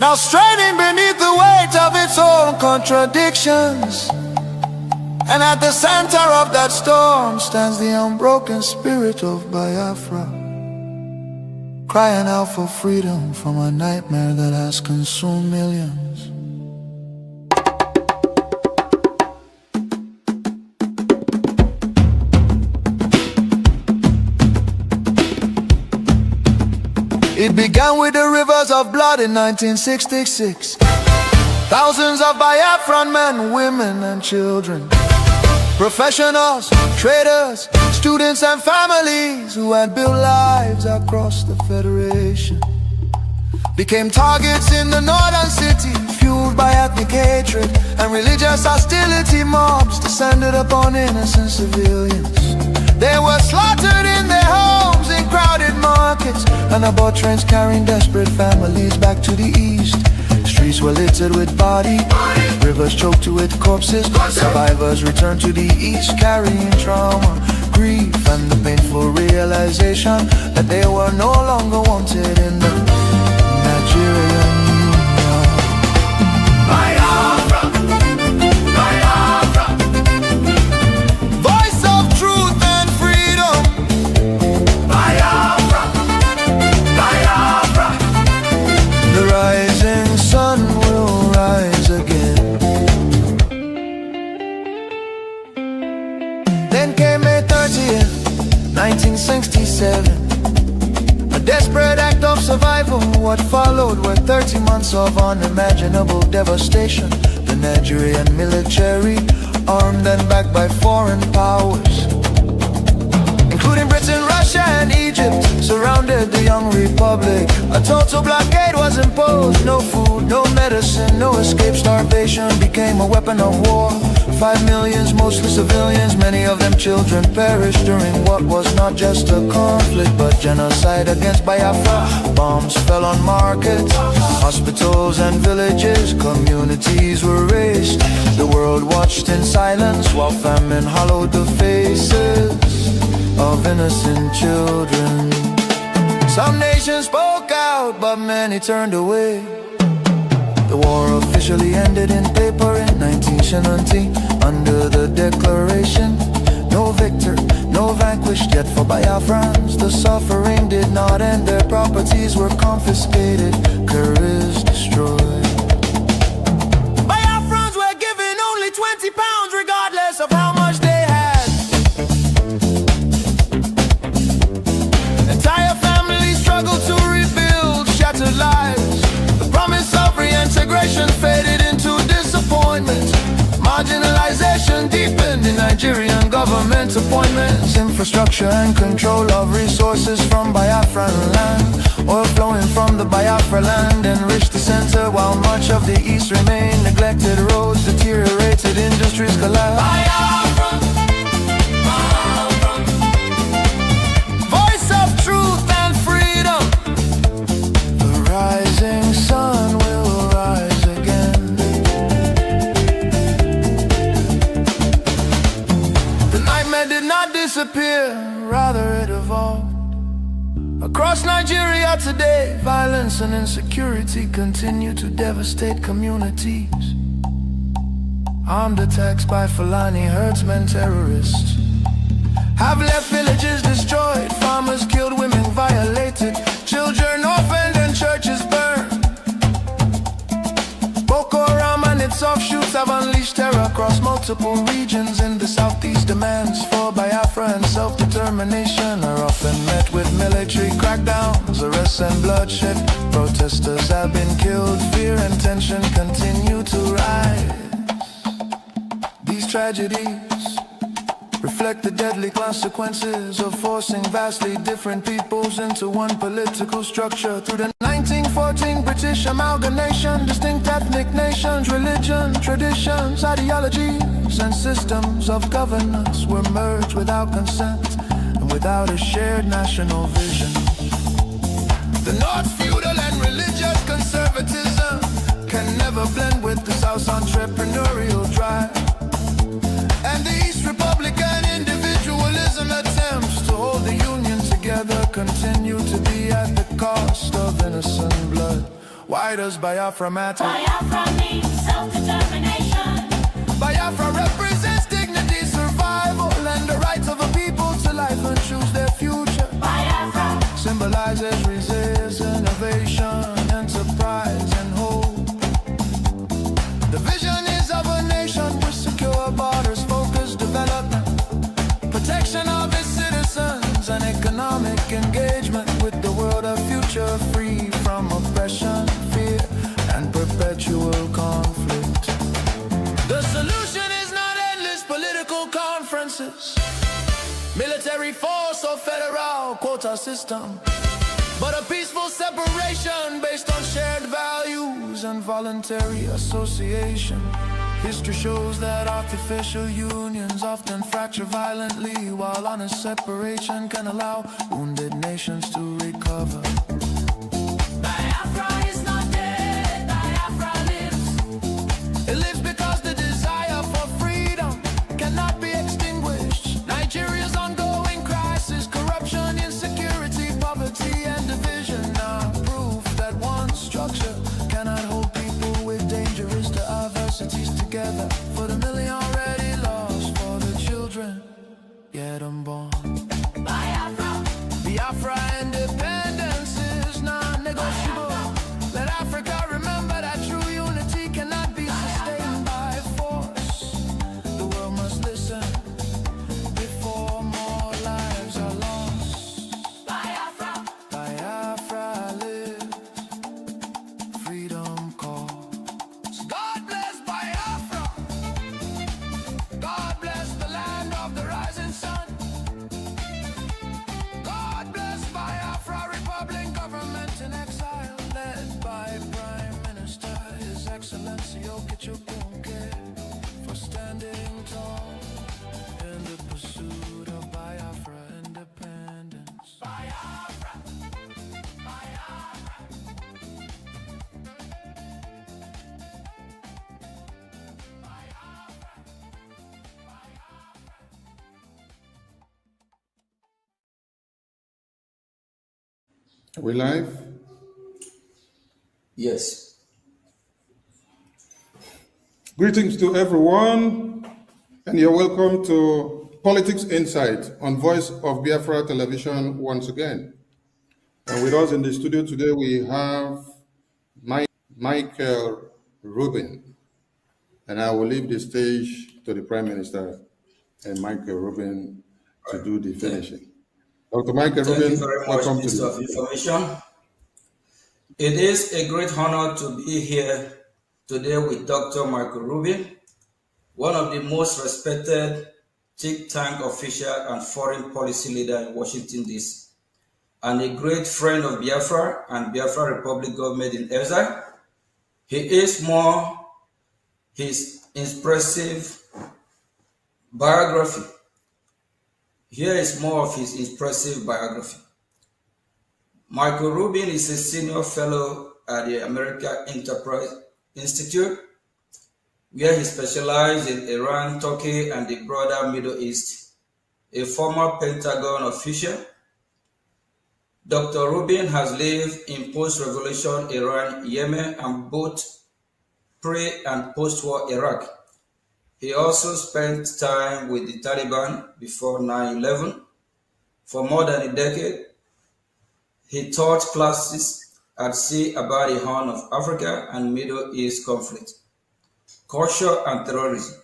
Speaker 4: now straining beneath the weight of its own contradictions. And at the center of that storm stands the unbroken spirit of Biafra, crying out for freedom from a nightmare that has consumed millions. It began with the rivers of blood in 1966. Thousands of Biafran men, women and children, professionals, traders, students and families who had built lives across the Federation, became targets in the northern city, fueled by ethnic hatred and religious hostility. Mobs descended upon innocent civilians. They were slaughtered in their homes, in crowded markets, and aboard trains carrying desperate families back to the east. Streets were littered with bodies, rivers choked with corpses. Survivors returned to the east carrying trauma, grief, and the painful realization that they were no longer wanted in the Nigerian Union. Biafra, Biafra, voice of truth and freedom. Biafra, Biafra, the rising sun will rise again. Then came May 30th, 1967, a desperate act of survival. What followed were 30 months of unimaginable devastation. The Nigerian military, armed and backed by foreign powers, including Britain, Russia and Egypt, surrounded the young republic. A total blockade was imposed. No food, no medicine, no escape. Starvation became a weapon of war. 5 million, mostly civilians, many of them children, perished during what was not just a conflict but genocide against Biafra. Bombs fell on markets, hospitals and villages. Communities were razed. The world watched in silence while famine hollowed the faces of innocent children. Some nations spoke out, but many turned away. The war officially ended in paper in 1917 under the declaration, no victor, no vanquished. Yet for Biafrans, the suffering did not end. Their properties were confiscated, careers destroyed. Biafrans were given only 20 pounds regardless of how much they had. Entire families struggled to rebuild shattered lives. The promise of reintegration faded into disappointment. Marginalization deepened in Nigerian government appointments. Infrastructure and control of resources from Biafran land. Oil flowing from the Biafra land enriched the center, while much of the east remained neglected. Roads deteriorated, industries collapsed. Biafra, Biafra, voice of truth and freedom. The rising sun will rise again. The nightmare did not disappear, rather it evolved. Across Nigeria today, violence and insecurity continue to devastate communities. Armed attacks by Fulani herdsmen terrorists have left villages destroyed, farmers killed, women violated, children orphaned and churches burned. Boko Haram and its offshoots have unleashed terror across multiple regions in the southeast. Demands for Biafra and self-determination are often met with military crackdowns, arrests and bloodshed. Protesters have been killed, fear and tension continue to rise. These tragedies reflect the deadly consequences of forcing vastly different peoples into one political structure. Through the 1914 British amalgamation, distinct ethnic nations, religion, traditions, ideologies, and systems of governance were merged without consent and without a shared national vision. The North feudal and religious conservatism can never blend with the South's entrepreneurial drive. And the East Republican individualism attempts to hold the Union together continue to be at the cost of innocent blood. Why does Biafra matter?
Speaker 5: Biafra means self-determination.
Speaker 4: Biafra represents dignity, survival, and the rights of a people to life and choose their future.
Speaker 5: Biafra
Speaker 4: symbolizes resistance, innovation, enterprise, and hope. The vision is of a nation with secure borders, focused development, protection of its citizens, and economic engagement with the world, a future free from oppression, fear, and perpetual conflict. The solution is not endless political conferences, military force or federal quota system, but a peaceful separation based on shared values and voluntary association. History shows that artificial unions often fracture violently, while honest separation can allow wounded nations to recover.
Speaker 5: Biafra is not dead, Biafra lives.
Speaker 4: It lives because the desire for freedom cannot be extinguished. Nigeria's ongoing crisis, corruption, insecurity, poverty, and division are proof that one structure cannot hold people with dangerous diversities together. For the million already lost, for the children yet unborn.
Speaker 5: Biafra,
Speaker 4: Biafra independence is non-negotiable. Let Africa remember that true unity cannot be sustained by force. The world must listen before more lives are lost.
Speaker 5: Biafra,
Speaker 4: Biafra lives, freedom calls. God bless Biafra. God bless the land of the rising sun. God bless Biafra Republic, government in exile, led by Prime Minister His Excellency Okechukwu, for standing tall in the pursuit of Biafra independence.
Speaker 5: Biafra,
Speaker 6: Are we live?
Speaker 1: Yes.
Speaker 6: Greetings to everyone, and you're welcome to Politics Insight on Voice of Biafra Television once again. And with us in the studio today, we have Michael Rubin. And I will leave the stage to the Prime Minister and Michael Rubin to do the finishing. Dr. Michael Rubin,
Speaker 1: Thank you very much, Minister of Information. It is a great honor to be here today with Dr. Michael Rubin, one of the most respected think tank official and foreign policy leader in Washington, D.C., and a great friend of Biafra and Biafra Republic government in exile. He is more his impressive biography. Here is more of his impressive biography. Michael Rubin is a senior fellow at the American Enterprise Institute, where he specialized in Iran, Turkey, and the broader Middle East. A former Pentagon official, Dr. Rubin has lived in post-revolution Iran, Yemen, and both pre- and post-war Iraq. He also spent time with the Taliban before 9/11. For more than a decade, he taught classes at sea about the Horn of Africa and Middle East conflict, culture and terrorism.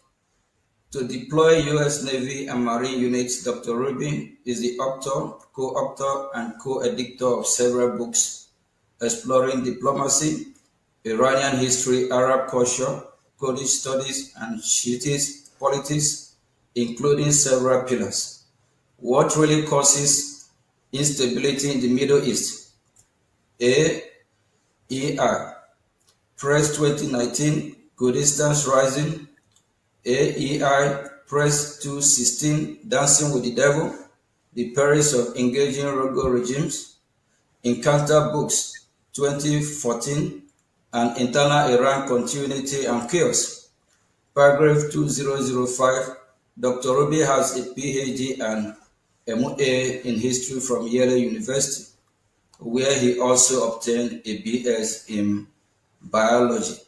Speaker 1: To deploy U.S. Navy and Marine units, Dr. Rubin is the author, co-author, and co-editor of several books exploring diplomacy, Iranian history, Arab culture, Kurdish studies, and Shiite politics, including several pillars. What really causes instability in the Middle East? AER, Press 2019, Kurdistan's Rising, AEI, Press 216, Dancing with the Devil, The Perils of Engaging Rogue Regimes, Encounter Books, 2014, and Internal Iran Continuity and Chaos. Paragraph 2005, Dr. Ruby has a PhD and MA in history from Yale University, where he also obtained a BS in biology.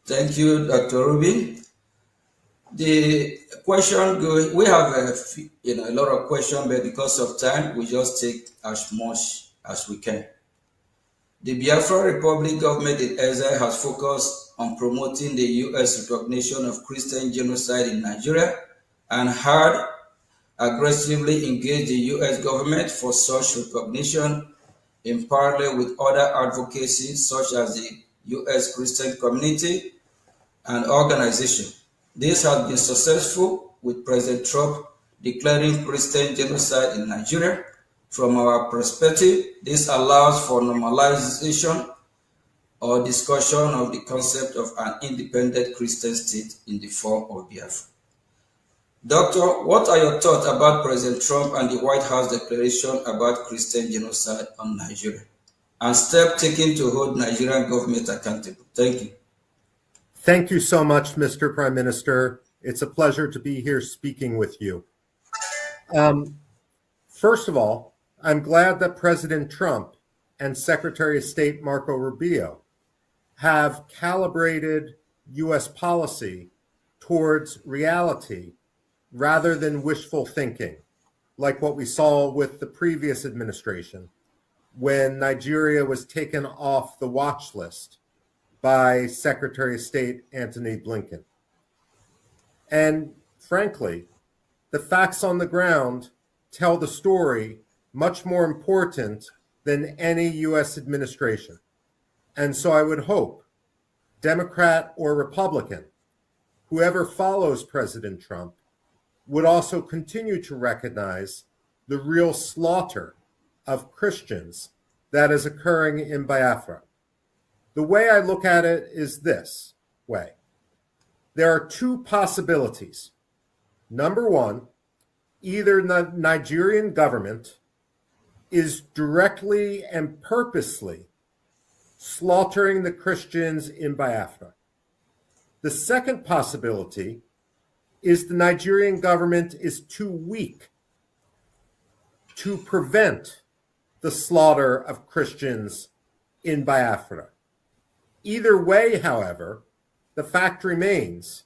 Speaker 1: Thank you, Dr. Ruby. The question we have a lot of questions, but because of time, we just take as much as we can. The Biafra Republic government in exile has focused on promoting the U.S. recognition of Christian genocide in Nigeria and had aggressively engaged the U.S. government for such recognition in parallel with other advocacy such as the U.S. Christian community and organization. This has been successful with President Trump declaring Christian genocide in Nigeria. From our perspective, this allows for normalization or discussion of the concept of an independent Christian state in the form of Biafra. Doctor, what are your thoughts about President Trump and the White House declaration about Christian genocide on Nigeria and steps taken to hold Nigerian government accountable? Thank you.
Speaker 2: Thank you so much, Mr. Prime Minister. It's a pleasure to be here speaking with you. First of all, I'm glad that President Trump and Secretary of State Marco Rubio have calibrated U.S. policy towards reality rather than wishful thinking, like what we saw with the previous administration when Nigeria was taken off the watch list by Secretary of State Antony Blinken. And frankly, the facts on the ground tell the story much more important than any U.S. administration. And so I would hope, Democrat or Republican, whoever follows President Trump, would also continue to recognize the real slaughter of Christians that is occurring in Biafra. The way I look at it is this way. There are two possibilities. Number one, either the Nigerian government is directly and purposely slaughtering the Christians in Biafra. The second possibility is the Nigerian government is too weak to prevent the slaughter of Christians in Biafra. Either way, however, the fact remains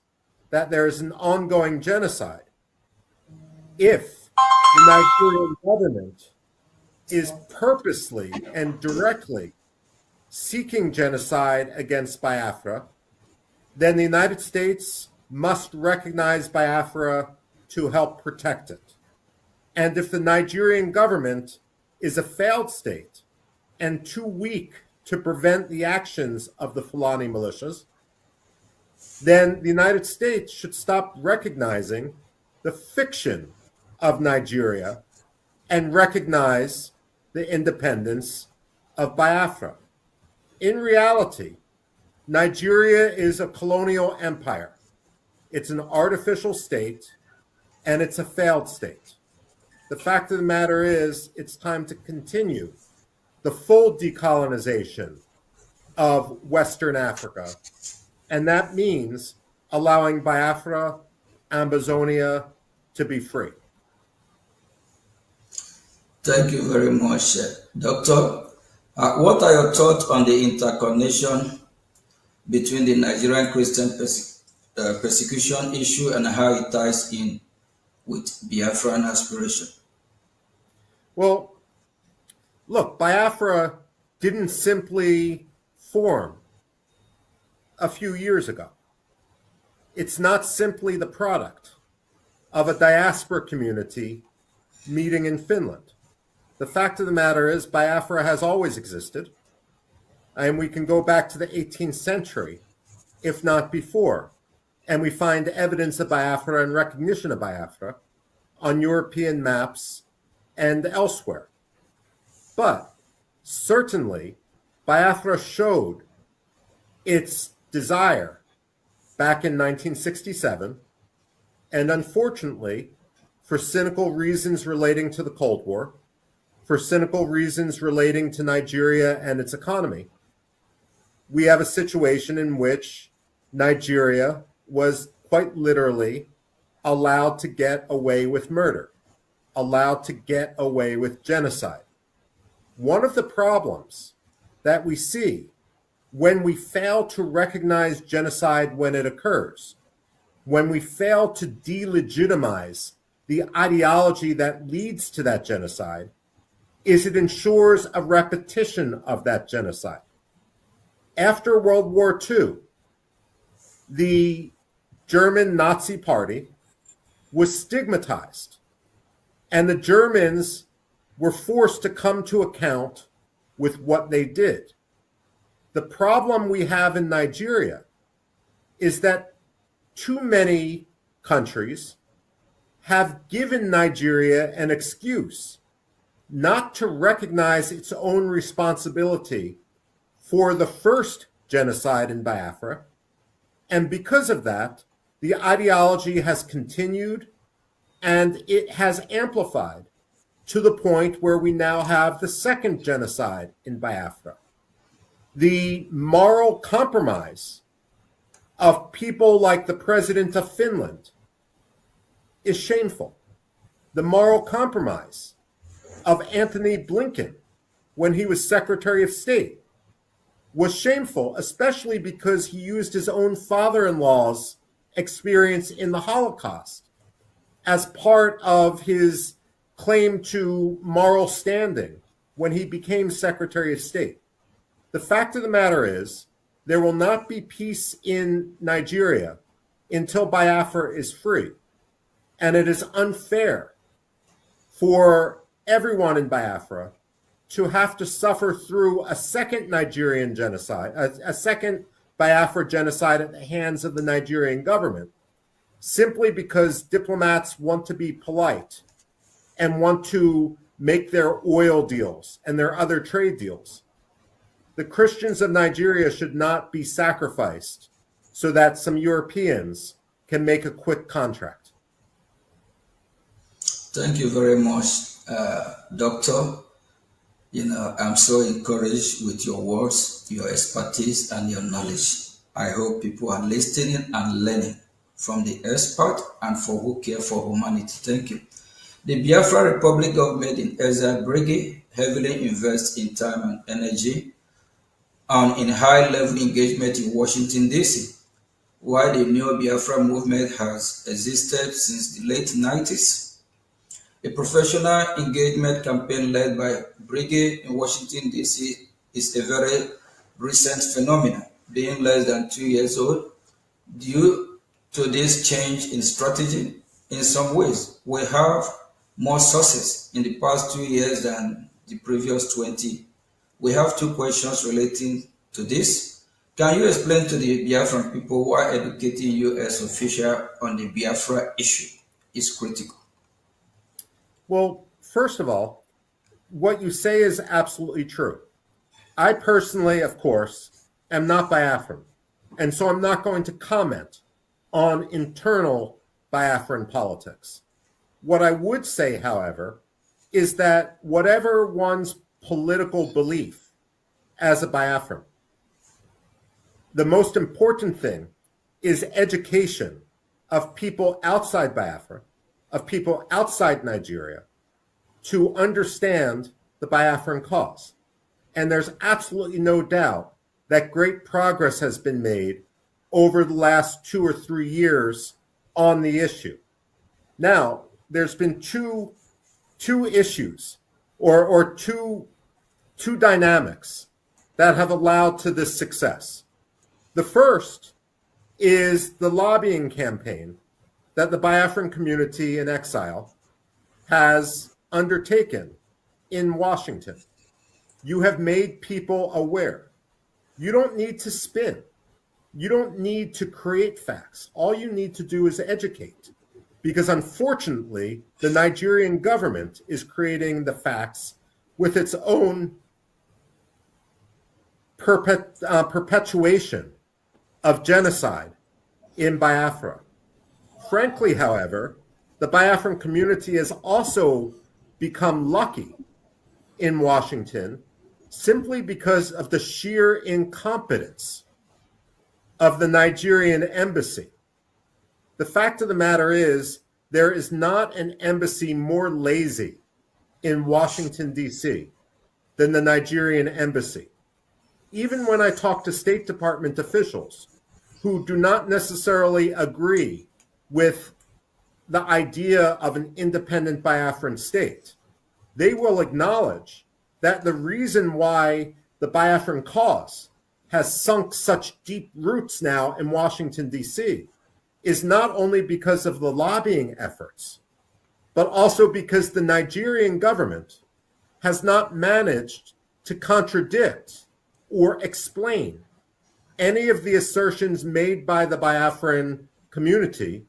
Speaker 2: that there is an ongoing genocide. If the Nigerian government is purposely and directly seeking genocide against Biafra, then the United States must recognize Biafra to help protect it. And if the Nigerian government is a failed state and too weak to prevent the actions of the Fulani militias, then the United States should stop recognizing the fiction of Nigeria and recognize the independence of Biafra. In reality, Nigeria is a colonial empire. It's an artificial state, and it's a failed state. The fact of the matter is, it's time to continue the full decolonization of Western Africa, and that means allowing Biafra, Ambazonia to be free.
Speaker 1: Thank you very much, Doctor. What are your thoughts on the interconnection between the Nigerian Christian persecution issue and how it ties in with Biafran aspiration?
Speaker 2: Well, look, Biafra didn't simply form a few years ago. It's not simply the product of a diaspora community meeting in Finland. The fact of the matter is Biafra has always existed, and we can go back to the 18th century, if not before, and we find evidence of Biafra and recognition of Biafra on European maps and elsewhere. But certainly, Biafra showed its desire back in 1967, and unfortunately, for cynical reasons relating to the Cold War, for cynical reasons relating to Nigeria and its economy, we have a situation in which Nigeria was quite literally allowed to get away with murder, allowed to get away with genocide. One of the problems that we see when we fail to recognize genocide when it occurs, when we fail to delegitimize the ideology that leads to that genocide, is it ensures a repetition of that genocide. After World War II, the German Nazi Party was stigmatized, and the Germans were forced to come to account with what they did. The problem we have in Nigeria is that too many countries have given Nigeria an excuse not to recognize its own responsibility for the first genocide in Biafra. And because of that, the ideology has continued and it has amplified to the point where we now have the second genocide in Biafra. The moral compromise of people like the president of Finland is shameful. The moral compromise of Anthony Blinken when he was Secretary of State was shameful, especially because he used his own father-in-law's experience in the Holocaust as part of his claim to moral standing when he became Secretary of State. The fact of the matter is, there will not be peace in Nigeria until Biafra is free. And it is unfair for everyone in Biafra to have to suffer through a second Nigerian genocide, a second Biafra genocide at the hands of the Nigerian government, simply because diplomats want to be polite and want to make their oil deals and their other trade deals. The Christians of Nigeria should not be sacrificed so that some Europeans can make a quick contract.
Speaker 1: Thank you very much, Doctor. I'm so encouraged with your words, your expertise, and your knowledge. I hope people are listening and learning from the expert and for who care for humanity. Thank you. The Biafra Republic government in exile, Brgie, heavily invests in time and energy and in high-level engagement in Washington, D.C. While the new Biafra movement has existed since the late 90s, a professional engagement campaign led by Brgie in Washington, D.C. is a very recent phenomenon, being less than 2 years old. Due to this change in strategy, in some ways, we have more success in the past 2 years than the previous 20. We have two questions relating to this. Can you explain to the Biafran people why educating U.S. officials on the Biafra issue is critical?
Speaker 2: Well, first of all, what you say is absolutely true. I personally, of course, am not Biafran, and so I'm not going to comment on internal Biafran politics. What I would say, however, is that whatever one's political belief as a Biafran, the most important thing is education of people outside Biafra, of people outside Nigeria, to understand the Biafran cause. And there's absolutely no doubt that great progress has been made over the last 2 or 3 years on the issue. Now, there's been two issues or two dynamics that have allowed to this success. The first is the lobbying campaign that the Biafran community in exile has undertaken in Washington. You have made people aware. You don't need to spin. You don't need to create facts. All you need to do is educate. Because unfortunately, the Nigerian government is creating the facts with its own perpetuation of genocide in Biafra. Frankly, however, the Biafran community has also become lucky in Washington simply because of the sheer incompetence of the Nigerian embassy. The fact of the matter is, there is not an embassy more lazy in Washington, D.C. than the Nigerian embassy. Even when I talk to State Department officials who do not necessarily agree with the idea of an independent Biafran state, they will acknowledge that the reason why the Biafran cause has sunk such deep roots now in Washington, D.C., is not only because of the lobbying efforts, but also because the Nigerian government has not managed to contradict or explain any of the assertions made by the Biafran community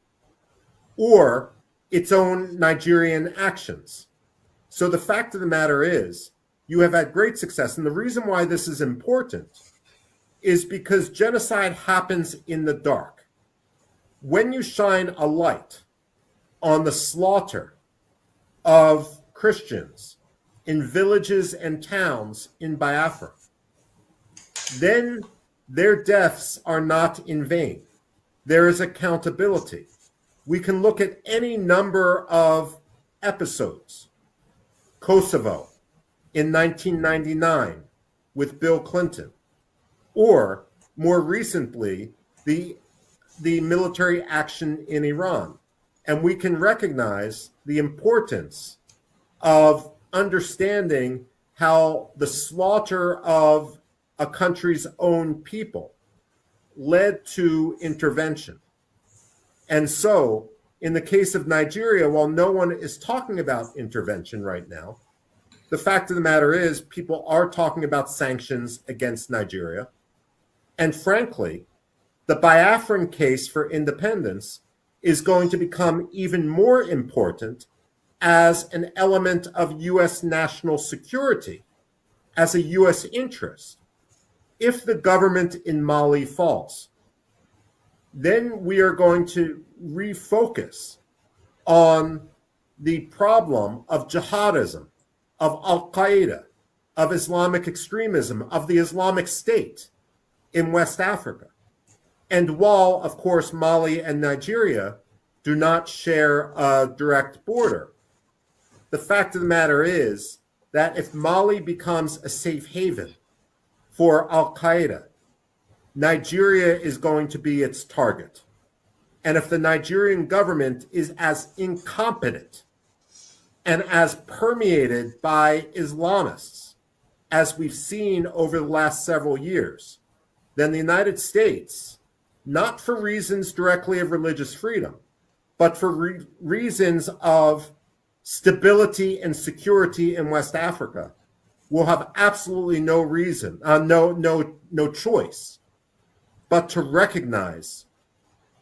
Speaker 2: or its own Nigerian actions. So the fact of the matter is, you have had great success. And the reason why this is important is because genocide happens in the dark. When you shine a light on the slaughter of Christians in villages and towns in Biafra, then their deaths are not in vain. There is accountability. We can look at any number of episodes. Kosovo in 1999 with Bill Clinton, or more recently, the military action in Iran. And we can recognize the importance of understanding how the slaughter of a country's own people led to intervention. And so, in the case of Nigeria, while no one is talking about intervention right now, the fact of the matter is people are talking about sanctions against Nigeria. And frankly, the Biafran case for independence is going to become even more important as an element of U.S. national security, as a U.S. interest. If the government in Mali falls, then we are going to refocus on the problem of jihadism, of Al-Qaeda, of Islamic extremism, of the Islamic State in West Africa. And while, of course, Mali and Nigeria do not share a direct border, the fact of the matter is that if Mali becomes a safe haven for Al-Qaeda, Nigeria is going to be its target. And if the Nigerian government is as incompetent and as permeated by Islamists as we've seen over the last several years, then the United States, not for reasons directly of religious freedom, but for reasons of stability and security in West Africa, will have absolutely no reason, no choice, but to recognize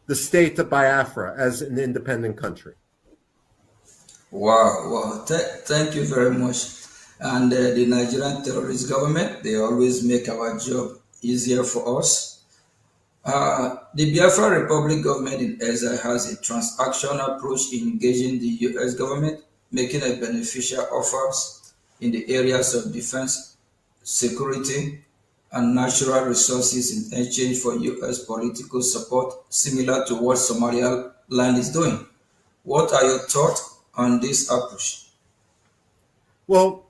Speaker 2: the state of Biafra as an independent country.
Speaker 1: Wow. Thank you very much. And the Nigerian terrorist government, they always make our job easier for us. The Biafra Republic government in exile has a transactional approach in engaging the U.S. government, making a beneficial offers in the areas of defense, security, and natural resources in exchange for U.S. political support, similar to what Somaliland is doing. What are your thoughts on this approach?
Speaker 2: Well,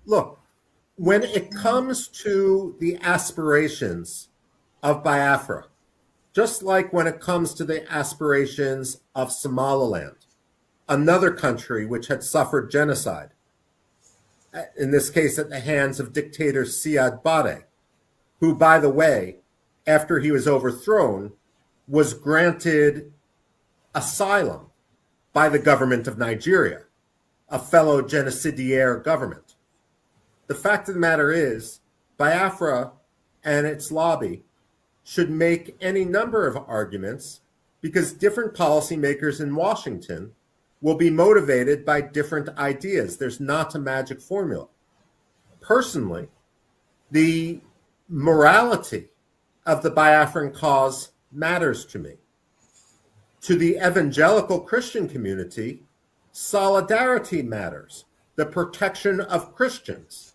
Speaker 2: look, when it comes to the aspirations of Biafra, just like when it comes to the aspirations of Somaliland, another country which had suffered genocide, in this case at the hands of dictator Siad Barre, who, by the way, after he was overthrown, was granted asylum by the government of Nigeria, a fellow genocidaire government. The fact of the matter is, Biafra and its lobby should make any number of arguments because different policymakers in Washington will be motivated by different ideas. There's not a magic formula. Personally, the morality of the Biafran cause matters to me. To the evangelical Christian community, solidarity matters, the protection of Christians.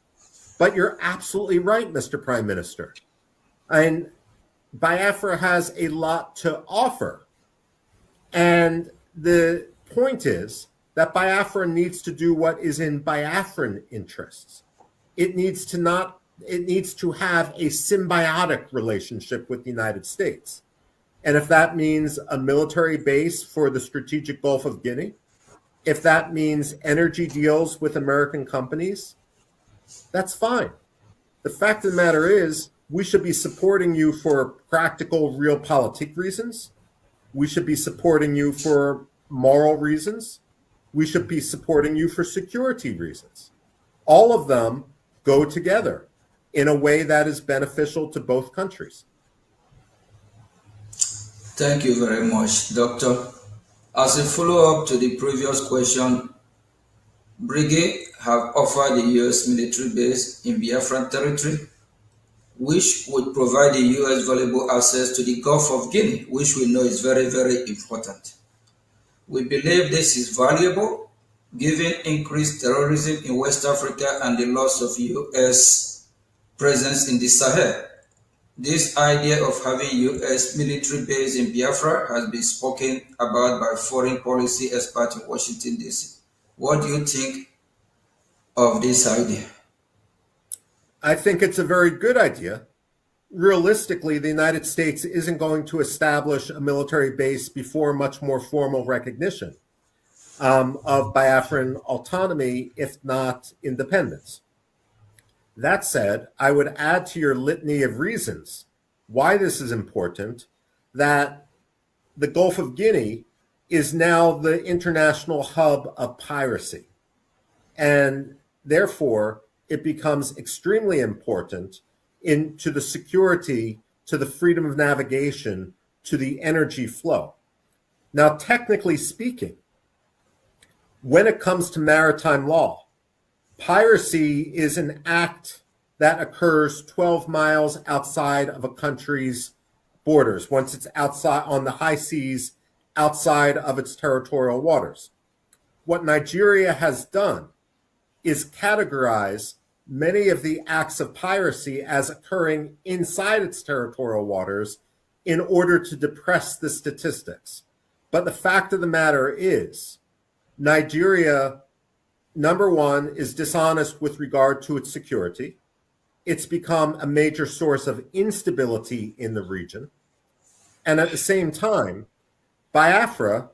Speaker 2: But you're absolutely right, Mr. Prime Minister. And Biafra has a lot to offer. And the point is that Biafra needs to do what is in Biafran interests. It needs to have a symbiotic relationship with the United States. And if that means a military base for the strategic Gulf of Guinea, if that means energy deals with American companies, that's fine. The fact of the matter is, we should be supporting you for practical, realpolitik reasons. We should be supporting you for moral reasons. We should be supporting you for security reasons. All of them go together in a way that is beneficial to both countries.
Speaker 1: Thank you very much, Doctor. As a follow-up to the previous question, Brgie have offered the U.S. military base in Biafran territory, which would provide the U.S. valuable access to the Gulf of Guinea, which we know is very, very important. We believe this is valuable, given increased terrorism in West Africa and the loss of U.S. presence in the Sahel. This idea of having U.S. military base in Biafra has been spoken about by foreign policy experts in Washington, D.C. What do you think of this idea?
Speaker 2: I think it's a very good idea. Realistically, the United States isn't going to establish a military base before much more formal recognition of Biafran autonomy, if not independence. That said, I would add to your litany of reasons why this is important that the Gulf of Guinea is now the international hub of piracy. And therefore, it becomes extremely important to the security, to the freedom of navigation, to the energy flow. Now, technically speaking, when it comes to maritime law, piracy is an act that occurs 12 miles outside of a country's borders, once it's outside on the high seas, outside of its territorial waters. What Nigeria has done is categorize many of the acts of piracy as occurring inside its territorial waters in order to depress the statistics. But the fact of the matter is, Nigeria, number one, is dishonest with regard to its security. It's become a major source of instability in the region. And at the same time, Biafra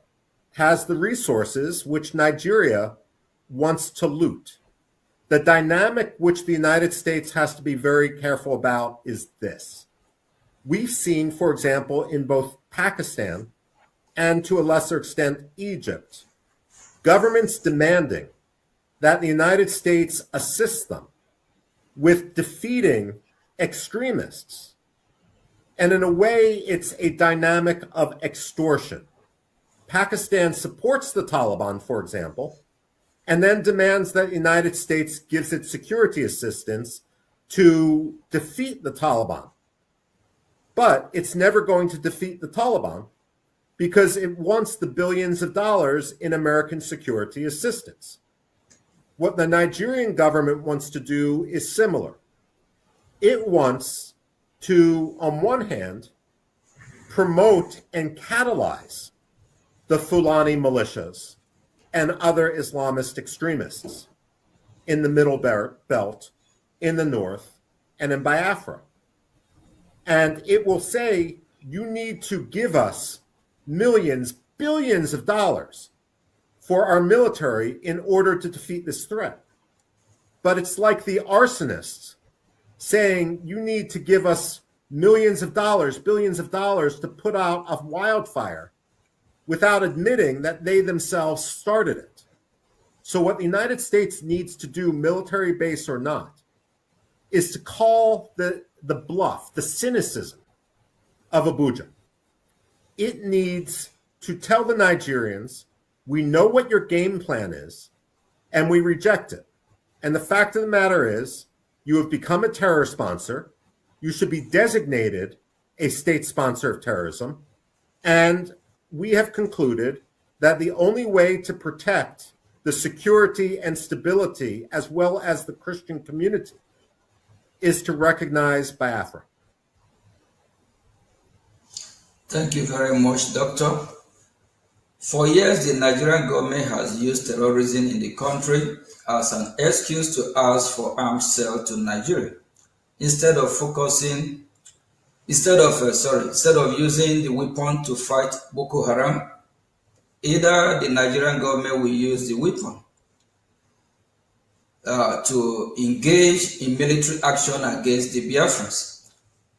Speaker 2: has the resources which Nigeria wants to loot. The dynamic which the United States has to be very careful about is this. We've seen, for example, in both Pakistan and to a lesser extent Egypt, governments demanding that the United States assist them with defeating extremists. And in a way, it's a dynamic of extortion. Pakistan supports the Taliban, for example, and then demands that the United States gives it security assistance to defeat the Taliban. But it's never going to defeat the Taliban because it wants the billions of dollars in American security assistance. What the Nigerian government wants to do is similar. It wants to, on one hand, promote and catalyze the Fulani militias and other Islamist extremists. in the Middle Belt, in the North, and in Biafra. And it will say, you need to give us millions, billions of dollars for our military in order to defeat this threat. But it's like the arsonists saying, you need to give us millions of dollars, billions of dollars to put out a wildfire without admitting that they themselves started it. So what the United States needs to do, military base or not, is to call the bluff, the cynicism of Abuja. It needs to tell the Nigerians, we know what your game plan is, and we reject it. And the fact of the matter is, you have become a terror sponsor. You should be designated a state sponsor of terrorism. And we have concluded that the only way to protect the security and stability, as well as the Christian community, is to recognize Biafra.
Speaker 1: Thank you very much, Doctor. For years, the Nigerian government has used terrorism in the country as an excuse to ask for arms sale to Nigeria. Instead of using the weapon to fight Boko Haram, either the Nigerian government will use the weapon to engage in military action against the Biafrans,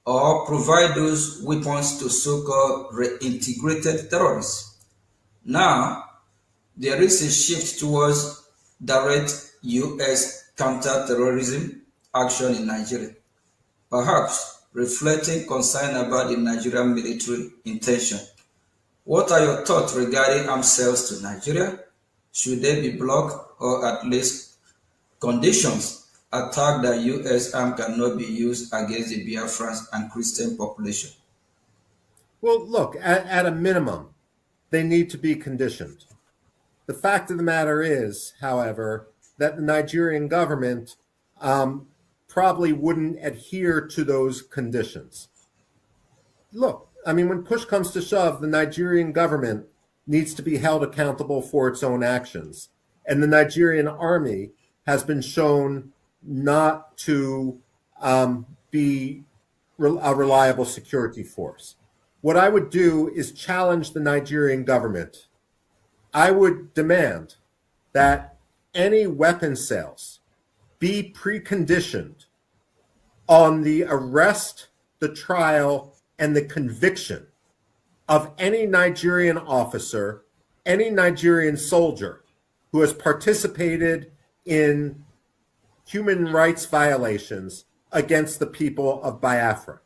Speaker 1: or provide those weapons to so-called reintegrated terrorists. Now, there is a shift towards direct U.S. counter-terrorism action in Nigeria, perhaps reflecting concern about the Nigerian military intention. What are your thoughts regarding arms sales to Nigeria? Should they be blocked, or at least conditions attack that U.S. arms cannot be used against the Biafrans and Christian population?
Speaker 2: Well, look, at a minimum, they need to be conditioned. The fact of the matter is, however, that the Nigerian government probably wouldn't adhere to those conditions. Look, I mean, when push comes to shove, the Nigerian government needs to be held accountable for its own actions. And the Nigerian army has been shown not to be a reliable security force. What I would do is challenge the Nigerian government. I would demand that any weapon sales be preconditioned on the arrest, the trial, and the conviction of any Nigerian officer, any Nigerian soldier who has participated in human rights violations against the people of Biafra.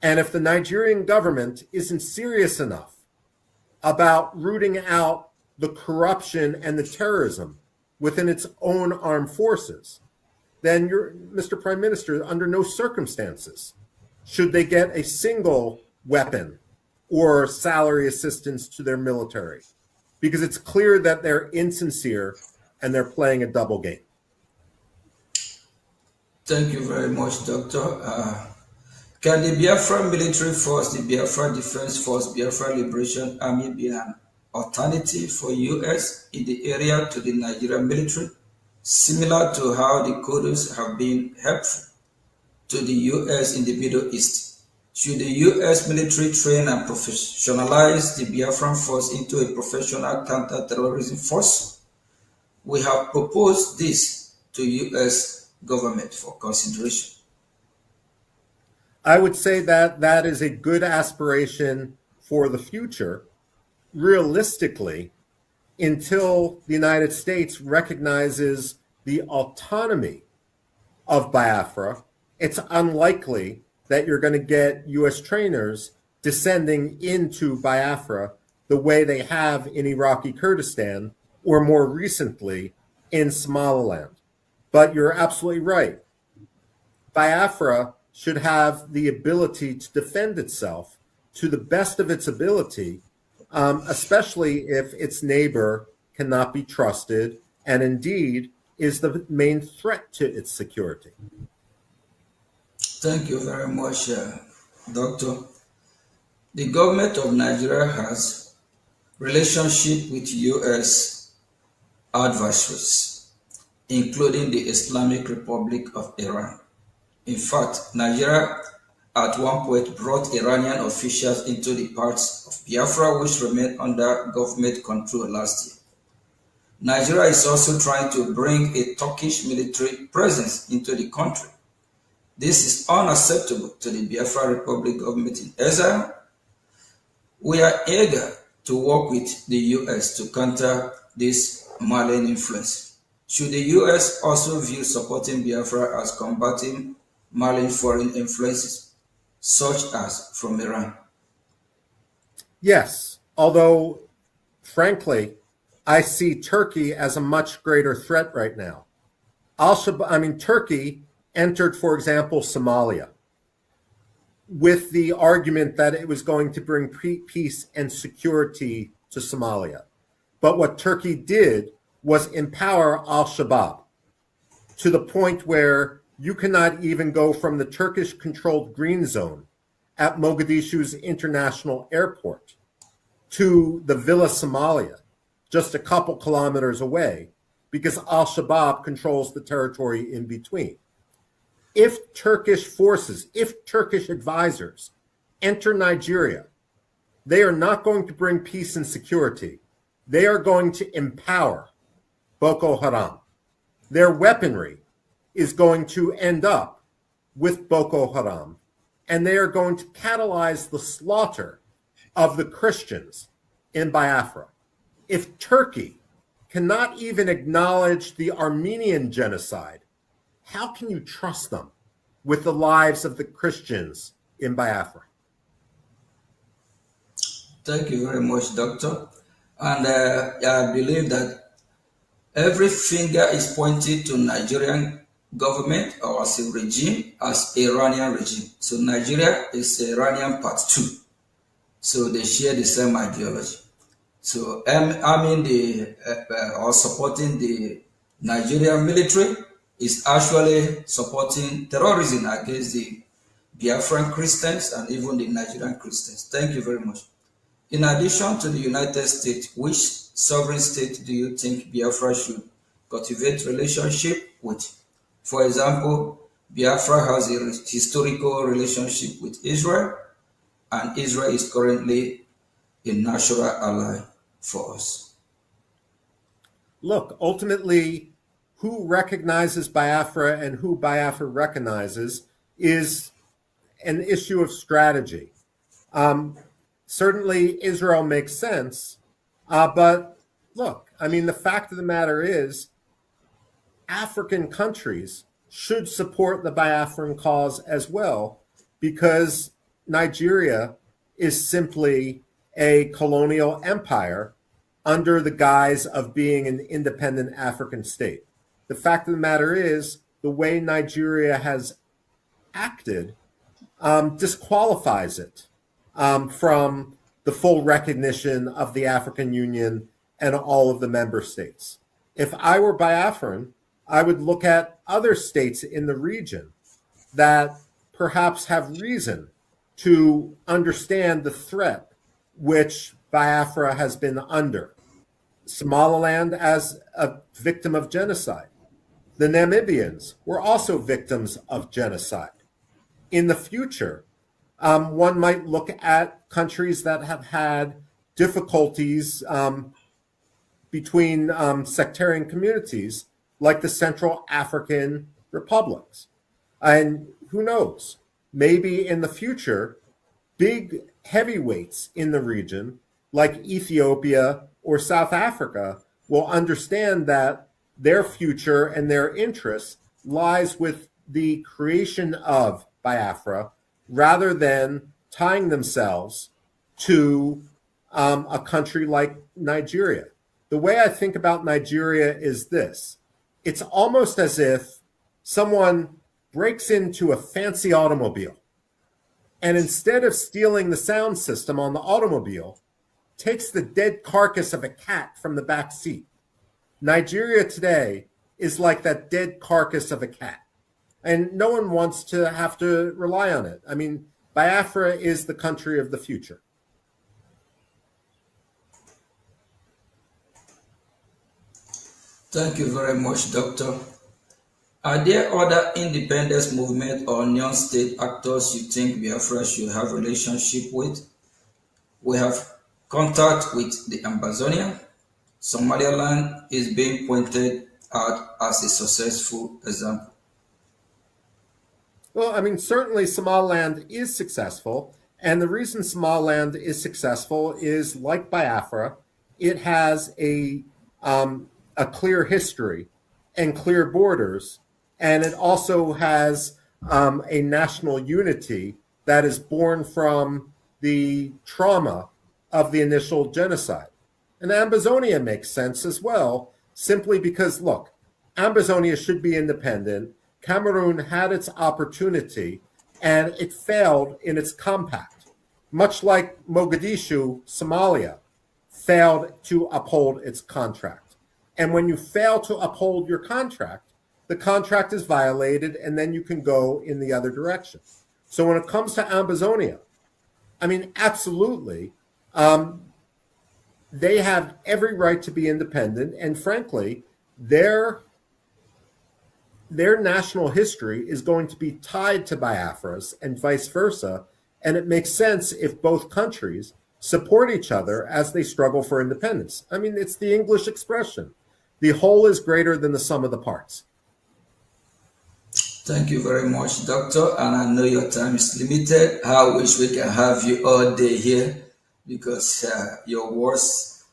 Speaker 2: And if the Nigerian government isn't serious enough about rooting out the corruption and the terrorism within its own armed forces, then Mr. Prime Minister, under no circumstances should they get a single weapon or salary assistance to their military, because it's clear that they're insincere and they're playing a double game.
Speaker 1: Thank you very much, Doctor. Can the Biafra military force, the Biafra Defense Force, Biafra Liberation Army be an alternative for U.S. in the area to the Nigerian military, similar to how the Kurds have been helpful to the U.S. in the Middle East? Should the U.S. military train and professionalize the Biafran force into a professional counter-terrorism force? We have proposed this to U.S. government for consideration.
Speaker 2: I would say that that is a good aspiration for the future. Realistically, until the United States recognizes the autonomy of Biafra, it's unlikely that you're going to get U.S. trainers descending into Biafra the way they have in Iraqi Kurdistan, or more recently in Somaliland. But you're absolutely right. Biafra should have the ability to defend itself to the best of its ability, especially if its neighbor cannot be trusted and indeed is the main threat to its security.
Speaker 1: Thank you very much, Doctor. The government of Nigeria has relationship with U.S. adversaries, including the Islamic Republic of Iran. In fact, Nigeria at one point brought Iranian officials into the parts of Biafra which remained under government control last year. Nigeria is also trying to bring a Turkish military presence into the country. This is unacceptable to the Biafra Republic government in exile. We are eager to work with the US to counter this malign influence. Should the US also view supporting Biafra as combating malign foreign influences, such as from Iran?
Speaker 2: Yes, although, frankly, I see Turkey as a much greater threat right now. Turkey entered, for example, Somalia with the argument that it was going to bring peace and security to Somalia. But what Turkey did was empower al-Shabaab to the point where you cannot even go from the Turkish-controlled green zone at Mogadishu's international airport to the Villa Somalia, just a couple kilometers away, because al-Shabaab controls the territory in between. If Turkish forces, if Turkish advisors enter Nigeria, they are not going to bring peace and security. They are going to empower Boko Haram. Their weaponry is going to end up with Boko Haram, and they are going to catalyze the slaughter of the Christians in Biafra. If Turkey cannot even acknowledge the Armenian genocide, how can you trust them with the lives of the Christians in Biafra?
Speaker 1: Thank you very much, Doctor. And I believe that every finger is pointed to Nigerian government or as a regime, as Iranian regime. So Nigeria is Iranian part 2. So they share the same ideology. So or supporting the Nigerian military is actually supporting terrorism against the Biafran Christians and even the Nigerian Christians. Thank you very much. In addition to the United States, which sovereign state do you think Biafra should cultivate relationship with? For example, Biafra has a historical relationship with Israel, and Israel is currently a natural ally for us.
Speaker 2: Look, ultimately, who recognizes Biafra and who Biafra recognizes is an issue of strategy. Certainly, Israel makes sense, but look, the fact of the matter is, African countries should support the Biafran cause as well, because Nigeria is simply a colonial empire under the guise of being an independent African state. The fact of the matter is, the way Nigeria has acted disqualifies it from the full recognition of the African Union and all of the member states. If I were Biafran, I would look at other states in the region that perhaps have reason to understand the threat which Biafra has been under. Somaliland as a victim of genocide. The Namibians were also victims of genocide. In the future, one might look at countries that have had difficulties between sectarian communities, like the Central African republics. And who knows, maybe in the future, big heavyweights in the region, like Ethiopia or South Africa, will understand that their future and their interest lies with the creation of Biafra, rather than tying themselves to a country like Nigeria. The way I think about Nigeria is this. It's almost as if someone breaks into a fancy automobile and instead of stealing the sound system on the automobile, takes the dead carcass of a cat from the back seat. Nigeria today is like that dead carcass of a cat. And no one wants to have to rely on it. Biafra is the country of the future.
Speaker 1: Thank you very much, Doctor. Are there other independence movement or non-state actors you think Biafra should have relationship with? We have contact with the Ambazonia. Somaliland is being pointed out as a successful example.
Speaker 2: Well, I mean, certainly Somaliland is successful. And the reason Somaliland is successful is, like Biafra, it has a clear history and clear borders. And it also has a national unity that is born from the trauma of the initial genocide. And Ambazonia makes sense as well, simply because, look, Ambazonia should be independent. Cameroon had its opportunity, and it failed in its compact, much like Mogadishu, Somalia, failed to uphold its contract. And when you fail to uphold your contract, the contract is violated, and then you can go in the other direction. So when it comes to Ambazonia, I mean, absolutely, they have every right to be independent, and frankly, their national history is going to be tied to Biafra's and vice versa, and it makes sense if both countries support each other as they struggle for independence. I mean, it's the English expression, the whole is greater than the sum of the parts.
Speaker 1: Thank you very much, Doctor. And I know your time is limited. I wish we can have you all day here because your words,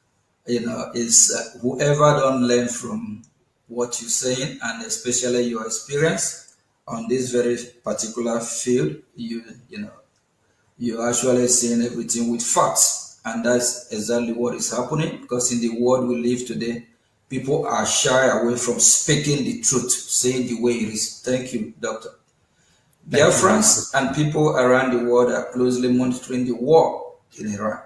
Speaker 1: is whoever don't learn from what you're saying and especially your experience on this very particular field, you're actually saying everything with facts. And that's exactly what is happening because in the world we live today, people are shy away from speaking the truth, saying the way it is. Thank you, Doctor. Biafrans and people around the world are closely monitoring the war in Iran.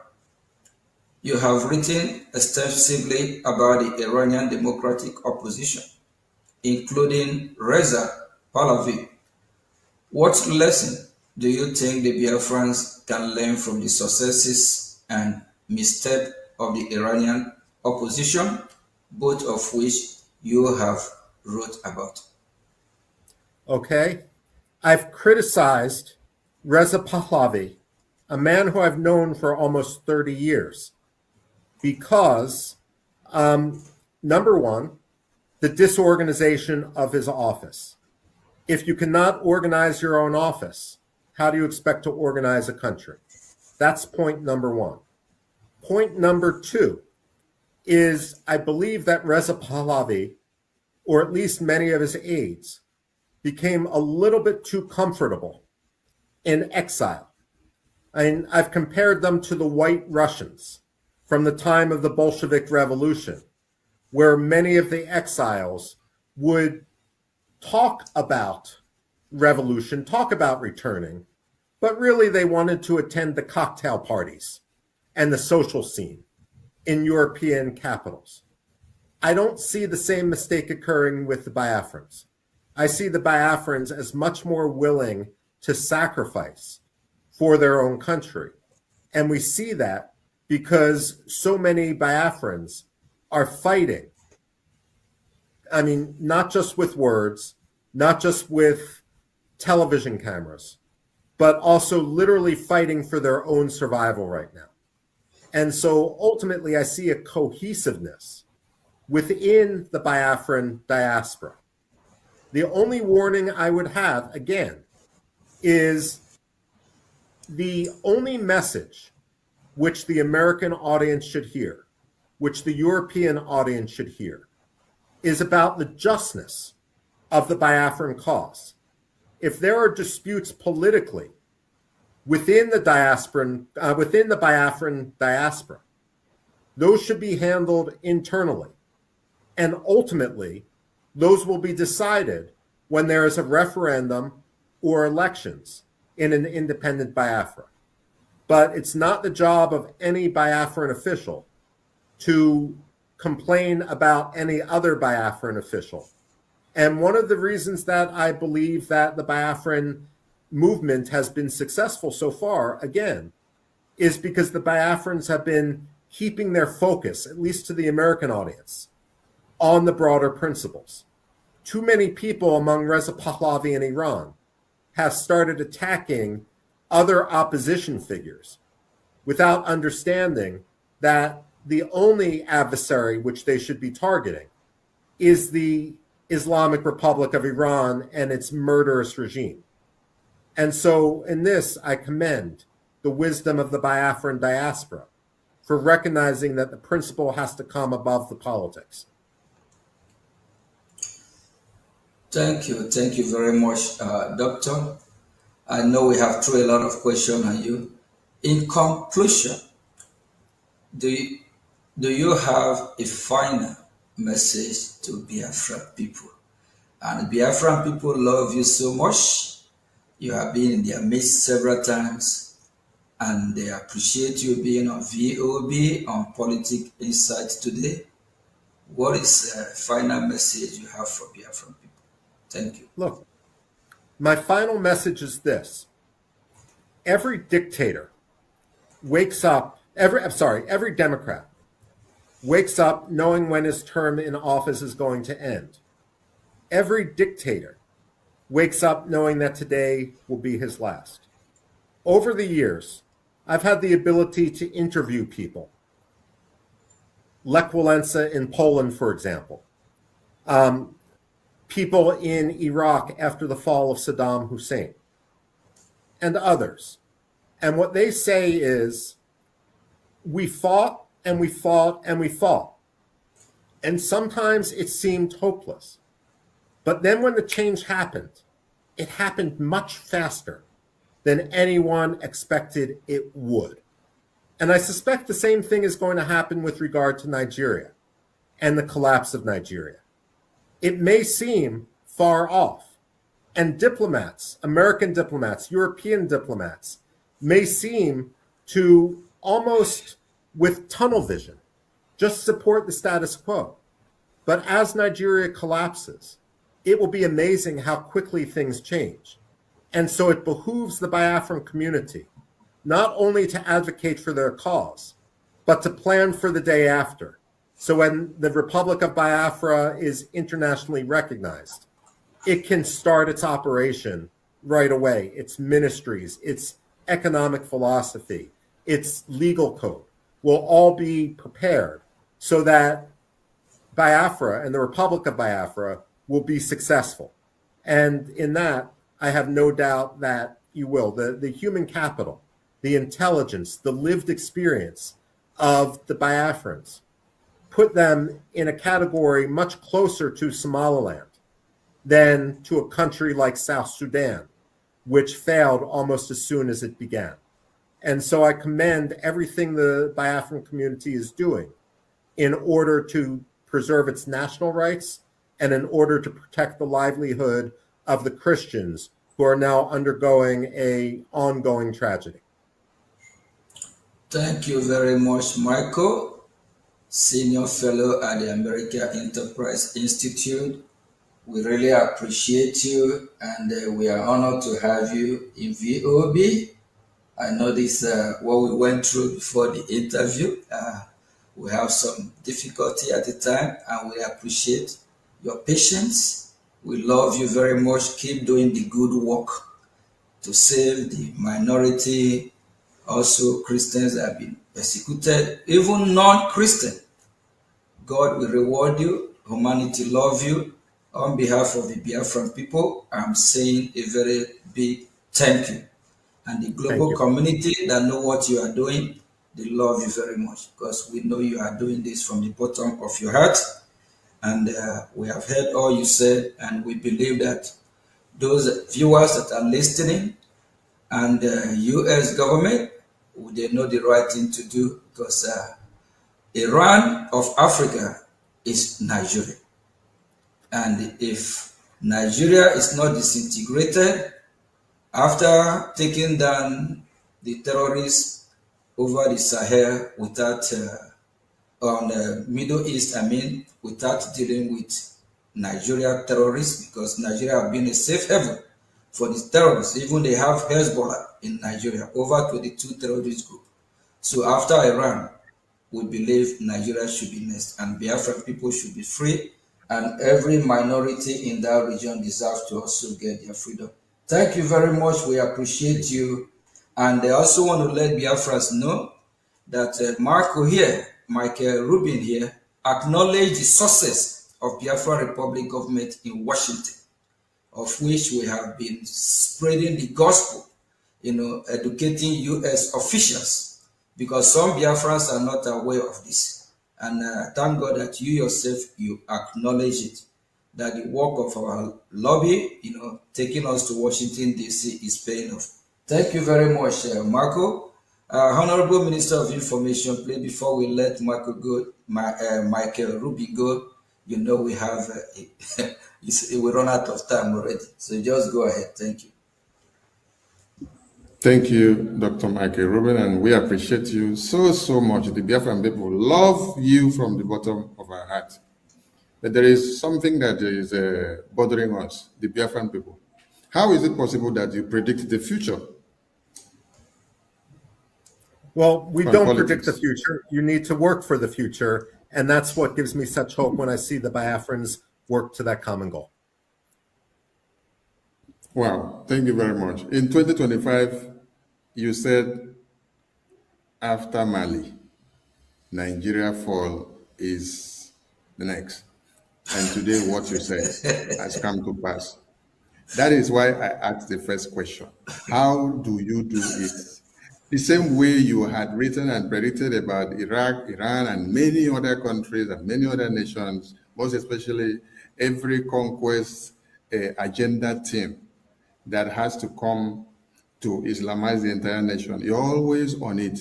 Speaker 1: You have written extensively about the Iranian democratic opposition, including Reza Pahlavi. What lesson do you think the Biafrans can learn from the successes and missteps of the Iranian opposition, both of which you have wrote about?
Speaker 2: Okay. I've criticized Reza Pahlavi, a man who I've known for almost 30 years, because, number one, the disorganization of his office. If you cannot organize your own office, how do you expect to organize a country? That's point number one. Point number two is I believe that Reza Pahlavi, or at least many of his aides, became a little bit too comfortable in exile. I've compared them to the White Russians from the time of the Bolshevik Revolution, where many of the exiles would talk about revolution, talk about returning, but really they wanted to attend the cocktail parties and the social scene in European capitals. I don't see the same mistake occurring with the Biafrans. I see the Biafrans as much more willing to sacrifice for their own country. And we see that because so many Biafrans are fighting. I mean, not just with words, not just with television cameras, but also literally fighting for their own survival right now. And so ultimately, I see a cohesiveness within the Biafran diaspora. The only warning I would have, again, is the only message which the American audience should hear, which the European audience should hear, is about the justness of the Biafran cause. If there are disputes politically within the Biafran diaspora, those should be handled internally. And ultimately, those will be decided when there is a referendum or elections in an independent Biafra. But it's not the job of any Biafran official to complain about any other Biafran official. And one of the reasons that I believe that the Biafran movement has been successful so far, again, is because the Biafrans have been keeping their focus, at least to the American audience, on the broader principles. Too many people among Reza Pahlavi in Iran have started attacking other opposition figures without understanding that the only adversary which they should be targeting is the Islamic Republic of Iran and its murderous regime. And so in this, I commend the wisdom of the Biafran diaspora for recognizing that the principle has to come above the politics.
Speaker 1: Thank you very much, Doctor. I know we have thrown a lot of questions on you. In conclusion, do you have a final message to Biafran people? And Biafran people love you so much. You have been in their midst several times, and they appreciate you being on VOB, on Politics Insight today. What is the final message you have for Biafran people? Thank you.
Speaker 2: Look, my final message is this. Every dictator wakes up, every Democrat wakes up knowing when his term in office is going to end. Every dictator wakes up knowing that today will be his last. Over the years, I've had the ability to interview people. Lech Walesa in Poland, for example. People in Iraq after the fall of Saddam Hussein, and others. And what they say is, we fought and we fought and we fought. And sometimes it seemed hopeless. But then when the change happened, it happened much faster than anyone expected it would. And I suspect the same thing is going to happen with regard to Nigeria and the collapse of Nigeria. It may seem far off, and diplomats, American diplomats, European diplomats, may seem to almost with tunnel vision just support the status quo. But as Nigeria collapses, it will be amazing how quickly things change. And so it behooves the Biafran community not only to advocate for their cause, but to plan for the day after. So when the Republic of Biafra is internationally recognized, it can start its operation right away. Its ministries, its economic philosophy, its legal code will all be prepared so that Biafra and the Republic of Biafra will be successful. And in that, I have no doubt that you will. The human capital, the intelligence, the lived experience of the Biafrans put them in a category much closer to Somaliland than to a country like South Sudan, which failed almost as soon as it began. And so I commend everything the Biafran community is doing in order to preserve its national rights and in order to protect the livelihood of the Christians who are now undergoing an ongoing tragedy.
Speaker 1: Thank you very much, Michael, Senior Fellow at the American Enterprise Institute. We really appreciate you, and we are honored to have you in VOB. I know this what we went through before the interview. We have some difficulty at the time, and we appreciate your patience. We love you very much. Keep doing the good work to save the minority. Also, Christians have been persecuted, even non-Christian. God will reward you. Humanity love you. On behalf of the Biafran people, I'm saying a very big thank you. And the global community that know what you are doing, they love you very much because we know you are doing this from the bottom of your heart. And we have heard all you said, and we believe that those viewers that are listening and the U.S. government, they know the right thing to do because Iran of Africa is Nigeria. And if Nigeria is not disintegrated after taking down the terrorists over the Sahel without, on the Middle East, without dealing with Nigeria terrorists, because Nigeria has been a safe haven for the terrorists. Even they have Hezbollah in Nigeria, over 22 terrorist groups. So after Iran, we believe Nigeria should be next, and Biafran people should be free, and every minority in that region deserves to also get their freedom. Thank you very much. We appreciate you. And I also want to let Biafrans know that Michael Rubin here, acknowledged the success of Biafra Republic government in Washington, of which we have been spreading the gospel, educating U.S. officials, because some Biafrans are not aware of this. And thank God that you yourself, you acknowledge it, that the work of our lobby, taking us to Washington, D.C. is paying off. Thank you very much, Marco. Honorable Minister of Information, please, before we let Michael Rubin go, we have, we run out of time already. So just go ahead. Thank you.
Speaker 6: Thank you, Dr. Michael Rubin, and we appreciate you so much. The Biafran people love you from the bottom of our heart. But there is something that is bothering us, the Biafran people. How is it possible that you predict the future?
Speaker 2: Well, we don't predict the future. You need to work for the future. And that's what gives me such hope when I see the Biafrans work to that common goal.
Speaker 6: Wow, thank you very much. In 2025, you said after Mali, Nigeria fall is the next. And today what you said has come to pass. That is why I asked the first question. How do you do it? The same way you had written and predicted about Iraq, Iran, and many other countries and many other nations, most especially every conquest agenda team that has to come to Islamize the entire nation. You're always on it.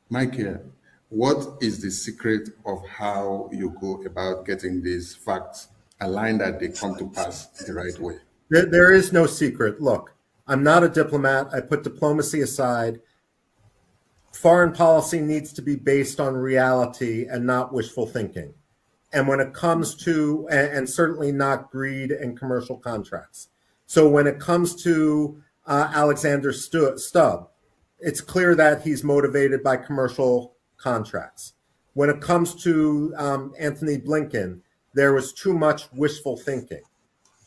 Speaker 6: Michael, what is the secret of how you go about getting these facts aligned that they come to pass the right way?
Speaker 2: There is no secret. Look, I'm not a diplomat. I put diplomacy aside. Foreign policy needs to be based on reality and not wishful thinking. And when it comes to, and certainly not greed and commercial contracts. So when it comes to Alexander Stubb, it's clear that he's motivated by commercial contracts. When it comes to Anthony Blinken, there was too much wishful thinking.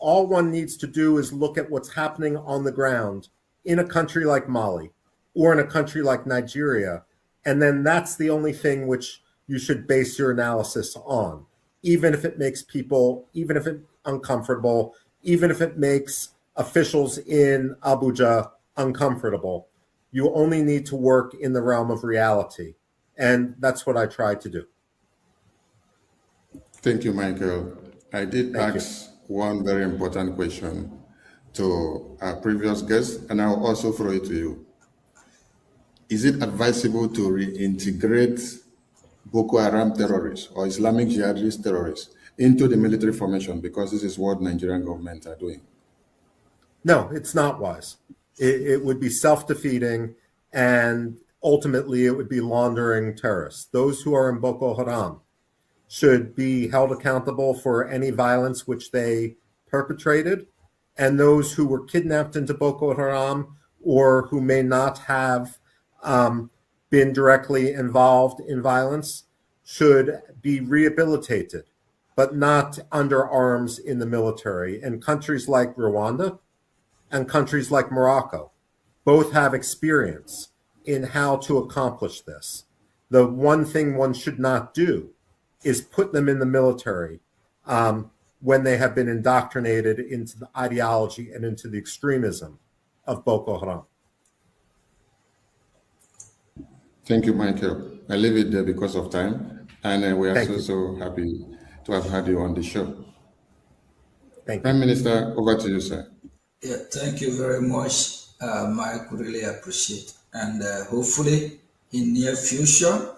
Speaker 2: All one needs to do is look at what's happening on the ground in a country like Mali or in a country like Nigeria, and then that's the only thing which you should base your analysis on, even if it makes people, even if it's uncomfortable, even if it makes officials in Abuja uncomfortable. You only need to work in the realm of reality, and that's what I try to do.
Speaker 6: Thank you, Michael. I did ask one very important question to our previous guest, and I'll also throw it to you. Is it advisable to reintegrate Boko Haram terrorists or Islamic jihadist terrorists into the military formation, because this is what Nigerian government are doing?
Speaker 2: No, it's not wise. It would be self-defeating, and ultimately it would be laundering terrorists. Those who are in Boko Haram should be held accountable for any violence which they perpetrated, and those who were kidnapped into Boko Haram or who may not have been directly involved in violence should be rehabilitated, but not under arms in the military. And countries like Rwanda and countries like Morocco both have experience in how to accomplish this. The one thing one should not do is put them in the military when they have been indoctrinated into the ideology and into the extremism of Boko Haram.
Speaker 6: Thank you, Michael. I leave it there because of time, and we are so happy to have had you on the show.
Speaker 2: Thank you.
Speaker 6: Prime Minister, over to you, sir.
Speaker 1: Yeah, thank you very much, Mike. Really appreciate it. And hopefully, in near future,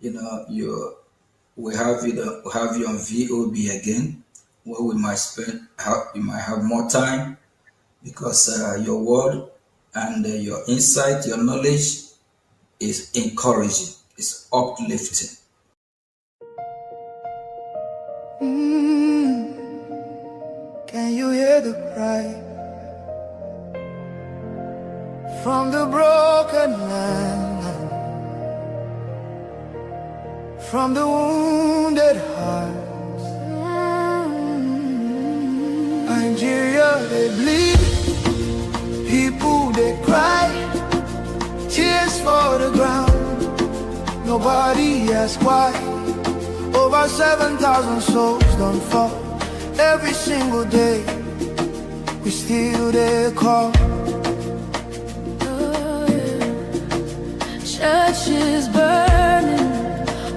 Speaker 1: we have you on VOB again, where we might you might have more time, because your word and your insight, your knowledge is encouraging, it's uplifting.
Speaker 4: Can you hear the cry from the broken land? from the wounded hearts. Nigeria, they bleed, people they cry, tears for the ground. Nobody asks why. Over 7,000 souls don't fall every single day. We still they call.
Speaker 5: Churches burning,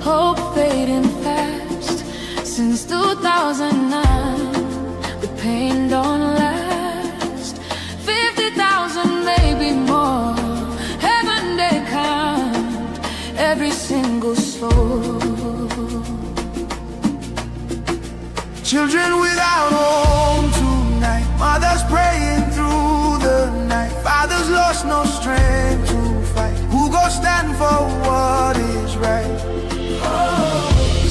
Speaker 5: hope fading fast. Since 2009, the pain don't last. 50,000, maybe more. Heaven they count every single soul.
Speaker 4: Children without home tonight, mothers praying through the night, fathers lost no strength to fight. Who go stand for what is right?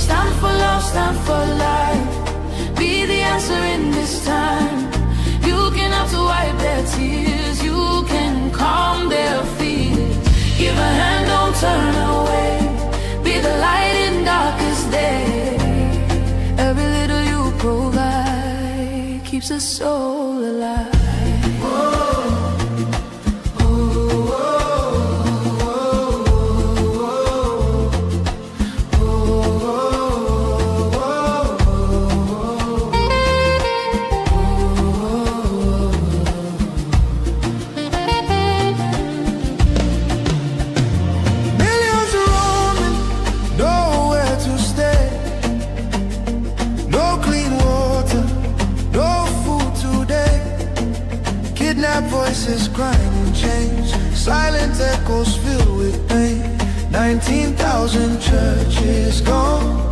Speaker 5: Stand for love, stand for life. Be the answer in this time. You can have to wipe their tears. You can calm their fears. Give a hand, don't turn away. Be the light in darkest day. Every little you provide keeps a soul alive.
Speaker 4: Voices crying in chains, silent echoes filled with pain. 19,000 churches gone,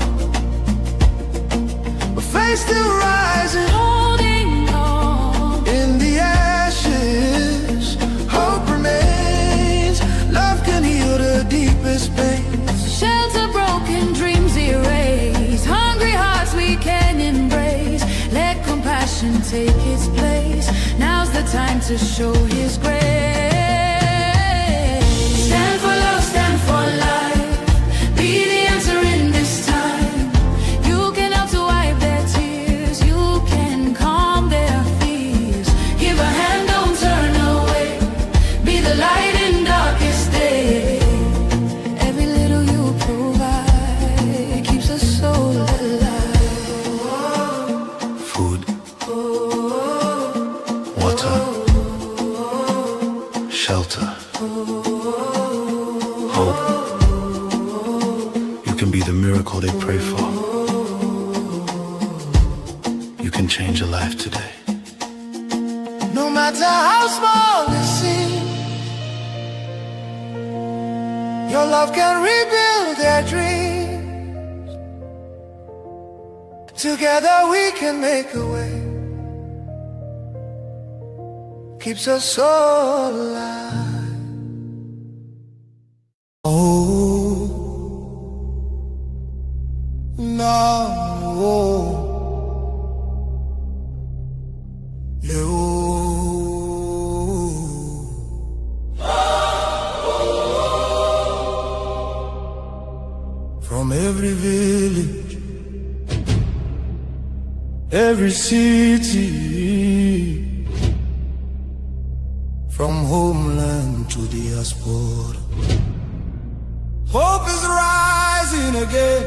Speaker 4: but faith still rising,
Speaker 5: holding on.
Speaker 4: In the ashes, hope remains. Love can heal the deepest pains.
Speaker 5: Shelter broken, dreams erased. Hungry hearts we can embrace. Let compassion take its place. Now's the time to show His grace. Stand for love, stand for life. Be the answer in this time. You can help to wipe their tears. You can calm their fears. Give a hand, don't turn away. Be the light in darkest day. Every little you provide keeps a soul alive.
Speaker 4: Food, water, shelter, hope. You can be the miracle they pray for. You can change a life today. No matter how small it seems, your love can rebuild their dreams. Together we can make a way. Keeps us all alive. Oh, no, from every village, every city, from homeland to diaspora, hope is rising again.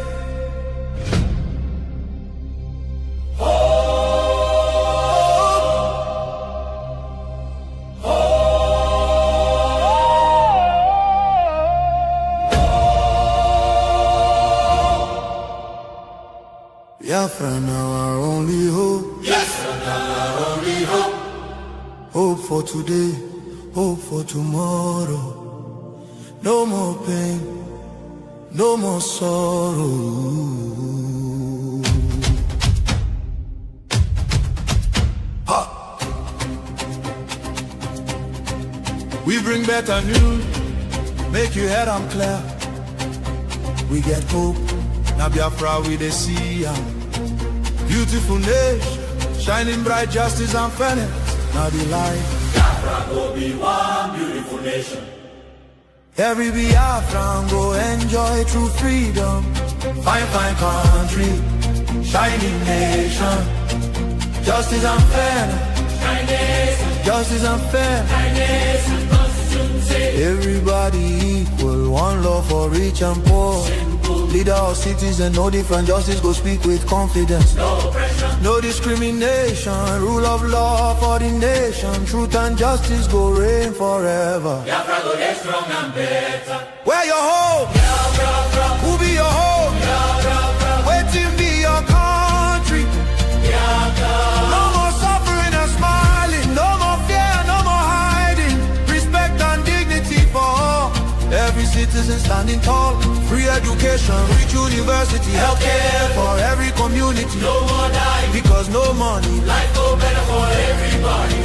Speaker 4: Biafra now our only hope. Biafra now our only hope. Hope for today, hope for tomorrow. No more pain, no more sorrow. Ha! We bring better news, make your head on clear. We get hope, now Biafra we dey see. Beautiful nation, shining bright justice and fairness. Now the light. Biafra go be one beautiful nation. Every Biafran go enjoy true freedom. Fine, fine country, shining nation. Justice and fair, justice and fair. Everybody equal, one love for rich and poor. Leader or citizen, no different, justice go speak with confidence. No pressure, no discrimination, rule of law for the nation. Truth and justice go reign forever. Biafra go get strong and better. Where your home? Who be your home? Waiting be your country. No more suffering and smiling, no more fear, no more hiding. Respect and dignity for all. Every citizen standing tall. Free education, rich university, healthcare for every community. No more dying, because no money. Life go better for everybody.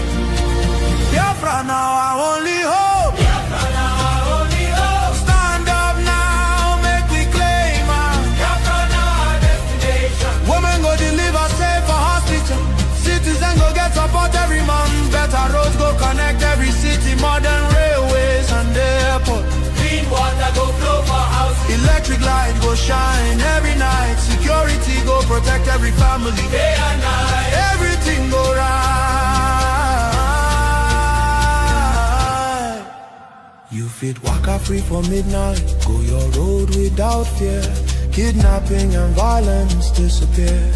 Speaker 4: Biafra now our only hope. Biafra now our only hope. Stand up now, make we claim our Biafra now our destination. Women go deliver safe for hospital. Citizen go get support every month. Better roads go connect every city. Modern railways and airport. Clean water go flow for houses. Electric light go shine every night. Security go protect every family. Day and night, everything go right. You fit waka free for midnight. Go your road without fear. Kidnapping and violence disappear.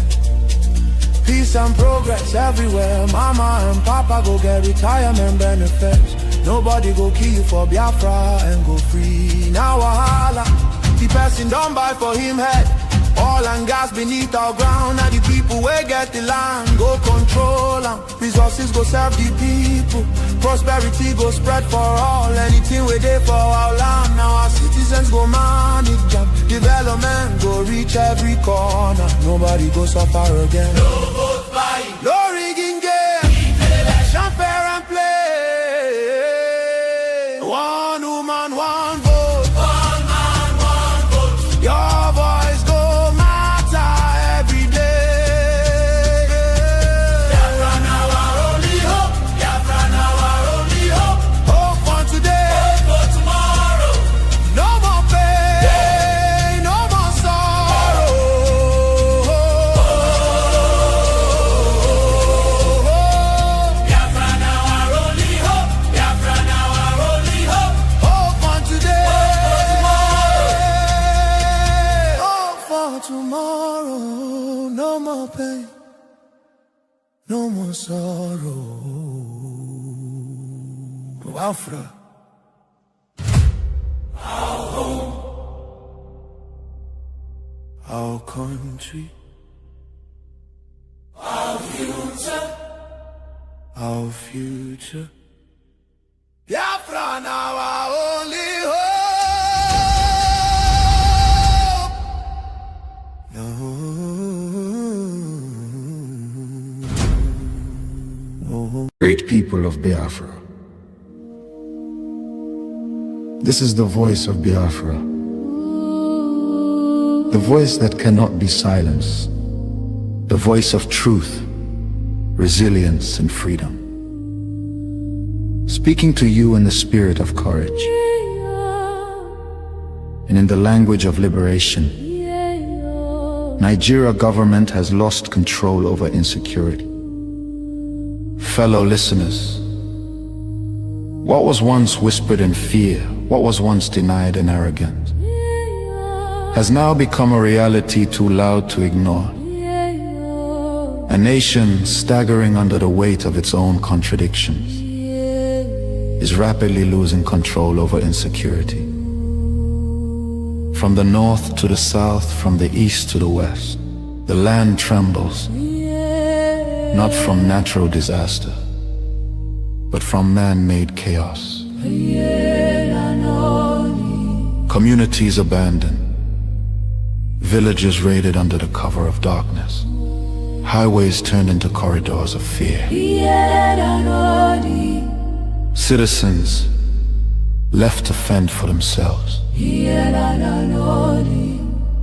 Speaker 4: Peace and progress everywhere. Mama and papa go get retirement benefits. Nobody go kill you for Biafra and go free. Now wahala, the person don't buy for him head. Oil and gas beneath our ground. Now the people will get the land, go control them. Resources go serve the people. Prosperity go spread for all. Anything we do for our land. Now our citizens go manage them. Development go reach every corner. Nobody go suffer again. No vote buying, no rigging game. Election fair and play. One woman, one vote. One man, one vote. Your voice go matter every day. Biafra now our only hope. Biafra now our only hope. Hope for today, hope for tomorrow. No more pain, no more sorrow. Biafra now our only hope. Biafra now our only hope. Hope for today, hope for tomorrow. No more pain, no more sorrow. Biafra, our home, our country, our future, our future. Biafra now our only hope. No.
Speaker 3: Great people of Biafra. This is the voice of Biafra. The voice that cannot be silenced. The voice of truth, resilience, and freedom. Speaking to you in the spirit of courage and in the language of liberation. Nigeria government has lost control over insecurity. Fellow listeners, what was once whispered in fear, what was once denied in arrogance, has now become a reality too loud to ignore. A nation staggering under the weight of its own contradictions is rapidly losing control over insecurity. From the north to the south, from the east to the west, the land trembles, not from natural disaster, but from man-made chaos. Communities abandoned, villages raided under the cover of darkness, highways turned into corridors of fear. Citizens left to fend for themselves.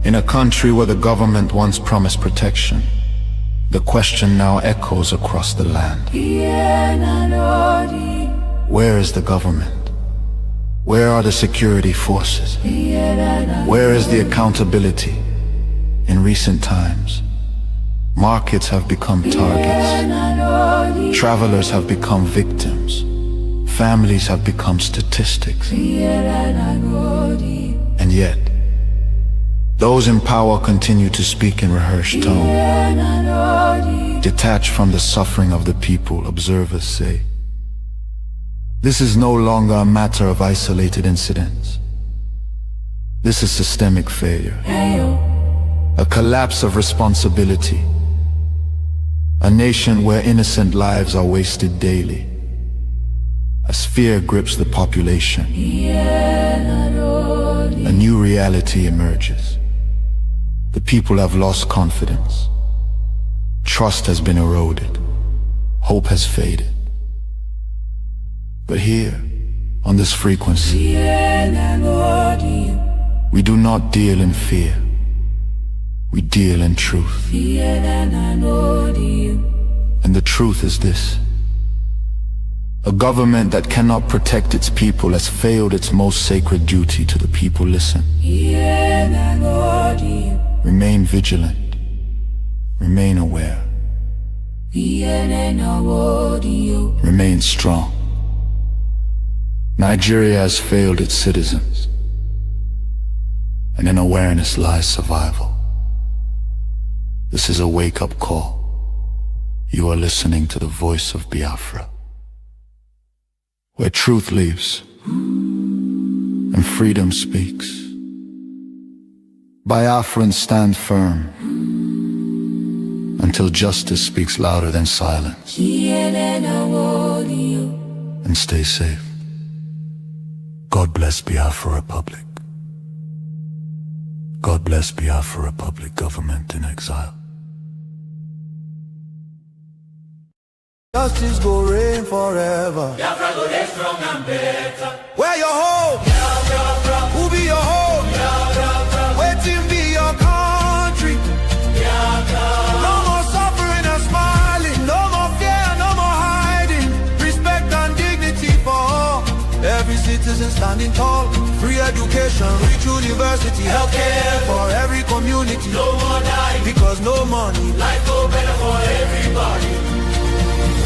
Speaker 3: In a country where the government once promised protection, the question now echoes across the land. Where is the government? Where are the security forces? Where is the accountability? In recent times, markets have become targets. Travelers have become victims. Families have become statistics. And yet, those in power continue to speak in rehearsed tone. Detached from the suffering of the people, observers say. This is no longer a matter of isolated incidents. This is systemic failure. A collapse of responsibility. A nation where innocent lives are wasted daily. As fear grips the population, a new reality emerges. The people have lost confidence. Trust has been eroded. Hope has faded. But here, on this frequency, we do not deal in fear. We deal in truth. And the truth is this. A government that cannot protect its people has failed its most sacred duty to the people. Listen. Remain vigilant. Remain aware. Remain strong. Nigeria has failed its citizens. And in awareness lies survival. This is a wake-up call. You are listening to the voice of Biafra, where truth lives and freedom speaks. Biafrans stand firm until justice speaks louder than silence. And stay safe. God bless Biafra Republic. God bless Biafra Republic government in exile.
Speaker 4: Justice go reign forever.
Speaker 5: Biafra go reign strong and better.
Speaker 4: Where your home?
Speaker 5: Biafra.
Speaker 4: Who be your home?
Speaker 5: Biafra.
Speaker 4: Waiting be your country.
Speaker 5: Biafra.
Speaker 4: No more suffering and smiling. No more fear, no more hiding. Respect and dignity for all. Every citizen standing tall. Free education, rich university, healthcare for every community.
Speaker 5: No more dying.
Speaker 4: Because no money.
Speaker 5: Life go better for everybody.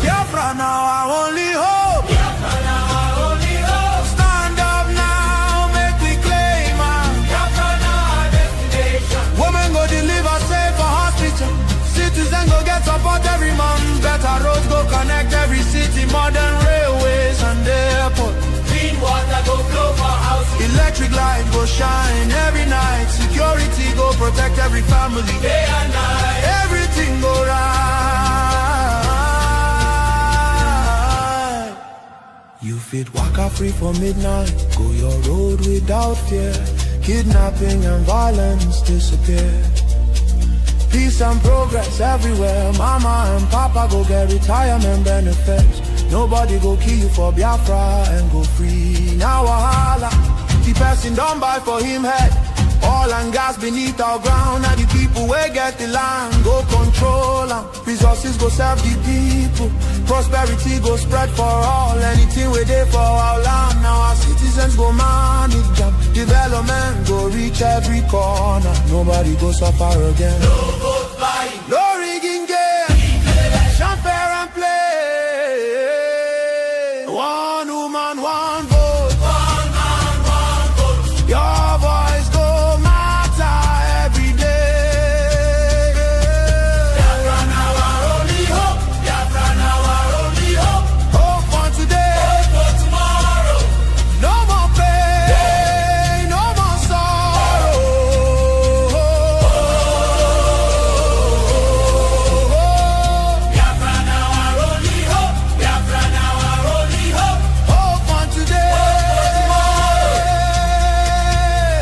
Speaker 4: Biafra now our only hope.
Speaker 5: Biafra now our only hope.
Speaker 4: Stand up now, make we claim our
Speaker 5: Biafra now our destination.
Speaker 4: Women go deliver safe for hospital. Citizen go get support every month. Better roads go connect every city. Modern railways and airport.
Speaker 5: Clean water go flow for houses.
Speaker 4: Electric light go shine every night. Security go protect every family.
Speaker 5: Day and night.
Speaker 4: Everything go right. You fit waka free for midnight. Go your road without fear. Kidnapping and violence disappear. Peace and progress everywhere. Mama and papa go get retirement benefits. Nobody go kill you for Biafra and go free. Now wahala, the person don't buy for him head. Oil and gas beneath our ground. Now the people will get the land, go control them. Resources go serve the people. Prosperity go spread for all. Anything we do for our land. Now our citizens go manage them. Development go reach every corner. Nobody go suffer again.
Speaker 5: No vote buying.
Speaker 4: No rigging game. Election fair and play. One woman, one vote.
Speaker 5: One man, one vote.
Speaker 4: Your voice go matter every day.
Speaker 5: Biafra now our only hope. Biafra now our only hope.
Speaker 4: Hope for today.
Speaker 5: Hope for tomorrow.
Speaker 4: No more pain, no more sorrow.
Speaker 5: Biafra now our only hope. Biafra now our only hope.
Speaker 4: Hope for today.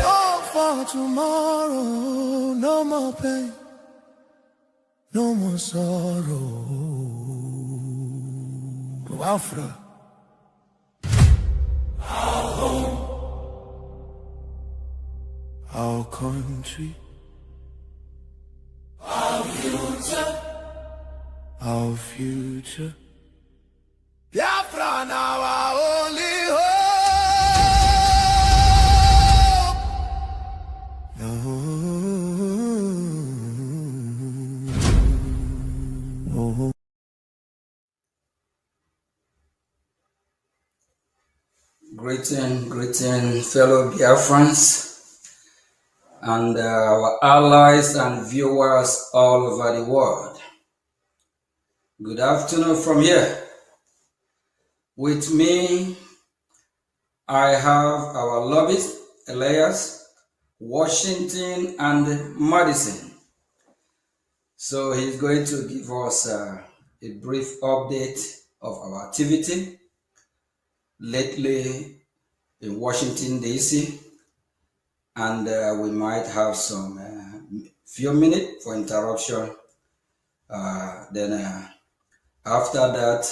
Speaker 5: Hope
Speaker 4: for tomorrow. No more pain, no more sorrow. Biafra.
Speaker 5: Our home.
Speaker 4: Our country.
Speaker 5: Our future.
Speaker 4: Our future. Biafra now our only hope. No.
Speaker 1: Greeting, fellow Biafrans and our allies and viewers all over the world. Good afternoon from here. With me, I have our lobbyists, Elias, Washington, and Madison. So he's going to give us a brief update of our activity lately in Washington, D.C., and we might have some few minutes for interruption. Then after that,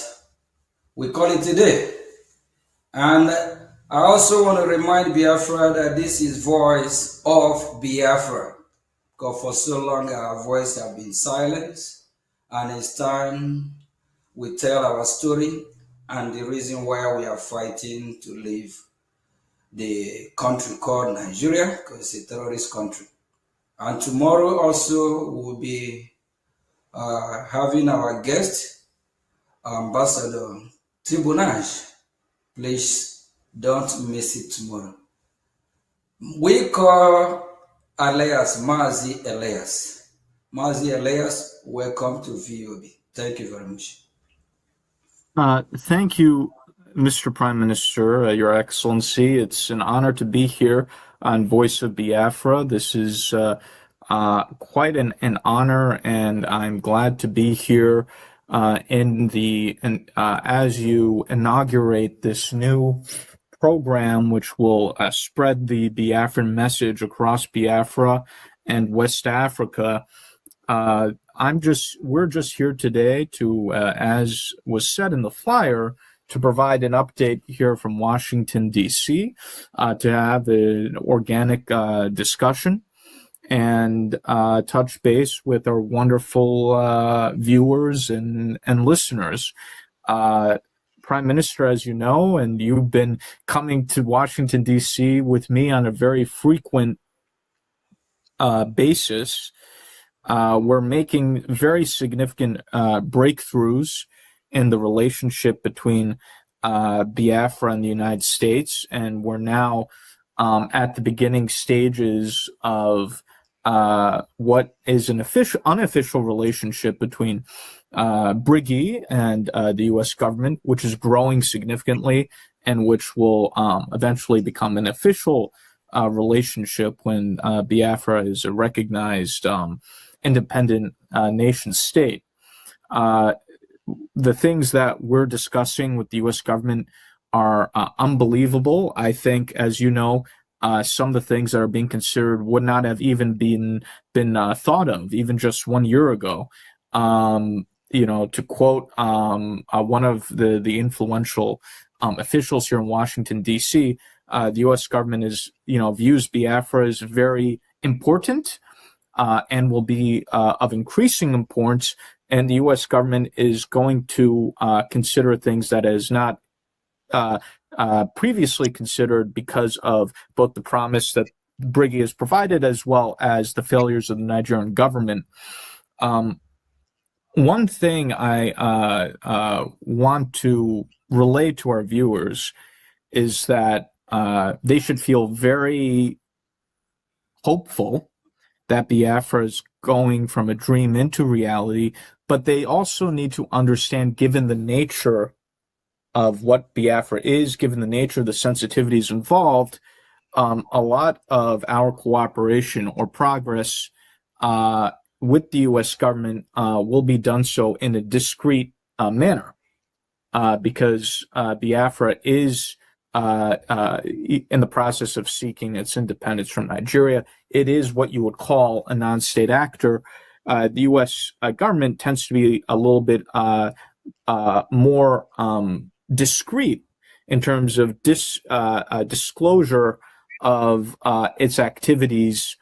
Speaker 1: we call it a day. And I also want to remind Biafra that this is Voice of Biafra, because for so long our voice have been silenced, and it's time we tell our story and the reason why we are fighting to leave the country called Nigeria, because it's a terrorist country. And tomorrow also we'll be having our guest, Ambassador Tribunage. Please don't miss it tomorrow. We call Elias Mazi Elias. Mazi Elias, welcome to VOB. Thank you very much.
Speaker 7: Thank you, Mr. Prime Minister, Your Excellency. It's an honor to be here on Voice of Biafra. This is quite an honor, and I'm glad to be here as you inaugurate this new program, which will spread the Biafran message across Biafra and West Africa. We're just here today to, as was said in the flyer, to provide an update here from Washington, D.C., to have an organic discussion and touch base with our wonderful viewers and listeners. Prime Minister, as you know, and you've been coming to Washington, D.C. with me on a very frequent basis. We're making very significant breakthroughs in the relationship between Biafra and the United States, and we're now at the beginning stages of what is an unofficial relationship between Brgie and the U.S. government, which is growing significantly and which will eventually become an official relationship when Biafra is a recognized independent nation state. The things that we're discussing with the U.S. government are unbelievable. I think, as you know, some of the things that are being considered would not have even been thought of even just 1 year ago. To quote one of the influential officials here in Washington, D.C., the U.S. government views Biafra as very important and will be of increasing importance. And the U.S. government is going to consider things that is not previously considered because of both the promise that Brgie has provided as well as the failures of the Nigerian government. One thing I want to relay to our viewers is that they should feel very hopeful that Biafra is going from a dream into reality, but they also need to understand, given the nature of what Biafra is, given the nature of the sensitivities involved, a lot of our cooperation or progress with the U.S. government will be done so in a discreet manner, because Biafra is in the process of seeking its independence from Nigeria. It is what you would call a non-state actor. The U.S. government tends to be a little bit more discreet in terms of disclosure of its activities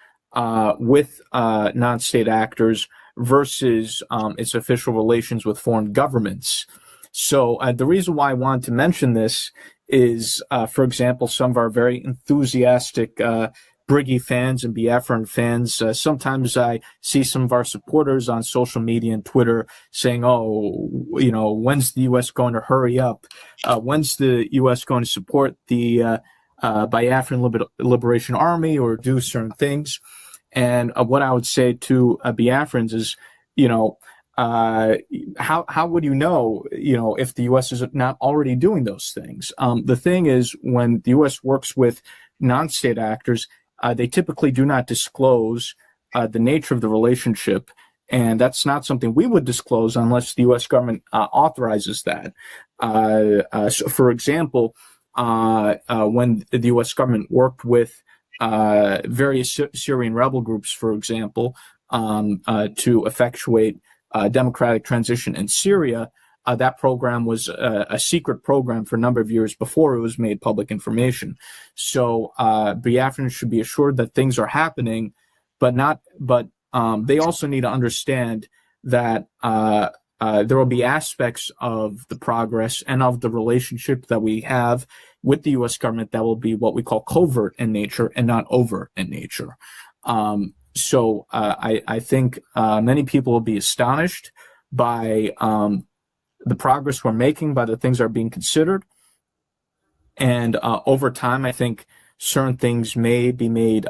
Speaker 7: with non-state actors versus its official relations with foreign governments. So the reason why I wanted to mention this is, for example, some of our very enthusiastic Brgie fans and Biafran fans. Sometimes I see some of our supporters on social media and Twitter saying, oh, when's the U.S. going to hurry up? When's the U.S. going to support the Biafran Liberation Army or do certain things? And what I would say to Biafrans is, how would you know, if the U.S. is not already doing those things? The thing is, when the U.S. works with non-state actors, they typically do not disclose the nature of the relationship, and that's not something we would disclose unless the U.S. government authorizes that. So for example, when the U.S. government worked with various Syrian rebel groups, for example, to effectuate democratic transition in Syria, that program was a secret program for a number of years before it was made public information. So Biafrans should be assured that things are happening, but they also need to understand that there will be aspects of the progress and of the relationship that we have with the U.S. government that will be what we call covert in nature and not overt in nature. So I think many people will be astonished by the progress we're making, by the things that are being considered. And over time, I think certain things may be made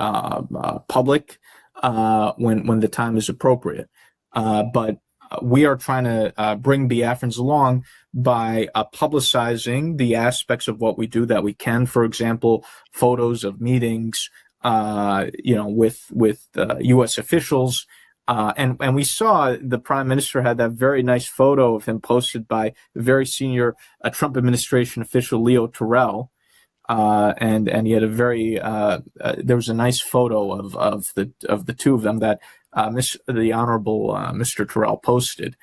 Speaker 7: public when the time is appropriate. But we are trying to bring Biafrans along by publicizing the aspects of what we do that we can. For example, photos of meetings, with U.S. officials. And we saw the Prime Minister had that very nice photo of him posted by very senior Trump administration official Leo Terrell. And he had a very there was a nice photo of the two of them that the Honorable Mr. Terrell posted.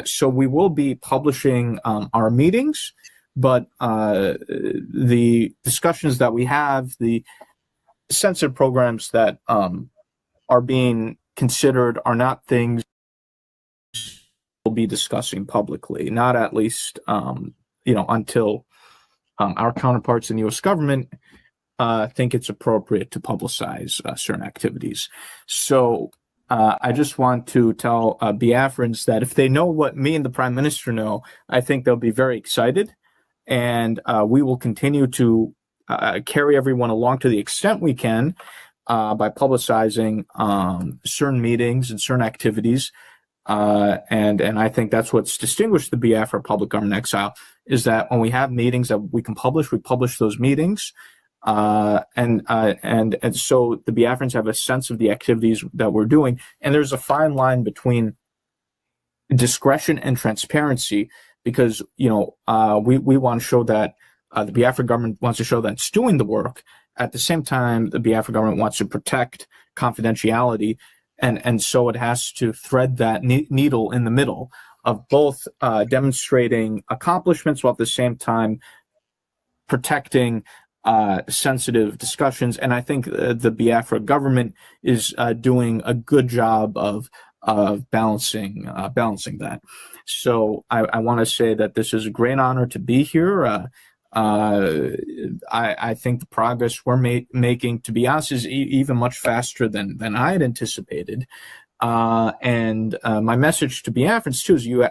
Speaker 7: So we will be publishing our meetings, but the discussions that we have, the sensitive programs that are being considered are not things we'll be discussing publicly, not at least until our counterparts in the U.S. government think it's appropriate to publicize certain activities. So I just want to tell Biafrans that if they know what me and the Prime Minister know, I think they'll be very excited, and we will continue to carry everyone along to the extent we can by publicizing certain meetings and certain activities. And I think that's what's distinguished the Biafra Public Government Exile, is that when we have meetings that we can publish, we publish those meetings. And so the Biafrans have a sense of the activities that we're doing. And there's a fine line between discretion and transparency, because, we want to show that the Biafra government wants to show that it's doing the work. At the same time, the Biafra government wants to protect confidentiality. And so it has to thread that needle in the middle of both demonstrating accomplishments while at the same time protecting sensitive discussions. And I think the Biafra government is doing a good job of balancing that. So I want to say that this is a great honor to be here. I think the progress we're making, to be honest, is even much faster than I had anticipated. And my message to Biafrans too is you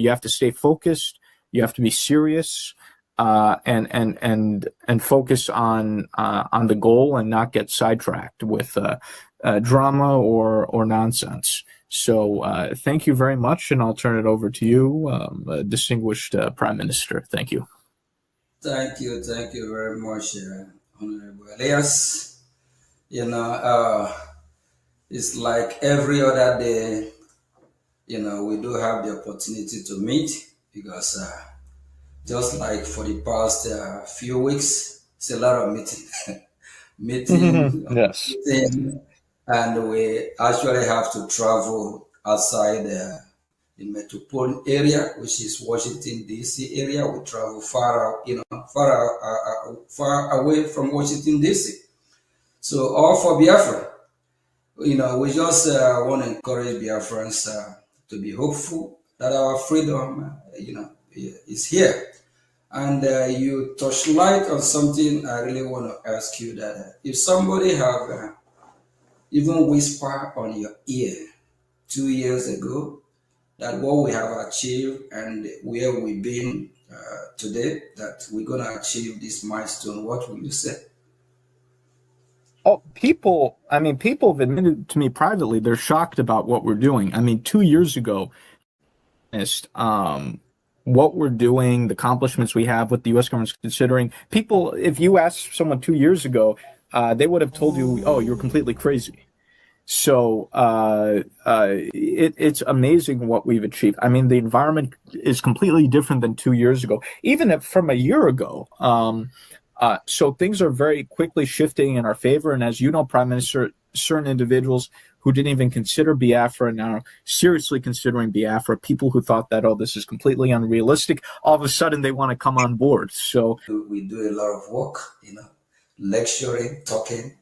Speaker 7: have to stay focused, you have to be serious, and focus on the goal and not get sidetracked with drama or nonsense. So thank you very much, and I'll turn it over to you, distinguished Prime Minister. Thank you.
Speaker 1: Thank you very much, Honorable Elias. It's like every other day, we do have the opportunity to meet, because just like for the past few weeks, it's a lot of meeting,
Speaker 7: Yes.
Speaker 1: And we actually have to travel outside the metropolitan area, which is Washington D.C. area. We travel far away from Washington D.C. So all for Biafra. We just want to encourage Biafrans to be hopeful that our freedom, is here. And you touch light on something I really want to ask you that if somebody have even whisper on your ear 2 years ago that what we have achieved and where we've been today, that we're going to achieve this milestone, what will you say?
Speaker 7: Oh, people have admitted to me privately, they're shocked about what we're doing. I mean, 2 years ago, what we're doing, the accomplishments we have, what the U.S. government's considering. People, if you asked someone 2 years ago, they would have told you, "Oh, you're completely crazy." So it's amazing what we've achieved. I mean, the environment is completely different than 2 years ago, even from a year ago. So things are very quickly shifting in our favor. And as you know, Prime Minister, certain individuals who didn't even consider Biafra now seriously considering Biafra, people who thought that, oh, this is completely unrealistic, all of a sudden they want to come on board. So
Speaker 1: we do a lot of work, lecturing, talking.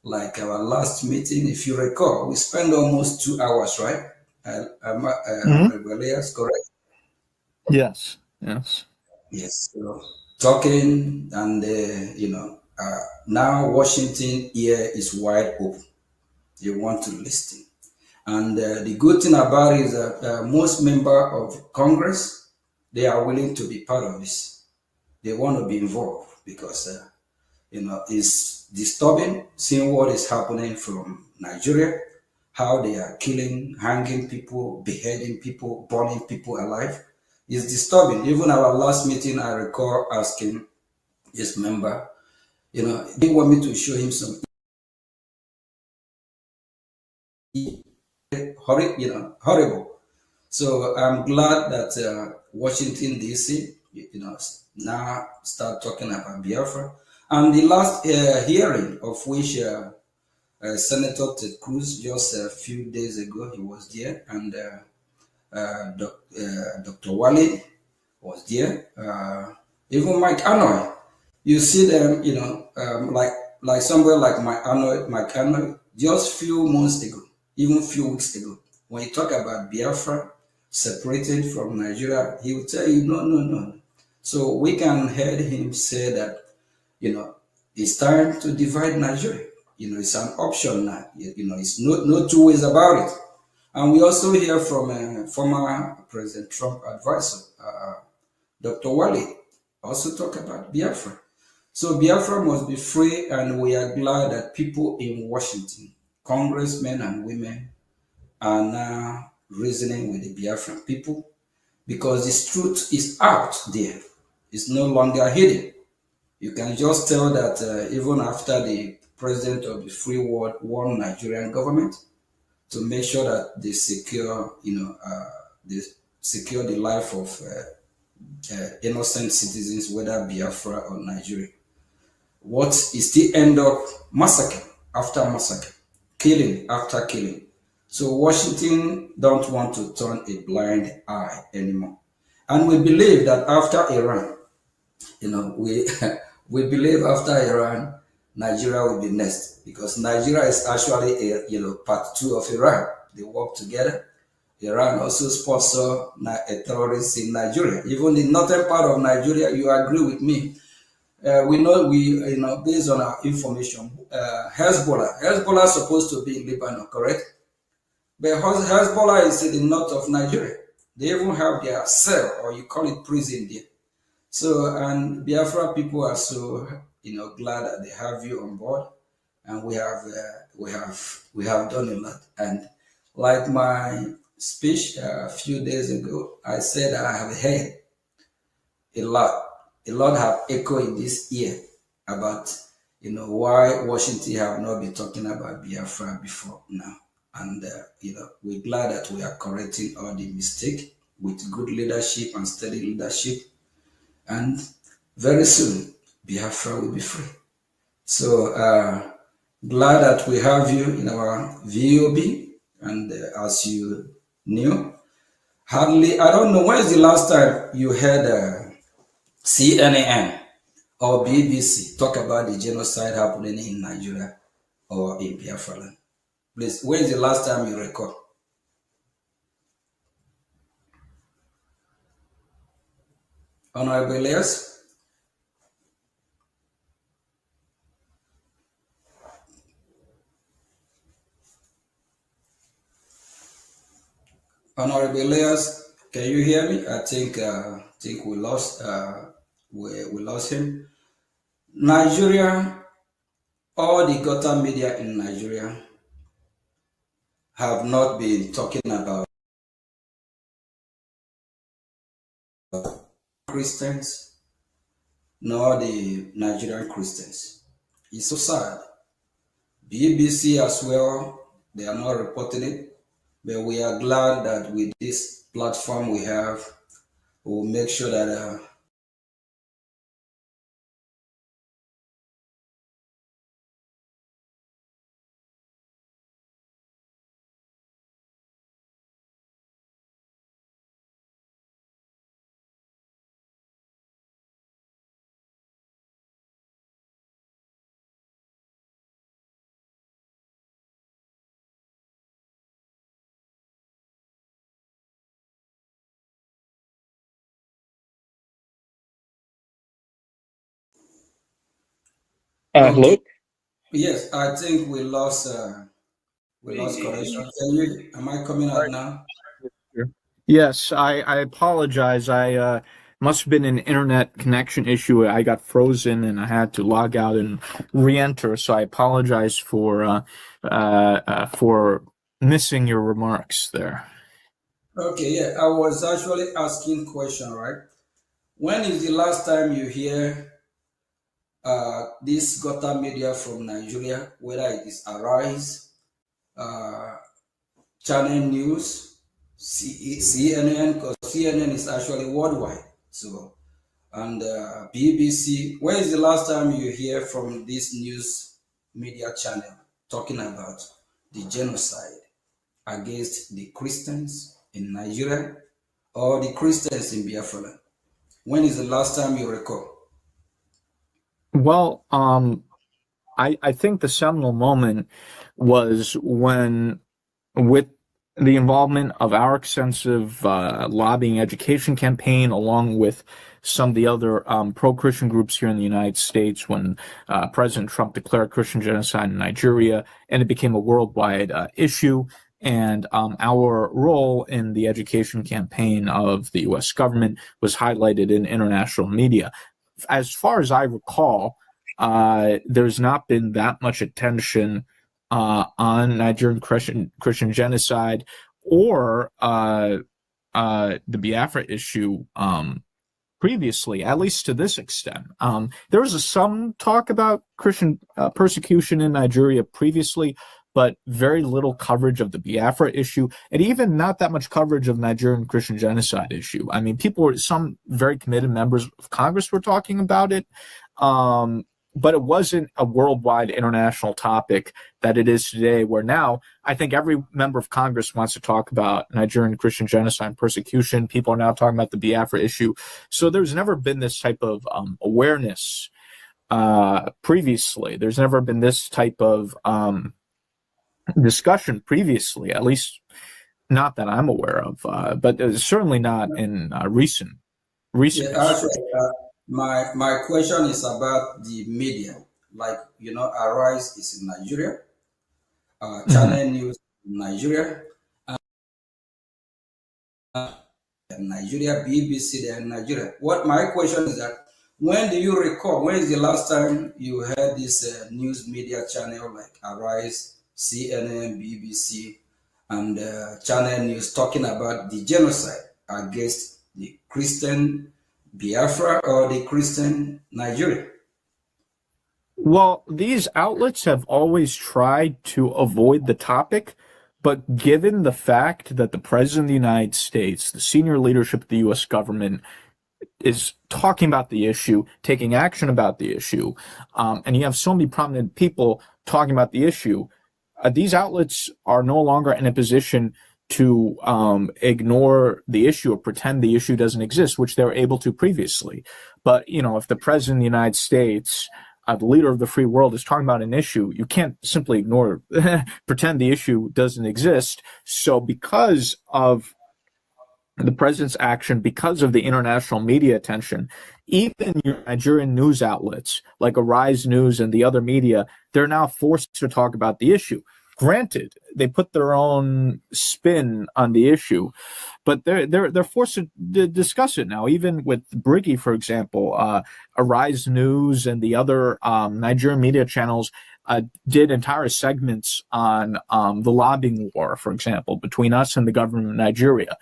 Speaker 1: Like our last meeting, if you recall, we spent almost 2 hours, right? Correct?
Speaker 7: Yes.
Speaker 1: Yes. So, talking and, now Washington ear is wide open. They want to listen. And the good thing about it is that most members of Congress, they are willing to be part of this. They want to be involved because, it's disturbing seeing what is happening from Nigeria, how they are killing, hanging people, beheading people, burning people alive. It's disturbing. Even our last meeting, I recall asking this member, they want me to show him some horrible. So I'm glad that Washington D.C. Now start talking about Biafra. And the last hearing of which Senator Ted Cruz just a few days ago he was there, and Dr. Wale was there. Even Mike Hanoi, you see them, like somewhere like Mike Hanoi, just few months ago, even few weeks ago, when you talk about Biafra separated from Nigeria, he will tell you, no. So we can hear him say that, it's time to divide Nigeria. It's an option now. It's no two ways about it. And we also hear from former President Trump advisor, Dr. Wale, also talk about Biafra. So Biafra must be free, and we are glad that people in Washington, congressmen and women, are now reasoning with the Biafran people because this truth is out there. It's no longer hidden. You can just tell that even after the president of the free world warned Nigerian government to make sure that they secure, the life of innocent citizens, whether Biafra or Nigeria. What is still end up massacre after massacre, killing after killing. So Washington don't want to turn a blind eye anymore. And we believe that after Iran, we believe after Iran, Nigeria will be next because Nigeria is actually part 2 of Iran. They work together. Iran also sponsor a terrorist in Nigeria. Even the northern part of Nigeria, you agree with me. We know based on our information, Hezbollah is supposed to be in Lebanon, correct? But Hezbollah is in the north of Nigeria. They even have their cell, or you call it prison there. So, and Biafra people are so, glad that they have you on board, and we have done a lot. And like my speech a few days ago, I said I have heard a lot have echoed in this ear about, why Washington have not been talking about Biafra before now. And, we're glad that we are correcting all the mistake with good leadership and steady leadership. And very soon, Biafra will be free. So glad that we have you in our VOB. And as you knew, I don't know, when is the last time you heard CNN or BBC talk about the genocide happening in Nigeria or in Biafra land? Please, when is the last time you record? Honorable Elias. Honorable Elias, can you hear me? I think we lost we lost him. Nigeria, all the gutter media in Nigeria have not been talking about Christians nor the Nigerian Christians. It's so sad. BBC as well, they are not reporting it, but we are glad that with this platform we have, we'll make sure that
Speaker 7: Hello?
Speaker 1: yes, I think we lost connection. Am I coming out now?
Speaker 7: Yes, I apologize. I must have been an internet connection issue. I got frozen and I had to log out and re-enter. So I apologize for missing your remarks there.
Speaker 1: Okay, yeah, I was actually asking question, right? When is the last time you hear this gutter media from Nigeria, whether it is Arise, Channel News, CNN, because CNN is actually worldwide. So, and BBC. When is the last time you hear from this news media channel talking about the genocide against the Christians in Nigeria or the Christians in Biafra? When is the last time you recall?
Speaker 7: Well, I think the seminal moment was when, with the involvement of our extensive lobbying education campaign, along with some of the other pro-Christian groups here in the United States, when President Trump declared Christian genocide in Nigeria, and it became a worldwide issue. And our role in the education campaign of the U.S. government was highlighted in international media. As far as I recall, there's not been that much attention on Nigerian Christian genocide or the Biafra issue previously, at least to this extent. There was some talk about Christian persecution in Nigeria previously, but very little coverage of the Biafra issue, and even not that much coverage of Nigerian Christian genocide issue. I mean, some very committed members of Congress were talking about it, but it wasn't a worldwide international topic that it is today, where now I think every member of Congress wants to talk about Nigerian Christian genocide and persecution. People are now talking about the Biafra issue. So there's never been this type of awareness previously. There's never been this type of discussion previously, at least not that I'm aware of, but certainly not in recent
Speaker 1: Yeah, actually, my question is about the media. Like, Arise is in Nigeria, Channel News in Nigeria, Nigeria, BBC there in Nigeria. What my question is that, when do you recall, when is the last time you heard this news media channel like Arise, CNN, BBC, and Channel News talking about the genocide against the Christian Biafra or the Christian Nigeria?
Speaker 7: Well, these outlets have always tried to avoid the topic, but given the fact that the President of the United States, the senior leadership of the U.S. government, is talking about the issue, taking action about the issue, and you have so many prominent people talking about the issue, these outlets are no longer in a position to ignore the issue or pretend the issue doesn't exist, which they were able to previously. But, if the President of the United States, the leader of the free world, is talking about an issue, you can't simply ignore, pretend the issue doesn't exist. So because of the president's action because of the international media attention. Even your Nigerian news outlets like Arise News and the other media, they're now forced to talk about the issue. Granted, they put their own spin on the issue, but they're forced to discuss it now. Even with Brgie, for example, Arise News and the other Nigerian media channels did entire segments on the lobbying war, for example, between us and the government of Nigeria.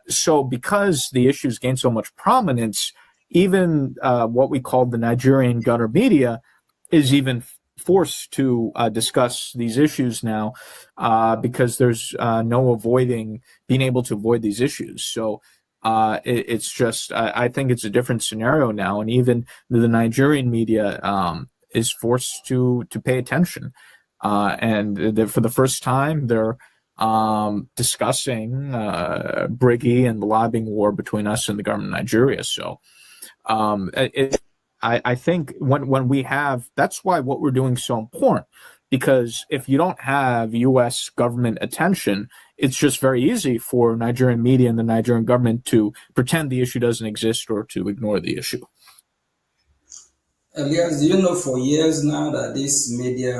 Speaker 7: So because the issues gained so much prominence, even what we call the Nigerian gutter media is even forced to discuss these issues now because there's no being able to avoid these issues. So it's just, I think it's a different scenario now. And even the Nigerian media is forced to pay attention. And for the first time, they're discussing Brgie and the lobbying war between us and the government of Nigeria. So I think when we have, that's why what we're doing is so important, because if you don't have U.S. government attention, it's just very easy for Nigerian media and the Nigerian government to pretend the issue doesn't exist or to ignore the issue.
Speaker 1: Elias, do you know for years now that this media